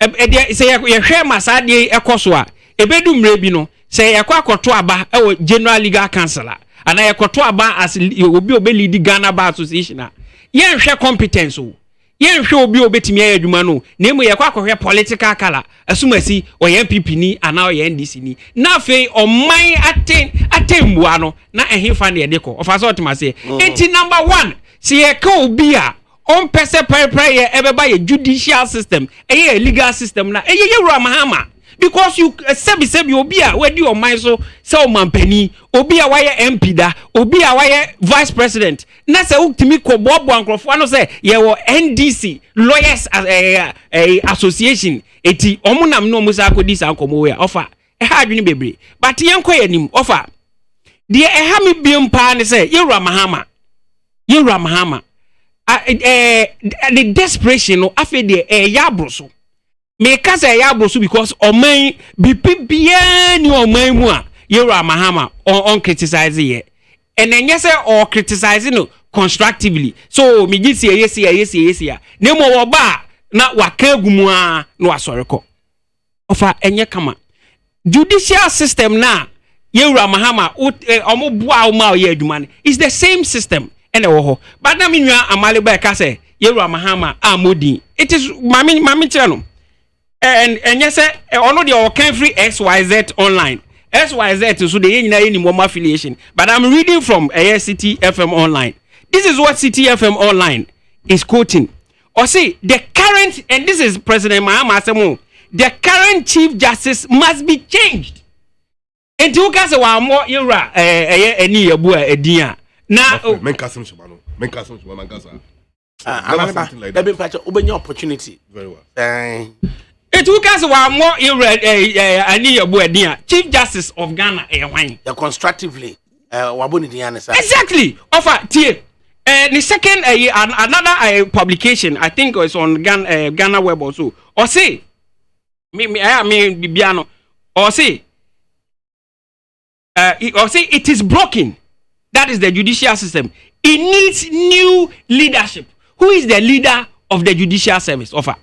say ye hwe masade ekoso a ebedu mrebi no say ye kwakoto aba general legal counsel ana ye kwato aba as obi lead Ghana Bar Association a ye hwe competence o ye hwe obi obetimi adwuma no na emu ye kwakohwe political color asumasi o ye MPP ni ana o ye NDC ni na fe o man atembua no na ehemfa na ye dekọ ofa so otimase enti number 1 say ye ka obi a on pese pray everybody a judicial system a legal system na Yewura Mahama because you sebi obi a we di o man so mampani obi a why MP da obi a why vice president na se ultimi ko bobo ankrofo no say ye wo NDC lawyers association eti omunam no musa akodi sa nkomo we offer e ha adwene bebre but yenko yanim offer de e ha me biem pa ne say Yewura Mahama the desperation no afi de yabroso me ka say yabroso because oman bibia ni oman mu a Yewura Mahama on criticize ye and enye say or criticize no constructively so me gi say yes na mo wo ba na wakagumu a no asoreko ofa enye kama judicial system na Yewura Mahama omo bua o ma o ye adwuma is the same system ene wo ho but na me nua amale ba ka say Yewura Mahama amodi it is mami tire no and yes ono de o can free XYZ online XYZ so the nyina any more affiliation but I'm reading from City FM online. This is what City FM online is quoting or say the current, and this is President Mahama Asemo, the current Chief Justice must be changed. And to cast a more era any abua edia. Now, men custom shimano, men custom shimano, something like that. Been patch open your opportunity. Very well. It took us one more era Chief Justice of Ghana constructively exactly offer tie the second another publication I think is on Ghana web also or say me bibiano or say it is broken. That is the judicial system. It needs new leadership. Who is the leader of the judicial service offer?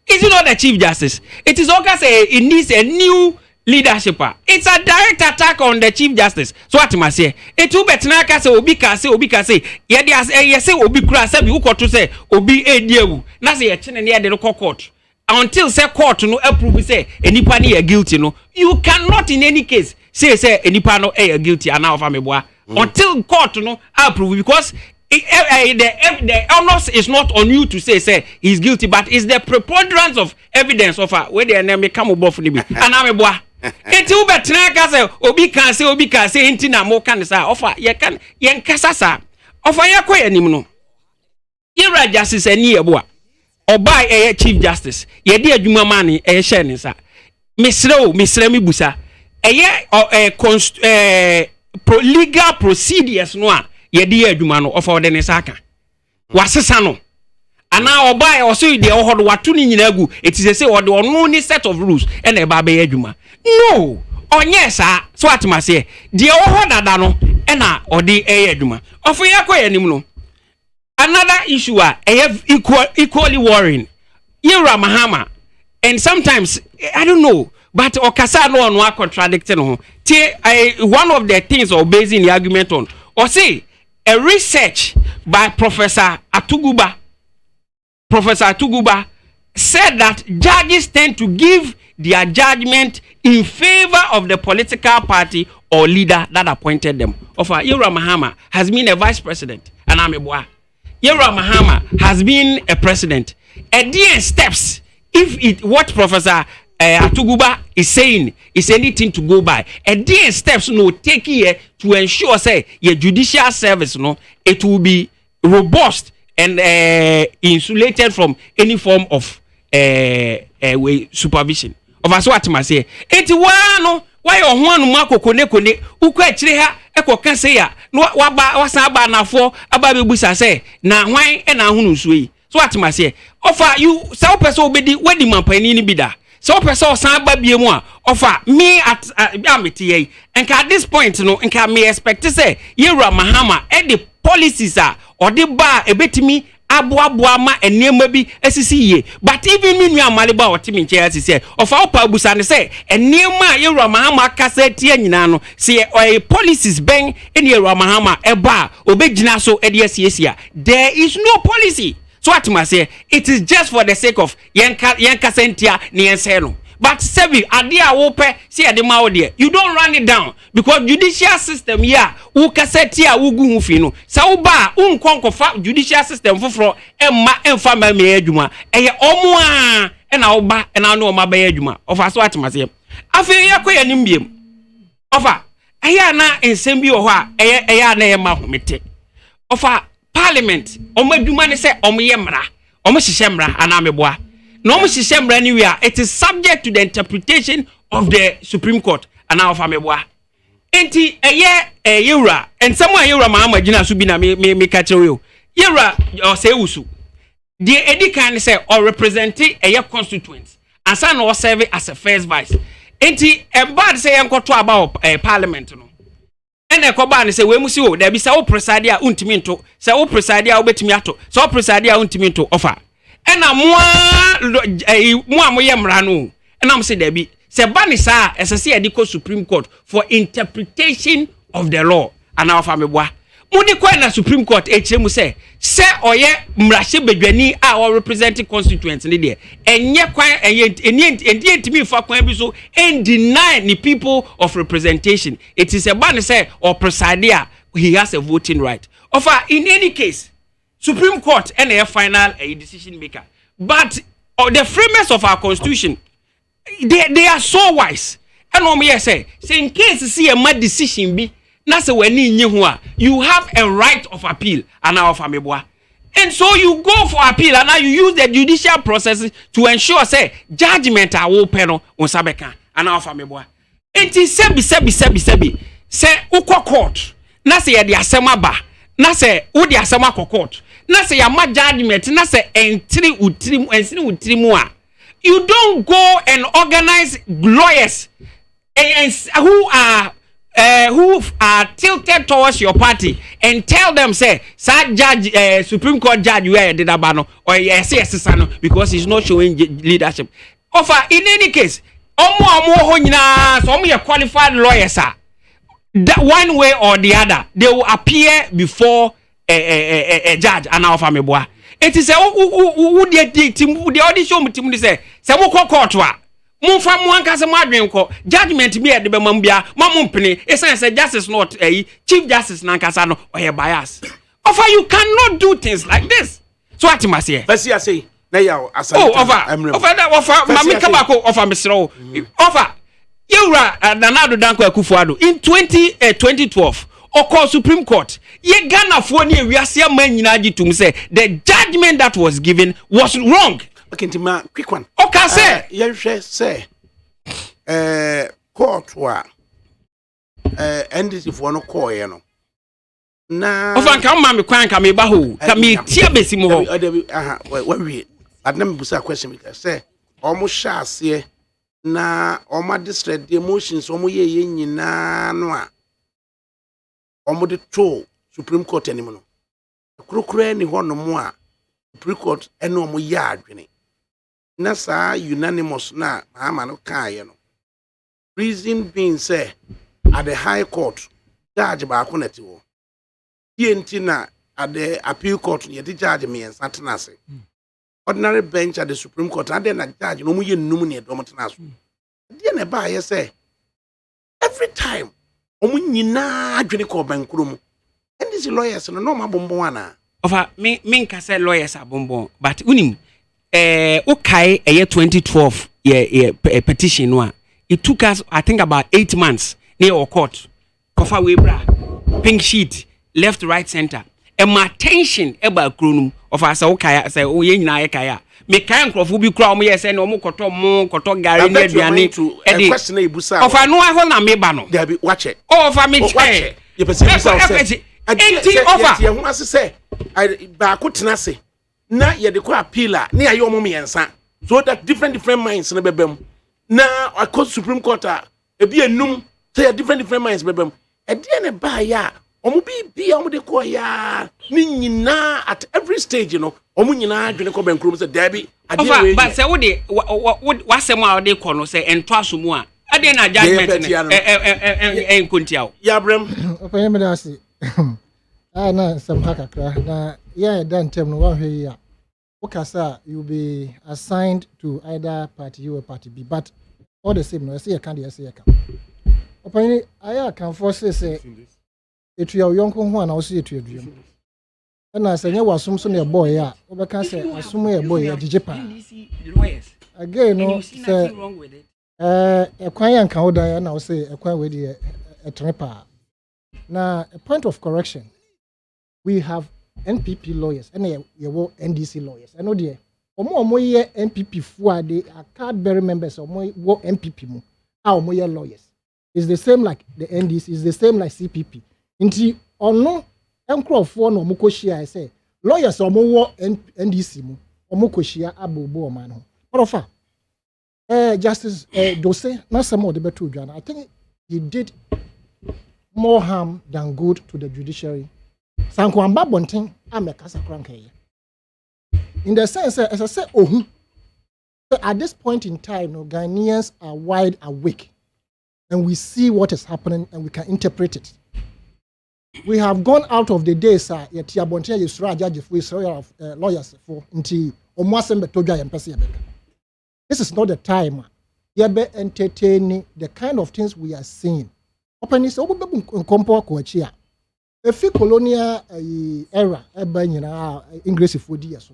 Is it not the Chief Justice? It is okay say it needs a new leadership. It's a direct attack on the Chief Justice. So what must say? It will be tnaka say obi ka say ye say obi kura say bi ukoto say obi ediewu. Na say ye chene ne de court. Until say court no approve say enipa ne guilty no. You cannot in any case say enipa no guilty and now fameboa until court no approve because the onus is not on you to say he's guilty, but it's the preponderance of evidence of where the enemy come above for me. And I'm a boy. Enti ube tena say obi kan say enti na mo kan say offer ye kan yen kasa sa offer ye kwa anim no. Yera justice ani ebo a obai chief justice ye de adwuma ma ne share ne sa. Misre mi busa legal procedures no a ye de adwuma no offer de ne sa ka. Wasesa no ana obai oso de ohodo wato ni nyina gu eti say ode ono ni set of rules and eba be adwuma no onye sa so atmase de ohodada no na ode adwuma ofo yakoya nim no another issue equally worrying Yera Mahama and sometimes I don't know but okasa no contradict no one of the things or basing the argument on or say a research by Professor Atuguba said that judges tend to give their judgment in favor of the political party or leader that appointed them. Yera Mahama has been a vice president, and I'm a boy. Yera Mahama has been a president. At the end steps, if what Professor Atuguba is saying is anything to go by, at the end steps no take here to ensure say your judicial service it will be robust and insulated from any form of supervision. Of us what must say. Eti wano why or one mako kone ukwe chire ha eko kan say ya no wasa ba na fo aba be busa say na hwan e na hunu suyi. So what must say. Offer you so person obedi wedi mampani ni bida. So person san ba bie mu a offer me at amete and at this point no nka me expect say Yera Mahama e the policies are or the bar a betimi aboa ma enema bi asisi ye but even me nua maleba otimi nche asisi of our pabusa ne say enema Yera Mahama kasa tie nyina no say policies ben in Yera Mahama eba obegina so e de asiesia there is no policy so what must say it is just for the sake of yanka sentia ne yense no. But sebi adia wope see adema there you don't run it down because judicial system here who kaseti a wugu hu fi no sa wo ba unkonkofa judicial system foforo emfa ma me adwuma eye omo a na wo ba na no ma ba adwuma ofa so atemase afi yakoya nimbiem ofa eye na ensem bi ho a eye na ye ma homete ofa parliament omadwuma ne se omoye mra omo hihye mra ana meboa no system anywhere it is subject to the interpretation of the Supreme Court and now of ameboa enti Yera and someone Yera Mahama gina so bi na me ka chewe Yera or say usu the edi kan say or representing a constituents and san or serve as a first vice enti bad say enkoto about parliament no and e ko ba ne say we mu si o da bi say o preside a untimi nto say o preside a obetimi ato say o preside a untimi nto offer ena moye mra no ena say there be say banisa esese e di Supreme Court for interpretation of the law and our family boa mudi ko na Supreme Court e kire mu say oye mrahye bedwani a o representing constituents ni de enye kwan enti entimi fa kwan bi so and deny the people of representation it is a banisa or presider he has a voting right offer in any case Supreme Court and a final decision maker. But the framers of our constitution, they are so wise. And say in case see a mad decision be, na se weni nyehua, you have a right of appeal and our fameboa. And so you go for appeal and now you use the judicial processes to ensure say judgment are open on sabeka and our fameboa. And it sebi say uko court na se de asema ba na se wo de asema court na say ya ma judgment na say entry utrimu a you don't go and organize lawyers who are tilted towards your party and tell them say judge Supreme Court judge where did abano or yes because he's not showing leadership offer in any case omo ho nyina so omo qualified lawyers that one way or the other they will appear before a judge and our family boy. It is a who the audition team say mo court wa Mumfa mu anka se mo adwen ko judgment bi e de be mam bia mam mpene esan say justice not chief justice na anka sa no oye bias. Offer you cannot do things like this. So what must say? Let's see I say na ya asa. Oh, offer mami kabako offer mesro. Offer Yura Nanado Danko Akufuado in 2012 or Supreme Court. Ye Ghana for ni wiase man nyina gitum say the judgment that was given was wrong. Okay, Ntima, quick one. Okay, say. You say, court wa, NDC for no call, you know. Na. Ofan come mami kwan kami bahu, kami tia besi mo. When we, I'd never put a question because say, almost shall say, na, almost distress the emotions, almost ye nyina noa. Almost the troll Supreme Court anymore. Krokre ni hono moa. Supreme Court eno mo ya adwene. Na sa unanimous na ama no kan ye no. Reason being say at the High Court judge ba ko neti wo. TNT na at the Appeal Court ye the judge me en satenase. Ordinary bench at the Supreme Court and then a judge no mo ye num ne do mo tenaso. Dey na ba ye say every time omo nyina adwene ko bankuro mu. And these lawyers no ma bombo ana. Ofa me nka say lawyers abombo but unim okay a year 2012 a petition no it took us I think about 8 months near our court kofa we bra pink sheet left right center and my attention about kronum of us okay say o ye nyina ye kaya me kan krofo bi kura o ye say no mo koto gari na aduane e question e busa of no I hold na me ba no there be watch it oh of me check you person busa say enti offer ye hu ase say ba ko tenase na ye de ko appeal na ye omo miensa so that different minds na bebem na akọ Supreme Court e bi enum say different minds bebem e de ne ba ya omo bi omo de ko ya ni nyina at every stage you know omo nyina adwene ko bankrum say there be ade we but say wo de wasem a de ko no say ento asomu a ade na judgment ne nkontia ya brem open me that say na some hakakra na yeah dan tem no one here okasa you be assigned to either party U or party B but all the same no say you can say you can open I can force say etu ya yonko ho na wo say etu eduam na say nya wasum so na boy ya obeka say asum ya boy ya gigepa again no say ekwan ya kan oda ya na wo say ekwan we dey etrepa na a point of correction we have NPP lawyers and you NDC lawyers. I know there. Omo ye NPP for they are card-bearing members. Omo wo NPP mu. Omo ye lawyers. It's the same like the NDC. It's the same like CPP. Inti ono enkrofo no omo ko share say lawyers omo wo NDC mu. Omo ko share abobo oman ho. Orofa. Justice Dose na some of the betu dwan. I think he did more harm than good to the judiciary. Sankwamba bonten amekasa kranke. In the sense as I say so at this point in time no Ghanaians are wide awake and we see what is happening and we can interpret it. We have gone out of the days sir yetia bonten yesura judge for Israel lawyers for nti omwasem betodwa yempese yebeka. This is not the time yebe entertaining the kind of things we are seeing. Open so obebu nkompo ko achia. If colonial era English for years.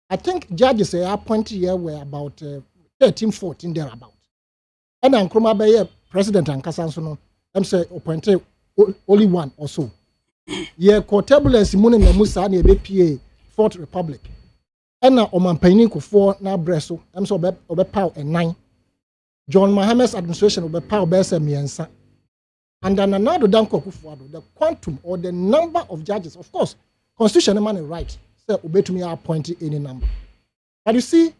I think judges appointed here were about 13, 14 thereabout. And then Nkrumah Beye president and Kasansono, I'm say appointed only one or so. Ye turbulence muni na Musa ni PA Fourth Republic. And now Oman Painiko for na Breso, I'm so obe power and 9. John Mohammed's administration obe power besa miensa. And then another Danko Kufuado, the quantum or the number of judges, of course, constitutional man is right. So obey to me appointing any number. But you see,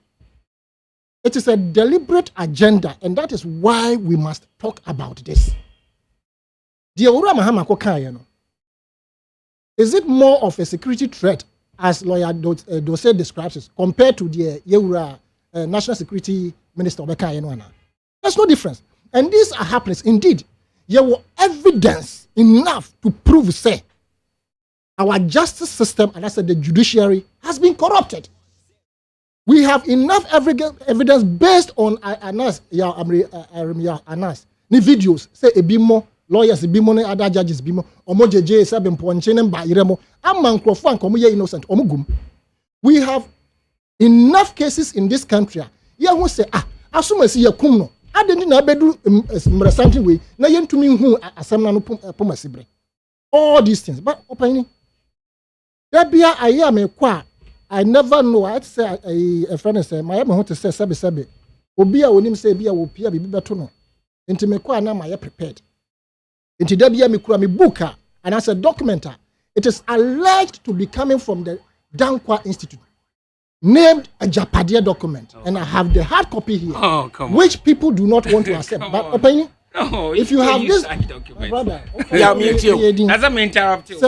it is a deliberate agenda, and that is why we must talk about this. The Ura Mahama Kokayano. Is it more of a security threat, as lawyer Dose describes it, compared to the Yeura National Security Minister Bekayano? There's no difference. And these are happenings. Indeed, there was evidence enough to prove, say, our justice system, and I said the judiciary, has been corrupted. We have enough evidence based on Anas, Anas. Ni videos say ebimo lawyers ebimo ne other judges ebimo omo jeje say bemponche ne mba yeremo amman krofo an komo ye innocent omo gum. We have enough cases in this country. Ye who say asumasi ye kum no adeni na bedu something way na yentumi hu asem na no pomasibre. All these things, but opinion there be a year me kwa I never know. I'd say a friend say my want to say sabi obi a onim say bia wo pia bibi beto no enti me kwa na my prepared enti da bia me kura me book and as a documenter it is alleged to be coming from the Dankwa Institute named a Japadia document and I have the hard copy here which people do not want to accept but opinion. No, if you have this brother, okay. Yeah, me too. As I'm interrupting.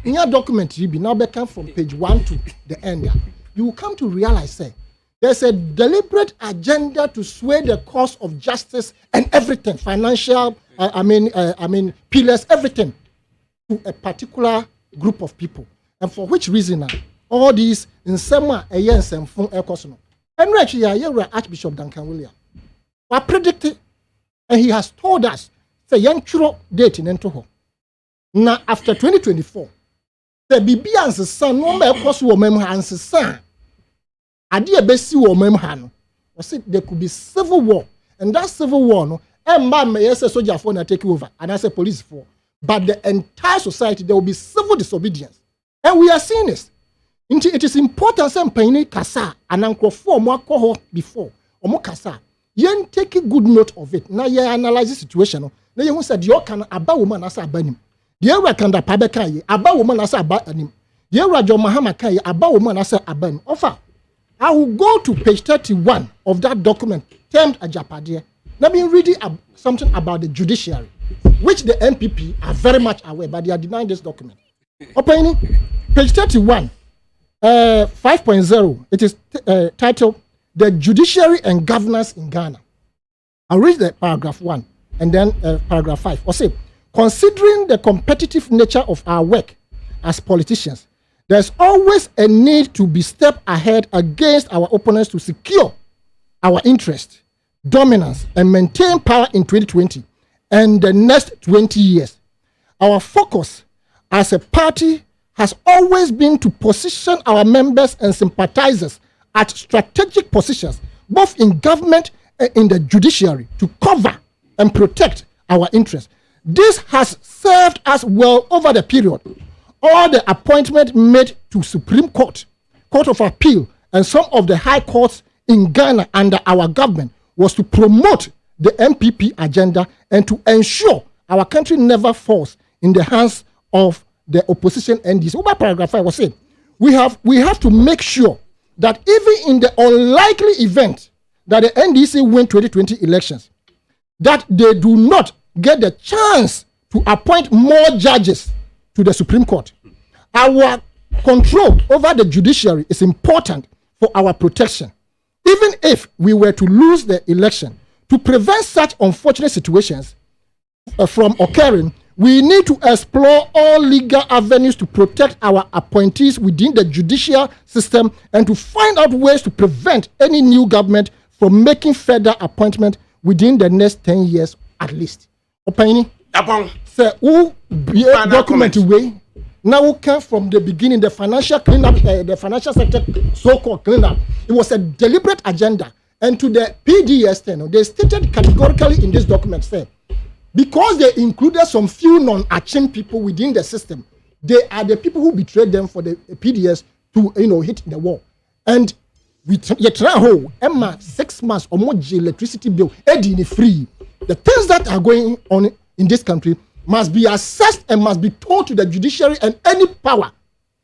Your document you be now come from page 1 to the end. You will come to realize say there's a deliberate agenda to sway the cause of justice and everything, financial, pillars, everything to a particular group of people. And for which reason all these in some a year and some phone air cost. And actually, Archbishop Duncan William. I predicted. And he has told us, say, young churo date in Entoho. Now, after 2024, the Bibi and the son, no more cost woman and the son. I dear Bessie woman han. Or say there could be civil war. And that civil war, no, and man may say soldier phone and take over, and I say police for. But the entire society, there will be civil disobedience. And we are seeing this. It is important, some penny kasa, and uncle for more cohort before, or more kasa. Yen take good note of it. Now you analyze the situation. Now you said you can about woman as a banim. The era can da pabekai about woman as a banim. The era John Mahama kai about woman as a banim. Offer. I will go to page 31 of that document termed a Japadia. Let me read something about the judiciary, which the MPP are very much aware, but they are denying this document. Opening page 31, 5.0. It is titled The Judiciary and Governance in Ghana. I'll read the paragraph 1 and then paragraph 5. Or say, considering the competitive nature of our work as politicians, there's always a need to be step ahead against our opponents to secure our interest, dominance, and maintain power in 2020 and the next 20 years. Our focus as a party has always been to position our members and sympathizers at strategic positions, both in government and in the judiciary, to cover and protect our interests. This has served us well over the period. All the appointments made to Supreme Court, Court of Appeal, and some of the high courts in Ghana under our government was to promote the MPP agenda and to ensure our country never falls in the hands of the opposition NDC. Over paragraph 5 was saying, we have to make sure that even in the unlikely event that the NDC win 2020 elections, that they do not get the chance to appoint more judges to the Supreme Court. Our control over the judiciary is important for our protection. Even if we were to lose the election, to prevent such unfortunate situations from occurring, we need to explore all legal avenues to protect our appointees within the judicial system and to find out ways to prevent any new government from making further appointment within the next 10 years at least. Opinion? Say, who document way now who came from the beginning, the financial cleanup, the financial sector so-called cleanup. It was a deliberate agenda. And to the PDS, they stated categorically in this document, say, because they included some few non-action people within the system, they are the people who betrayed them for the PDS to hit the wall. And we try Emma 6 months or more electricity bill, free. The things that are going on in this country must be assessed and must be told to the judiciary and any power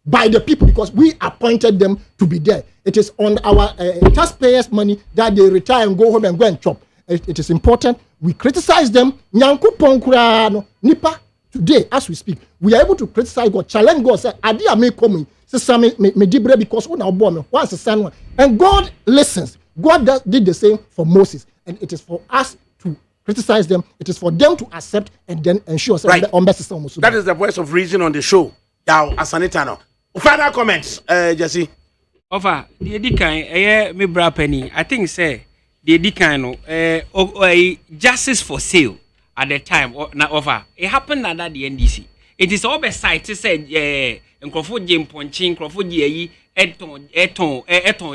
by the people because we appointed them to be there. It is on our taxpayers' money that they retire and go home and go and chop. It is important. We criticize them. Nipa today, as we speak, we are able to criticize God, challenge God. Say, "Adi may come me dibre because we now born once the son and God listens. God did the same for Moses, and it is for us to criticize them. It is for them to accept and then ensure. Right. That is the voice of reason on the show. Now, Asanita now. Final comments, Jesse. Offer the Edikan, me bra penny. I think say the Edikan justice for sale at the time na offer. It happened at the NDC. It is oversight to say Crawford Jim Ponchin, Crawford Ye, Eton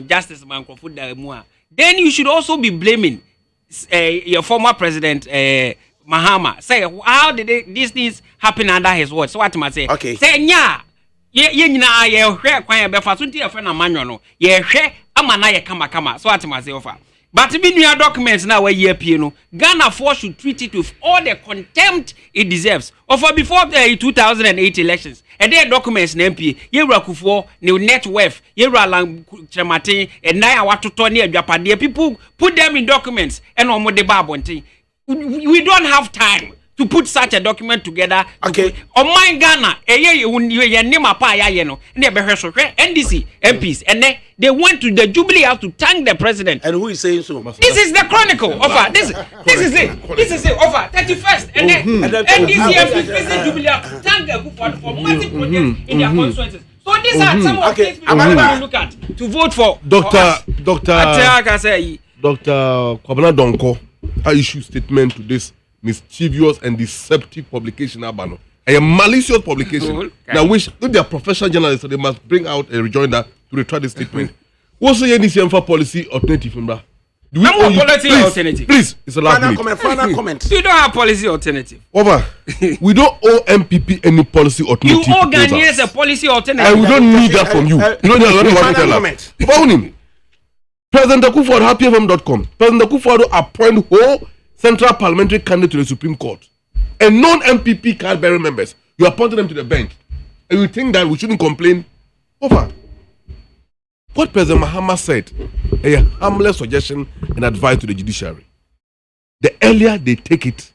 justice man Crawford Damua. Then you should also be blaming your former president Mahama. Say how did these things happen under his watch? So what am I say? Okay. Say nya. Ye nyina ye hwe kwan be fa so nti ye fe na manyo no ye hwe ama na ye kama so atima say offer but be new documents na we ye pie no Ghana for should treat it with all the contempt it deserves offer before the 2008 elections and their documents na MP ye rakufo ne net worth ye ralan chemate and na watoto ne adwapade people put them in documents and omo de ba abonten we don't have time to put such a document together. Okay. On my Ghana, your name apa ya no, and NDC MPs, and they went to the Jubilee House to thank the president. And who is saying so? This is the Chronicle offer. This is it. This is it offer. 31st, and then NDC MPs visit Jubilee House to thank Akufo for massive projects in their constituencies. So these are some of the things people will look at to vote for. Dr. Kwabena Donko, I issue statement to this mischievous and deceptive publication abano a malicious publication okay. Now which if they are professional journalists they must bring out a rejoinder to retract the statement. What's the NDC for policy alternative from that? Do we owe you policy alternative? Please, it's a last minute. Final comment. You don't have policy alternative. Over. We don't owe MPP any policy alternative. You owe Ghanaians a policy alternative. And we don't need that from you. You don't need what to tell us. About him. President Akufo at happyfm.com. President Akufo appoint whole Central Parliamentary candidate to the Supreme Court and non-MPP card-bearing members. You appointed them to the bench, and you think that we shouldn't complain? Over. What President Mahama said, a harmless suggestion and advice to the judiciary. The earlier they take it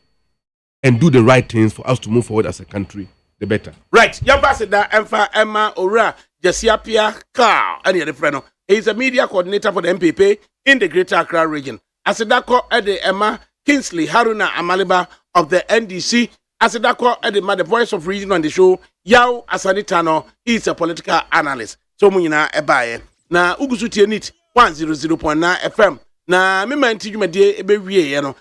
and do the right things for us to move forward as a country, the better. Right. Young Ambassador Emma Ora Jesiapia Carl, any other friend. He is a media coordinator for the MPP in the Greater Accra region. Asidako Ede Emma Kingsley Haruna Amaliba of the NDC, Asidako Edema, the voice of reason on the show. Yao Asanitano is a political analyst. So Munina Ebaye. Na Ugusuti Nit 100.9 FM. Na Mima Ntiju Medie Ebewie Yano.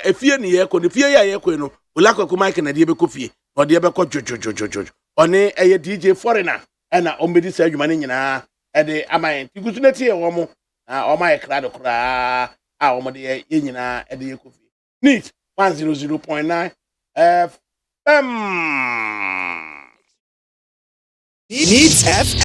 Efie ni yeko, ni fie ya yeko no. Ulako kumaike na diebe kufie. Or diebe ko jojo. One eye DJ Foreigner. Ena ombedi sa yumani nyina. Ede amaye. Ugusuneti ye womo. Oma ye krado kura. Omode ye nyina ede ye kufie. Neat 100.9 FM. Neat FM.